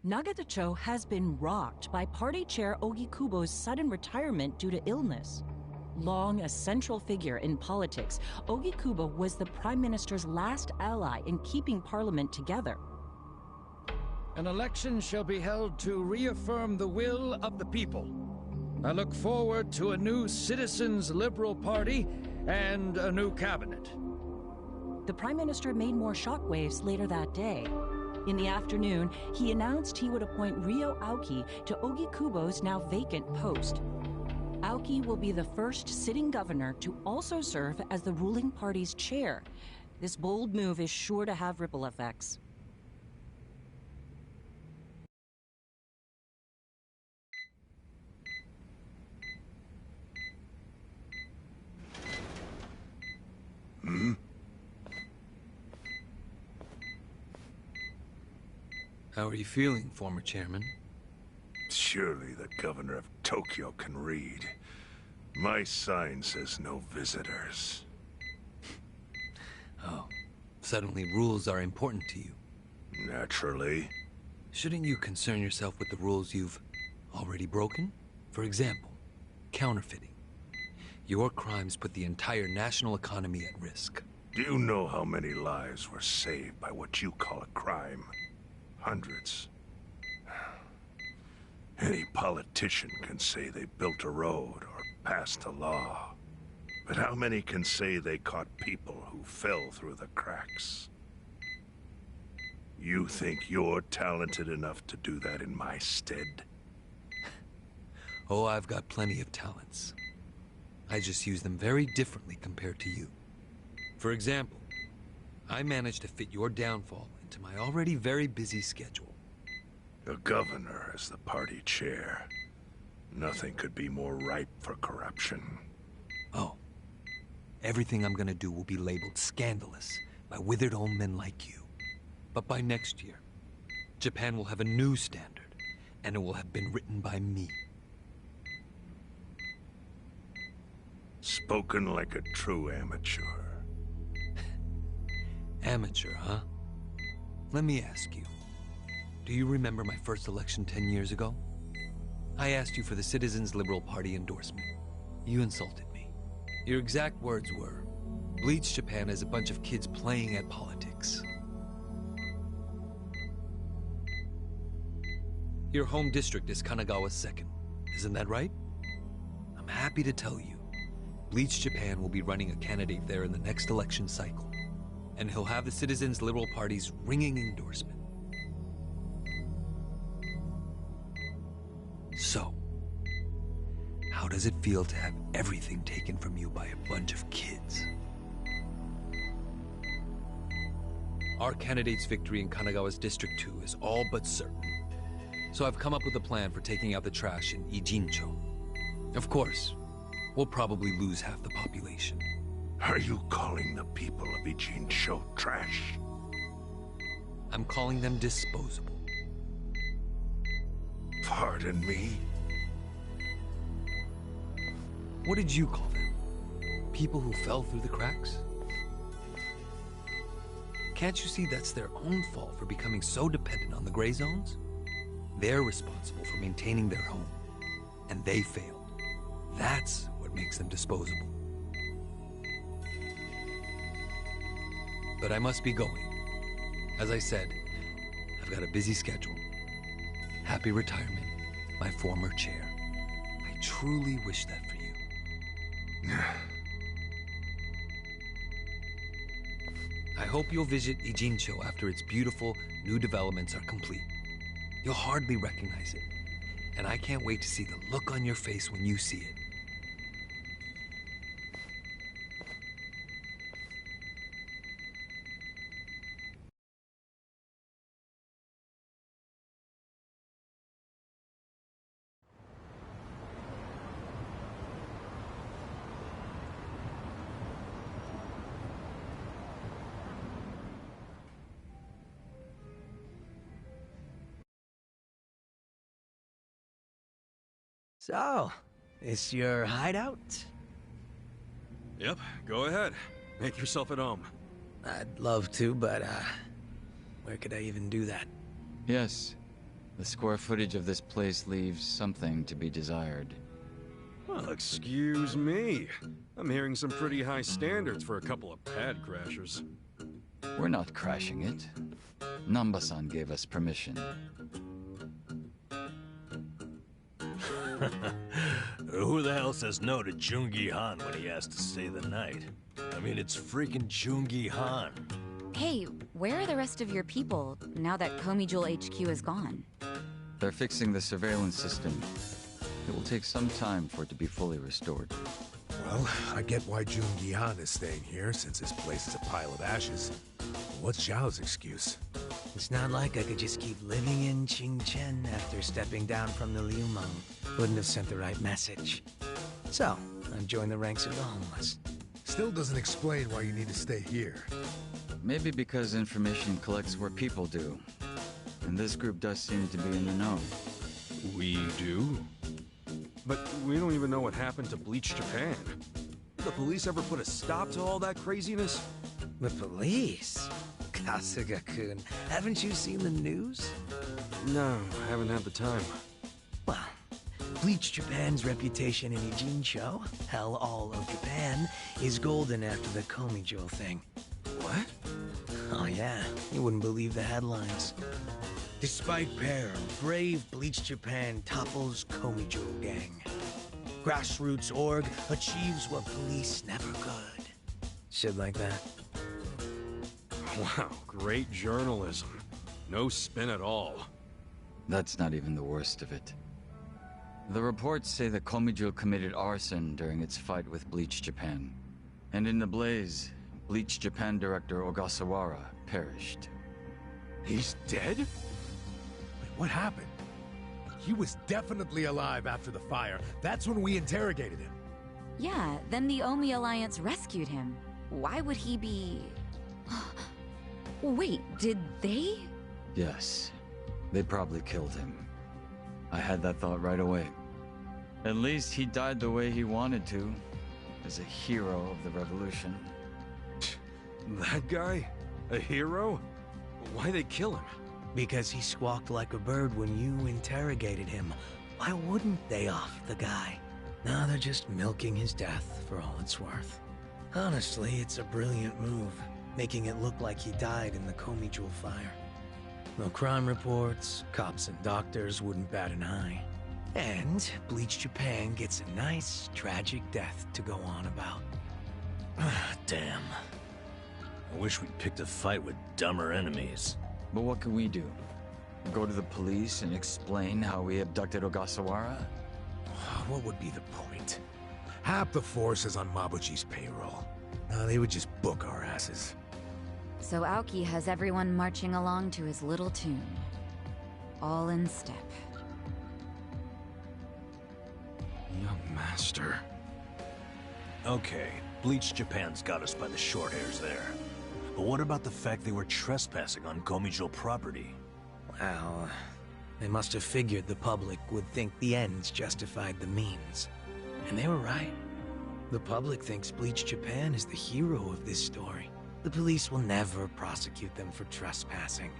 Nagatacho has been rocked by Party Chair Ogikubo's sudden retirement due to illness. Long a central figure in politics, Ogikubo was the Prime Minister's last ally in keeping Parliament together.
An election shall be held to reaffirm the will of the people. I look forward to a new Citizens Liberal Party and a new cabinet.
The Prime Minister made more shockwaves later that day. In the afternoon, he announced he would appoint Ryo Aoki to Ogikubo's now vacant post. Aoki will be the first sitting governor to also serve as the ruling party's chair. This bold move is sure to have ripple effects.
How are you feeling, former chairman?
Surely the governor of Tokyo can read. My sign says no visitors.
Oh, suddenly rules are important to you.
Naturally.
Shouldn't you concern yourself with the rules you've already broken? For example, counterfeiting. Your crimes put the entire national economy at risk.
Do you know how many lives were saved by what you call a crime? Hundreds. Any politician can say they built a road or passed a law. But how many can say they caught people who fell through the cracks? You think you're talented enough to do that in my stead?
Oh, I've got plenty of talents. I just use them very differently compared to you. For example, I managed to fit your downfall into my already very busy schedule.
A governor as the party chair. Nothing could be more ripe for corruption.
Oh. Everything I'm gonna do will be labeled scandalous by withered old men like you. But by next year, Japan will have a new standard, and it will have been written by me.
Spoken like a true amateur.
Amateur, huh? Let me ask you. Do you remember my first election 10 years ago? I asked you for the Citizens Liberal Party endorsement. You insulted me. Your exact words were, Bleach Japan is a bunch of kids playing at politics. Your home district is Kanagawa's second. Isn't that right? I'm happy to tell you, Bleach Japan will be running a candidate there in the next election cycle. And he'll have the Citizens Liberal Party's ringing endorsement. So, how does it feel to have everything taken from you by a bunch of kids? Our candidate's victory in Kanagawa's District 2 is all but certain. So I've come up with a plan for taking out the trash in Ijincho. Of course, we'll probably lose half the population.
Are you calling the people of Ijincho trash?
I'm calling them disposable.
Pardon me?
What did you call them? People who fell through the cracks? Can't you see that's their own fault for becoming so dependent on the gray zones? They're responsible for maintaining their home, and they failed. That's what makes them disposable. But I must be going. As I said, I've got a busy schedule. Happy retirement, my former chair. I truly wish that for you. I hope you'll visit Ijincho after its beautiful new developments are complete. You'll hardly recognize it, and I can't wait to see the look on your face when you see it.
So, this your hideout?
Yep, go ahead. Make yourself at home.
I'd love to, but, where could I even do that?
Yes. The square footage of this place leaves something to be desired.
Well, excuse me. I'm hearing some pretty high standards for a couple of pad crashers.
We're not crashing it. Namba-san gave us permission.
Who the hell says no to Jungi Han when he asks to stay the night? I mean, it's freaking Jungi Han.
Hey, where are the rest of your people now that Komijul HQ is gone?
They're fixing the surveillance system. It will take some time for it to be fully restored.
Well, I get why Jungi Han is staying here, since this place is a pile of ashes. What's Zhao's excuse?
It's not like I could just keep living in Qingchen after stepping down from the Liumeng. Wouldn't have sent the right message. So, I've joined the ranks of the homeless.
Still doesn't explain why you need to stay here.
Maybe because information collects where people do. And this group does seem to be in the know.
We do? But we don't even know what happened to Bleach Japan. Did the police ever put a stop to all that craziness?
The police? Kasuga-kun, haven't you seen the news?
No, I haven't had the time.
Well, Bleach Japan's reputation in Ijincho, hell all of Japan, is golden after the Komijul thing.
What?
Oh yeah, you wouldn't believe the headlines. Despite peril, brave Bleach Japan topples Komijul gang. Grassroots org achieves what police never could. Shit like that.
Wow, great journalism. No spin at all.
That's not even the worst of it. The reports say that Komijul committed arson during its fight with Bleach Japan. And in the blaze, Bleach Japan director Ogasawara perished.
He's dead? Wait, what happened? He was definitely alive after the fire. That's when we interrogated him.
Yeah, then the Omi Alliance rescued him. Why would he be... Wait, did they?
Yes. They probably killed him. I had that thought right away. At least he died the way he wanted to, as a hero of the revolution.
That guy? A hero? Why'd they kill him?
Because he squawked like a bird when you interrogated him. Why wouldn't they off the guy? No, they're just milking his death for all it's worth. Honestly, it's a brilliant move, making it look like he died in the Komijul fire. No crime reports, cops and doctors wouldn't bat an eye. And Bleach Japan gets a nice, tragic death to go on about.
Damn. I wish we'd picked a fight with dumber enemies.
But what can we do? Go to the police and explain how we abducted Ogasawara?
What would be the point? Half the force is on Mabuchi's payroll. They would just book our asses.
So Aoki has everyone marching along to his little tune. All in step.
Young master.
Okay, Bleach Japan's got us by the short hairs there. But what about the fact they were trespassing on Komijul property?
Well, they must have figured the public would think the ends justified the means. And they were right. The public thinks Bleach Japan is the hero of this story. The police will never prosecute them for trespassing.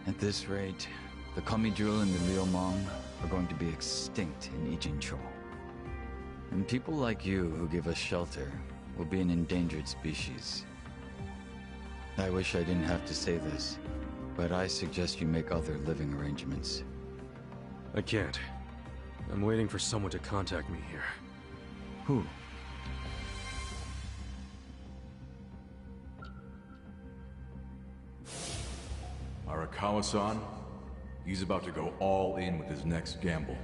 At this rate, the Kamijul and the Liumang are going to be extinct in Ijincho. And people like you who give us shelter will be an endangered species. I wish I didn't have to say this, but I suggest you make other living arrangements.
I can't. I'm waiting for someone to contact me here.
Who?
Arakawa-san, he's about to go all in with his next gamble.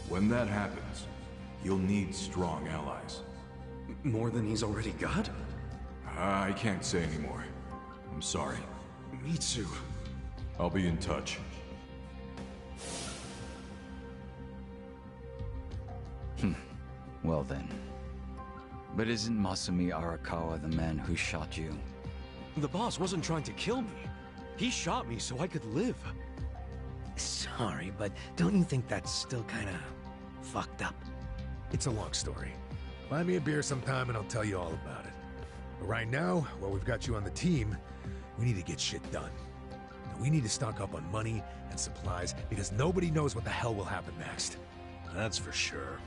When that happens, you'll need strong allies.
More than he's already got?
I can't say anymore. I'm sorry.
Me too.
I'll be in touch.
Well then. But isn't Masumi Arakawa the man who shot you?
The boss wasn't trying to kill me. He shot me so I could live.
Sorry, but don't you think that's still kinda fucked up?
It's a long story. Buy me a beer sometime and I'll tell you all about it. But right now, while we've got you on the team, we need to get shit done. And we need to stock up on money and supplies because nobody knows what the hell will happen next.
That's for sure.